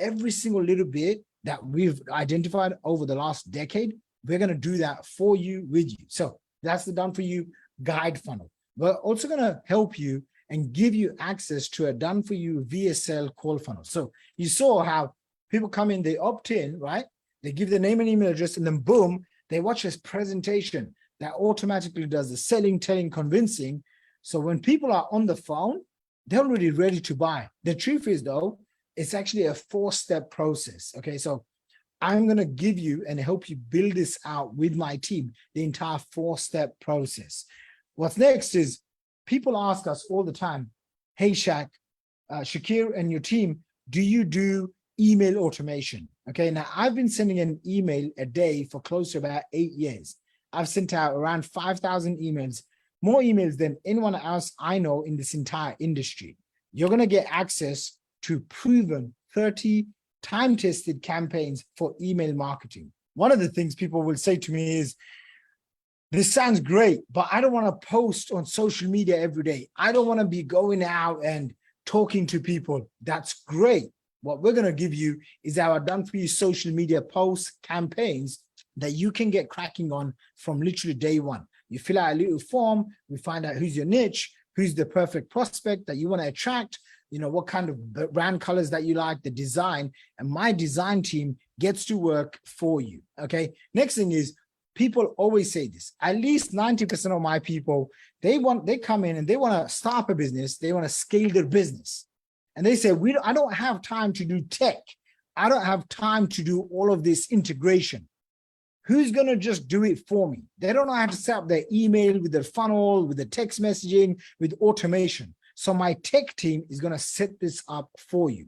Every single little bit that we've identified over the last decade, we're going to do that for you, with you. So that's the done for you guide funnel. We're also going to help you and give you access to a done for you VSL call funnel. So you saw how people come in, they opt in, right? They give their name and email address, and then boom, they watch this presentation that automatically does the selling, telling, convincing. So when people are on the phone, they're already ready to buy. The truth is though, it's actually a 4-step process. Okay, so I'm going to give you and help you build this out with my team, the entire 4-step process. What's next is people ask us all the time, hey, Shaqir and your team, do you do email automation? Okay, now I've been sending an email a day for close to about 8 years. I've sent out around 5,000 emails, more emails than anyone else I know in this entire industry. You're going to get access to proven 30 time-tested campaigns for email marketing. One of the things people will say to me is, this sounds great, but I don't want to post on social media every day. I don't want to be going out and talking to people. That's great. what we're going to give you is our done for you social media posts, campaigns that you can get cracking on from literally day one. You fill out a little form, we find out who's your niche, who's the perfect prospect that you want to attract, you know, what kind of brand colors that you like, the design, and my design team gets to work for you. Okay. Next thing is, people always say this, at least 90% of my people, they come in and they want to start a business, they want to scale their business. And they say, I don't have time to do tech. I don't have time to do all of this integration. Who's going to just do it for me? They don't know how to set up their email with their funnel, with the text messaging, with automation. So my tech team is going to set this up for you.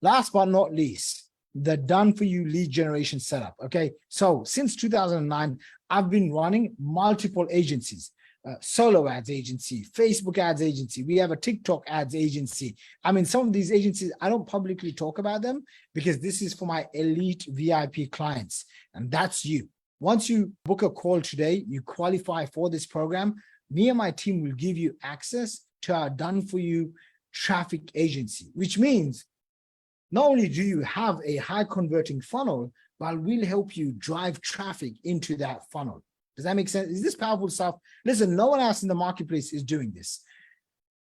Last but not least, the done for you lead generation setup. Okay. So since 2009, I've been running multiple agencies. Solo ads agency, Facebook ads agency. We have a TikTok ads agency. I mean, some of these agencies, I don't publicly talk about them because this is for my elite VIP clients. And that's you. Once you book a call today, you qualify for this program, me and my team will give you access to our done for you traffic agency, which means not only do you have a high converting funnel, but we'll help you drive traffic into that funnel. Does that make sense? Is this powerful stuff? Listen, no one else in the marketplace is doing this.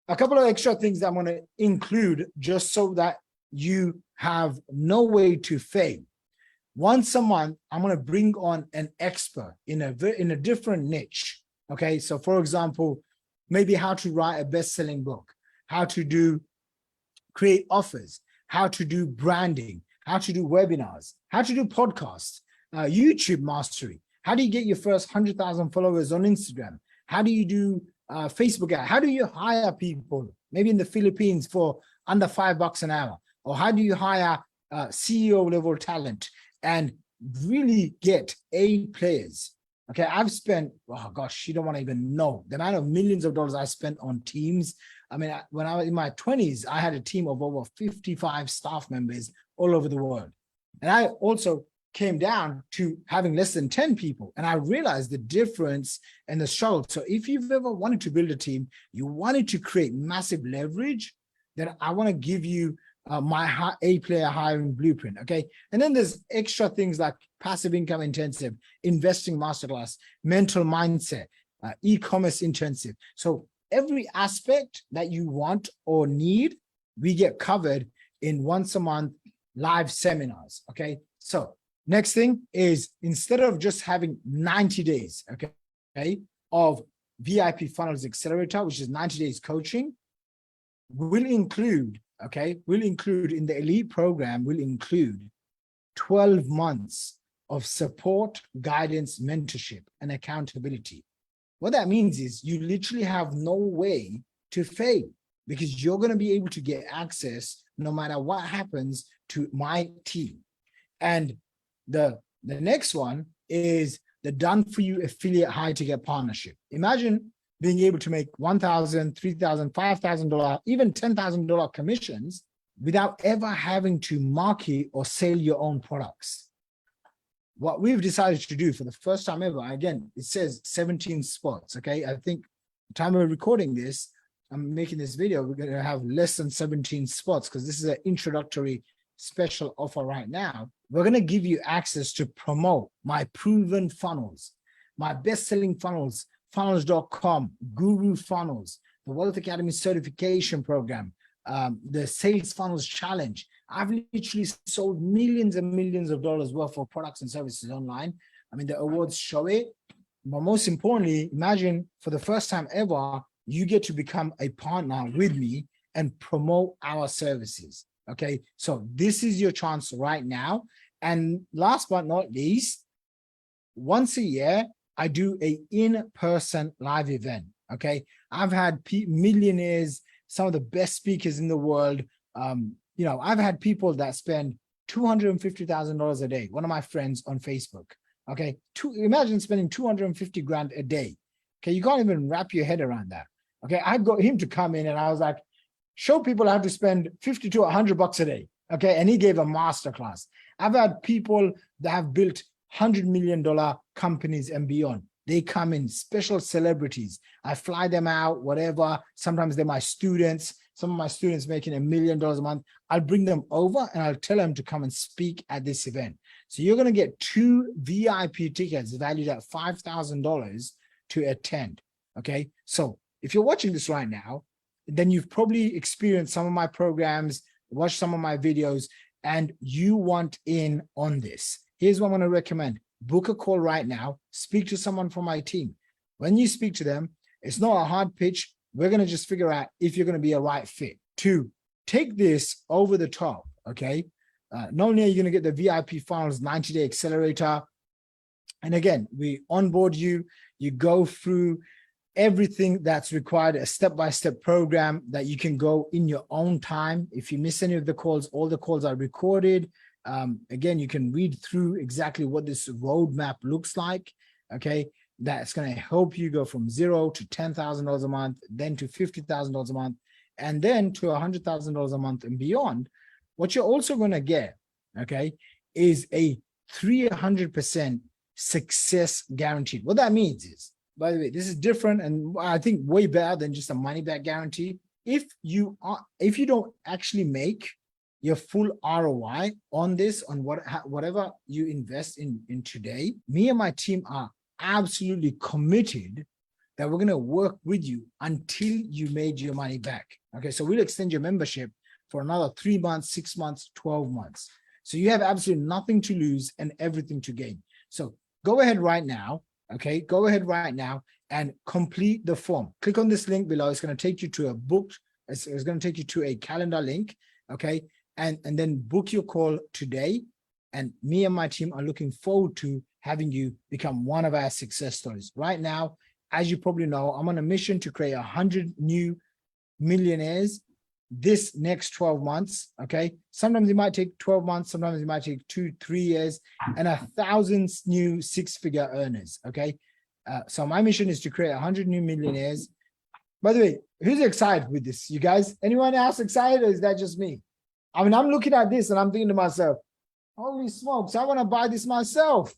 A couple of extra things that I'm going to include just so that you have no way to fail. Once a month, I'm going to bring on an expert in a different niche. Okay, so for example, maybe how to write a best-selling book, how to create offers, how to do branding, how to do webinars, how to do podcasts, YouTube mastery. How do you get your first 100,000 followers on Instagram? How do you do Facebook ad? How do you hire people, maybe in the Philippines for under $5 an hour? Or how do you hire CEO level talent and really get A players? Okay, I've spent, oh gosh, you don't want to even know the amount of millions of dollars I spent on teams. I mean, when I was in my 20s, I had a team of over 55 staff members all over the world. And I also came down to having less than 10 people. And I realized the difference and the struggle. So if you've ever wanted to build a team, you wanted to create massive leverage, then I want to give you my A-player hiring blueprint, okay? And then there's extra things like passive income intensive, investing masterclass, mental mindset, e-commerce intensive. So every aspect that you want or need, we get covered in once a month live seminars, okay? So next thing is, instead of just having 90 days, okay, of VIP Funnels Accelerator, which is 90 days coaching, we'll include in the elite program, we'll include 12 months of support, guidance, mentorship, and accountability. What that means is you literally have no way to fail because you're going to be able to get access no matter what happens to my team. And the next one is the done for you affiliate high ticket partnership. Imagine being able to make $1,000, $3,000, $5,000, even $10,000 commissions without ever having to market or sell your own products. What we've decided to do for the first time ever, again, it says 17 spots, okay? I think the time we're recording this, I'm making this video, we're gonna have less than 17 spots because this is an introductory special offer right now. We're gonna give you access to promote my proven funnels, my best-selling funnels, funnels.com, Guru Funnels, the Wealth Academy certification program, the Sales Funnels Challenge. I've literally sold millions and millions of dollars worth of products and services online. I mean, the awards show it. But most importantly, imagine for the first time ever, you get to become a partner with me and promote our services. Okay, so this is your chance right now. And last but not least, once a year, I do a in-person live event. Okay, I've had millionaires, some of the best speakers in the world. You know, I've had people that spend $250,000 a day. One of my friends on Facebook. Okay, imagine spending 250 grand a day. Okay, you can't even wrap your head around that. Okay, I got him to come in and I was like, show people how to spend 50 to 100 bucks a day. Okay, and he gave a masterclass. I've had people that have built $100 million companies and beyond. They come in, special celebrities. I fly them out, whatever. Sometimes they're my students. some of my students making $1 million a month, I'll bring them over and I'll tell them to come and speak at this event. So you're going to get 2 VIP tickets valued at $5,000 to attend. Okay. So if you're watching this right now, then you've probably experienced some of my programs, watched some of my videos, and you want in on this. Here's what I'm going to recommend. Book a call right now. Speak to someone from my team. When you speak to them, it's not a hard pitch. We're going to just figure out if you're going to be a right fit. 2, take this over the top, okay? Not only are you going to get the VIP Funnels 90-day accelerator, and again, we onboard you, you go through everything that's required, a step-by-step program that you can go in your own time. If you miss any of the calls, all the calls are recorded. Again, you can read through exactly what this roadmap looks like, okay? That's going to help you go from $0 to $10,000 a month, then to $50,000 a month, and then to $100,000 a month and beyond. What you're also going to get, okay, is a 300% success guaranteed. What that means is, by the way, this is different and I think way better than just a money back guarantee. If you don't actually make your full ROI on this, on whatever you invest in today, me and my team are absolutely committed that we're going to work with you until you made your money back. Okay, so we'll extend your membership for another 3 months, 6 months, 12 months. So you have absolutely nothing to lose and everything to gain. So go ahead right now. Okay, go ahead right now and complete the form. Click on this link below. It's going to take you to a book. It's going to take you to a calendar link. Okay, and then book your call today. And me and my team are looking forward to having you become one of our success stories. Right now, as you probably know, I'm on a mission to create 100 new millionaires this next 12 months. Okay, sometimes it might take 12 months, sometimes it might take 2-3 years, and 1,000 new 6-figure earners. Okay, so my mission is to create 100 new millionaires. By the way, who's excited with this? You guys, anyone else excited, or is that just me? I mean, I'm looking at this and I'm thinking to myself, holy smokes, I want to buy this myself.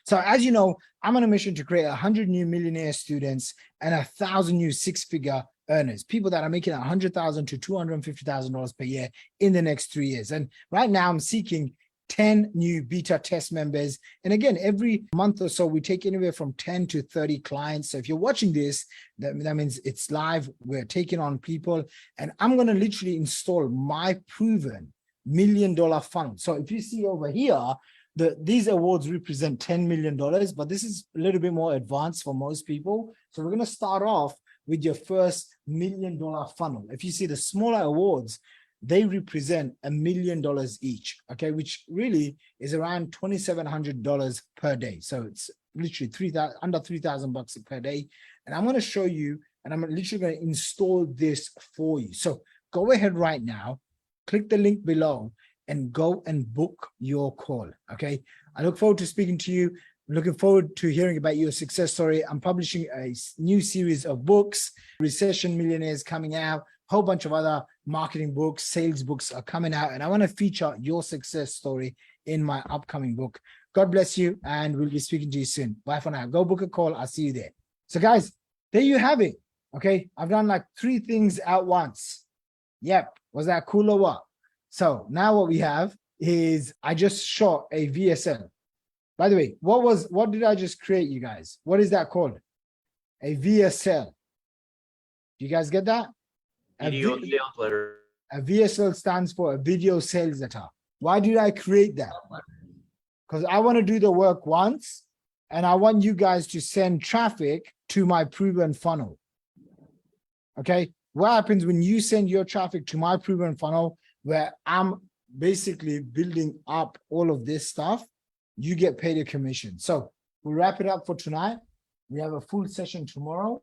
So as you know, I'm on a mission to create 100 new millionaire students and 1,000 new 6-figure earners, people that are making $100,000 to $250,000 per year in the next 3 years. And right now I'm seeking 10 new beta test members. And again, every month or so, we take anywhere from 10 to 30 clients. So if you're watching this, that means it's live. We're taking on people, and I'm going to literally install my proven $1 million funnel. So if you see over here, these awards represent $10 million, but this is a little bit more advanced for most people. So we're going to start off with your first $1 million funnel. If you see the smaller awards, they represent $1 million each, okay, which really is around $2,700 per day. So it's literally under $3,000 per day. And I'm going to show you, and I'm literally going to install this for you. So go ahead right now, click the link below, and go and book your call. Okay, I look forward to speaking to you. I'm looking forward to hearing about your success story. I'm publishing a new series of books, Recession Millionaires coming out, a whole bunch of other marketing books, sales books are coming out, and I want to feature your success story in my upcoming book. God bless you, and we'll be speaking to you soon. Bye for now. Go book a call. I'll see you there. So guys, there you have it. Okay, I've done like 3 things at once. Yep, was that cool or what? So now what we have is I just shot a VSL. By the way, what did I just create, you guys? What is that called? A VSL. Do you guys get that? Video sales letter. A VSL stands for a video sales letter. Why did I create that? Because I want to do the work once, and I want you guys to send traffic to my proven funnel. Okay? What happens when you send your traffic to my proven funnel, where I'm basically building up all of this stuff, you get paid a commission. So we'll wrap it up for tonight. We have a full session tomorrow.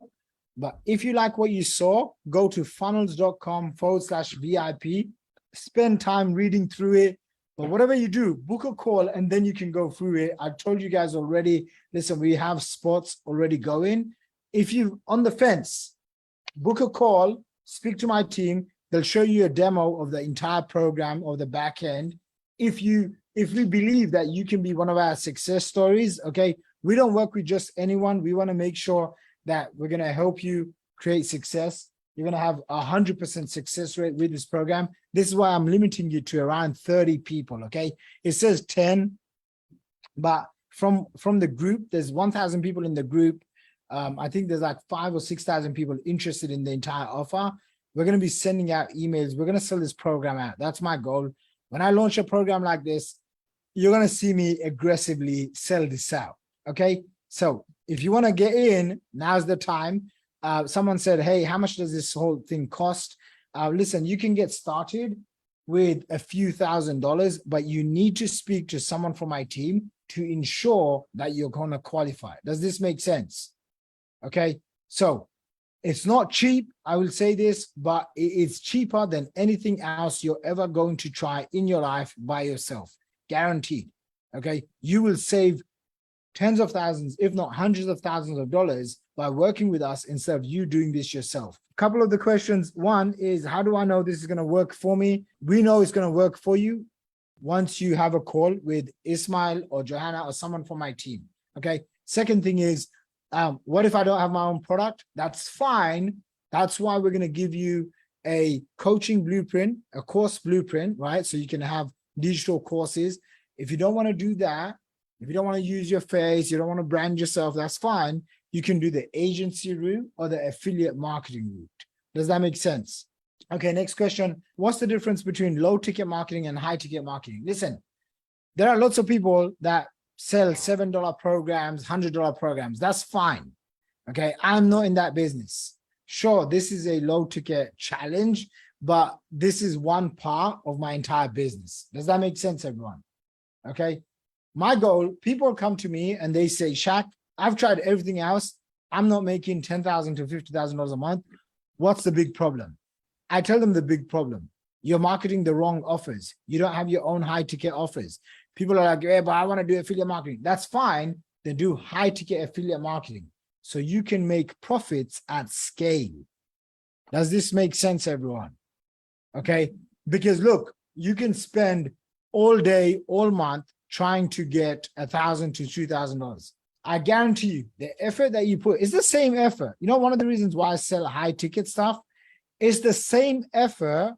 But if you like what you saw, go to funnels.com/VIP, spend time reading through it. But whatever you do, book a call and then you can go through it. I told you guys already, listen, we have spots already going. If you're on the fence, book a call, speak to my team. They'll show you a demo of the entire program of the back end. If we believe that you can be one of our success stories, okay, we don't work with just anyone. We want to make sure that we're going to help you create success. you're going to have 100% success rate with this program. This is why I'm limiting you to around 30 people. Okay. It says 10, but from the group, there's 1,000 people in the group. I think there's like 5,000 or 6,000 people interested in the entire offer. We're going to be sending out emails. We're going to sell this program out. That's my goal. When I launch a program like this, you're going to see me aggressively sell this out. Okay. So if you want to get in, now's the time. Someone said, hey, how much does this whole thing cost? Listen, you can get started with a few $1,000s, but you need to speak to someone from my team to ensure that you're going to qualify. Does this make sense? Okay. So it's not cheap, I will say this, but it's cheaper than anything else you're ever going to try in your life by yourself. Guaranteed. Okay. You will save tens of thousands, if not hundreds of thousands of dollars by working with us instead of you doing this yourself. A couple of the questions. One is, how do I know this is going to work for me? We know it's going to work for you once you have a call with Ismail or Johanna or someone from my team. Okay. Second thing is, what if I don't have my own product? That's fine. That's why we're going to give you a coaching blueprint, a course blueprint, right? So you can have digital courses. If you don't want to do that, if you don't want to use your face, you don't want to brand yourself, that's fine. You can do the agency route or the affiliate marketing route. Does that make sense? Okay, next question. What's the difference between low ticket marketing and high ticket marketing? Listen, there are lots of people that sell $7 programs, $100 programs. That's fine. Okay, I'm not in that business. Sure, this is a low ticket challenge, but this is one part of my entire business. Does that make sense, everyone? Okay. My goal, people come to me and they say, Shaq, I've tried everything else. I'm not making $10,000 to $50,000 a month. What's the big problem? I tell them the big problem. You're marketing the wrong offers. You don't have your own high ticket offers. People are like, yeah, but I want to do affiliate marketing. That's fine. Then do high ticket affiliate marketing so you can make profits at scale. Does this make sense, everyone? Okay. Because look, you can spend all day, all month trying to get $1,000 to $2,000. I guarantee you the effort that you put is the same effort. You know, one of the reasons why I sell high ticket stuff is the same effort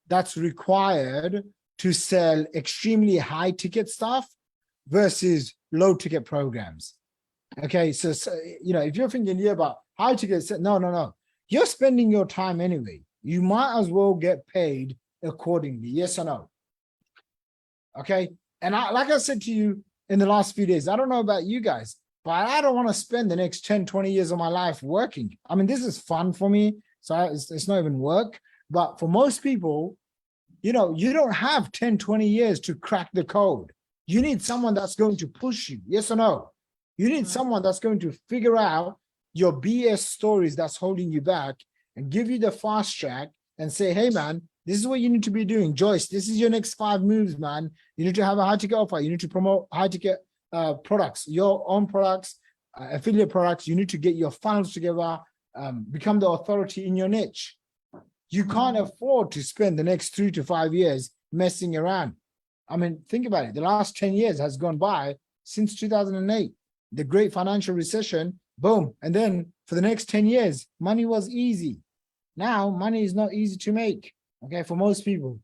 that's required to sell extremely high ticket stuff versus low ticket programs. Okay. So you know, if you're thinking yeah, about high ticket, no. You're spending your time anyway. You might as well get paid accordingly. Yes or no? Okay. And like I said to you in the last few days, I don't know about you guys, but I don't want to spend the next 10, 20 years of my life working. I mean, this is fun for me. So it's not even work. But for most people, you know, you don't have 10, 20 years to crack the code. You need someone that's going to push you. Yes or no? You need someone that's going to figure out your BS stories that's holding you back and give you the fast track and say, hey, man, this is what you need to be doing. Joyce, this is your next 5 moves, man. You need to have a high ticket offer. You need to promote high ticket products, your own products, affiliate products. You need to get your funnels together, become the authority in your niche. You can't afford to spend the next 3 to 5 years messing around. I mean, think about it. The last 10 years has gone by since 2008, the great financial recession, boom. And then for the next 10 years, money was easy. Now, money is not easy to make. Okay, for most people.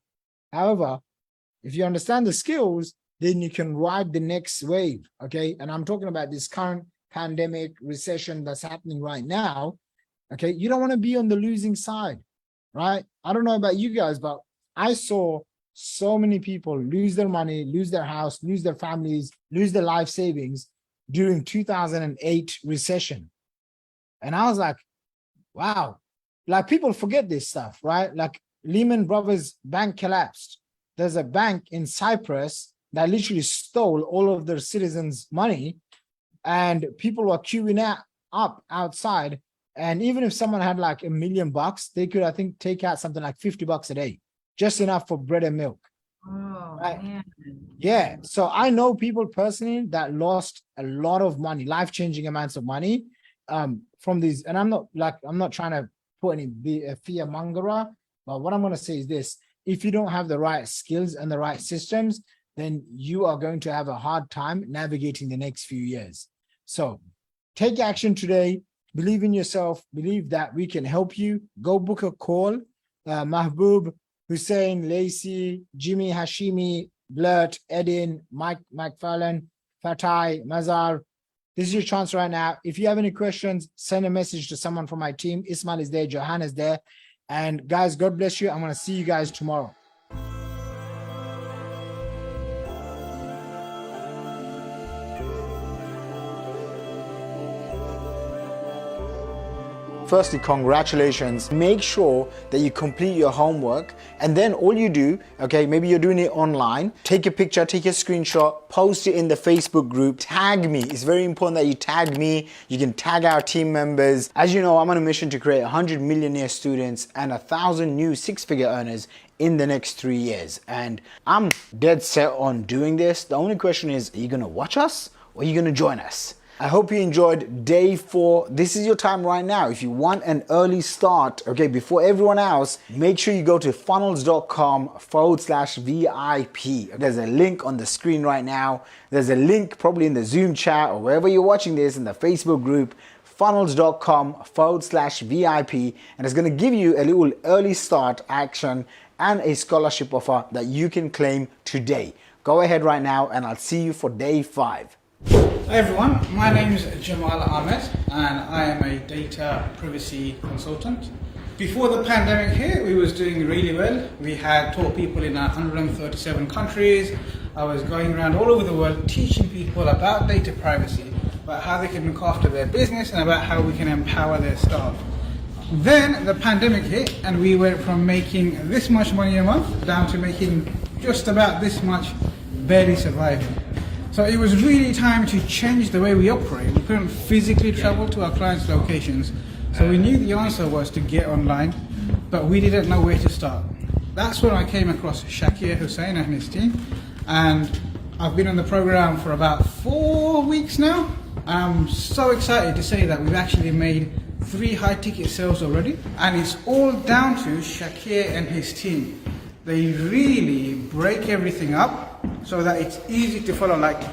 However, if you understand the skills, then you can ride the next wave. Okay, and I'm talking about this current pandemic recession that's happening right now. Okay, you don't want to be on the losing side, right? I don't know about you guys, but I saw so many people lose their money, lose their house, lose their families, lose their life savings during 2008 recession. And I was like, wow, like people forget this stuff, right? Like Lehman Brothers bank collapsed. There's a bank in Cyprus that literally stole all of their citizens' money, and people were queuing up outside. And even if someone had like $1 million, they could, I think, take out something like $50 a day, just enough for bread and milk. Oh, right? man. Yeah. So I know people personally that lost a lot of money, life-changing amounts of money from these. And I'm not trying to put be a fear mongerer. But what I'm going to say is this: if you don't have the right skills and the right systems, then you are going to have a hard time navigating the next few years. So take action today. believe in yourself, believe that we can help you. Go book a call. Mahbub, Hussein, Lacey, Jimmy, Hashimi, Blurt, Edin, Mike Fallon, Fatai, Mazar. This is your chance right now. If you have any questions, send a message to someone from my team. Ismail is there, Johanna is there. And guys, God bless you. I'm going to see you guys tomorrow. Firstly, congratulations. Make sure that you complete your homework, and then all you do, okay, maybe you're doing it online, take a picture, take a screenshot, post it in the Facebook group, tag me. It's very important that you tag me. You can tag our team members. As you know, I'm on a mission to create 100 millionaire students and 1,000 new six-figure earners in the next 3 years. And I'm dead set on doing this. The only question is, are you gonna watch us or are you gonna join us? I hope you enjoyed day 4. This is your time right now. If you want an early start, okay, before everyone else, make sure you go to funnels.com/VIP. There's a link on the screen right now. There's a link probably in the Zoom chat or wherever you're watching this in the Facebook group, funnels.com/VIP. And it's going to give you a little early start action and a scholarship offer that you can claim today. Go ahead right now and I'll see you for day 5. Hi everyone, my name is Jamal Ahmed and I am a data privacy consultant. Before the pandemic hit, we was doing really well. We had taught people in 137 countries. I was going around all over the world teaching people about data privacy, about how they can look after their business and about how we can empower their staff. Then the pandemic hit and we went from making this much money a month down to making just about this much, barely surviving. So it was really time to change the way we operate. We couldn't physically travel to our clients' locations. So we knew the answer was to get online, but we didn't know where to start. That's when I came across Shaqir Hussyin and his team. And I've been on the program for about 4 weeks now. I'm so excited to say that we've actually made 3 high ticket sales already. And it's all down to Shaqir and his team. They really break everything up so that it's easy to follow. Like,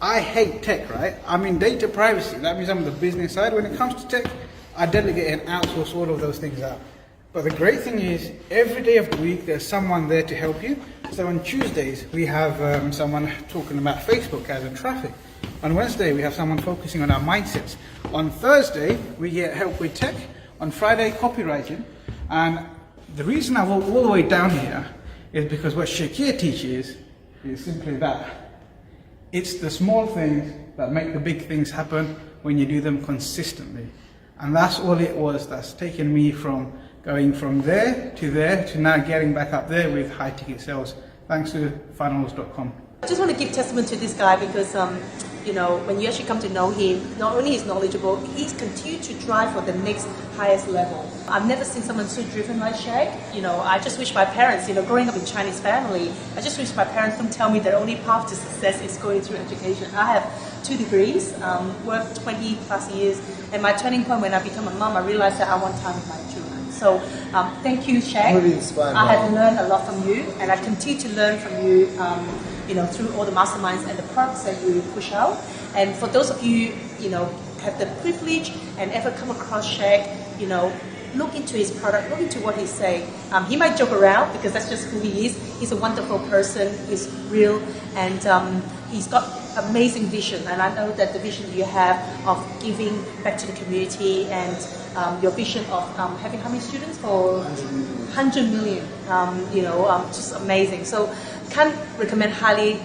I hate tech, right? I'm in data privacy. That means I'm on the business side. When it comes to tech, I delegate and outsource all of those things out. But the great thing is, every day of the week, there's someone there to help you. So on Tuesdays, we have someone talking about Facebook ads and traffic. On Wednesday, we have someone focusing on our mindsets. On Thursday, we get help with tech. On Friday, copywriting. And the reason I walk all the way down here is because what Shaqir teaches is simply that. It's the small things that make the big things happen when you do them consistently. And that's all it was that's taken me from going from there to now getting back up there with high ticket sales, thanks to funnels.com. I just want to give testament to this guy because you know, when you actually come to know him, not only he's knowledgeable, he's continued to drive for the next highest level. I've never seen someone so driven like Shaq. You know, I just wish my parents, you know, growing up in Chinese family, I just wish my parents don't tell me their only path to success is going through education. I have 2 degrees, worked 20 plus years, and my turning point when I became a mom, I realized that I want time with my children. So thank you, Shaq. Really inspired, I have learned a lot from you, and I continue to learn from you, you know, through all the masterminds and the products that you push out. And for those of you, you know, have the privilege and ever come across Shaq, you know, look into his product, look into what he's saying. He might joke around because that's just who he is. He's a wonderful person, he's real, and he's got amazing vision. And I know that the vision you have of giving back to the community and your vision of having how many students? For 100 million, you know, just amazing. So can't recommend highly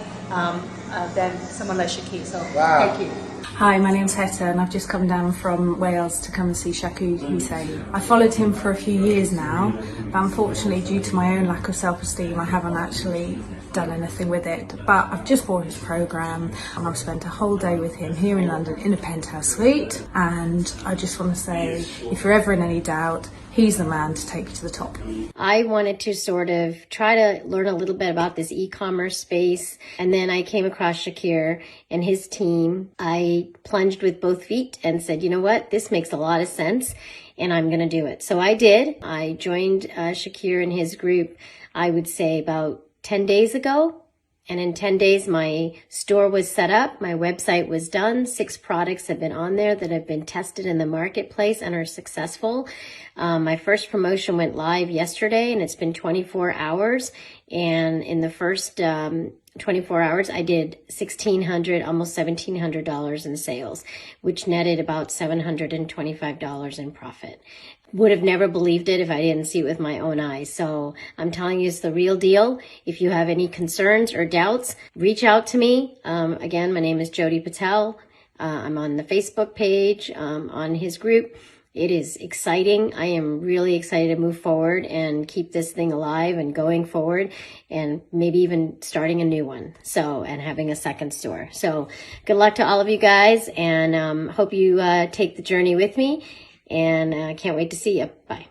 than someone like Shaqir. So thank you. Hi, my name's Hetta and I've just come down from Wales to come and see Shaqir Hussyin. I followed him for a few years now, but unfortunately due to my own lack of self-esteem I haven't actually done anything with it. But I've just bought his programme and I've spent a whole day with him here in London in a penthouse suite, and I just want to say, if you're ever in any doubt, he's the man to take you to the top. I wanted to sort of try to learn a little bit about this e-commerce space, and then I came across Shaqir and his team. I plunged with both feet and said, you know what, this makes a lot of sense and I'm going to do it. So I did. I joined Shaqir and his group, I would say about 10 days ago. And in 10 days, my store was set up. My website was done. 6 products have been on there that have been tested in the marketplace and are successful. My first promotion went live yesterday, and it's been 24 hours. And in the first 24 hours, I did $1,600, almost $1,700 in sales, which netted about $725 in profit. Would have never believed it if I didn't see it with my own eyes. So I'm telling you, it's the real deal. If you have any concerns or doubts, reach out to me. Again, my name is Jody Patel. I'm on the Facebook page, on his group. It is exciting. I am really excited to move forward and keep this thing alive and going forward, and maybe even starting a new one. And having a second store. So good luck to all of you guys, and hope you take the journey with me, and can't wait to see you. Bye.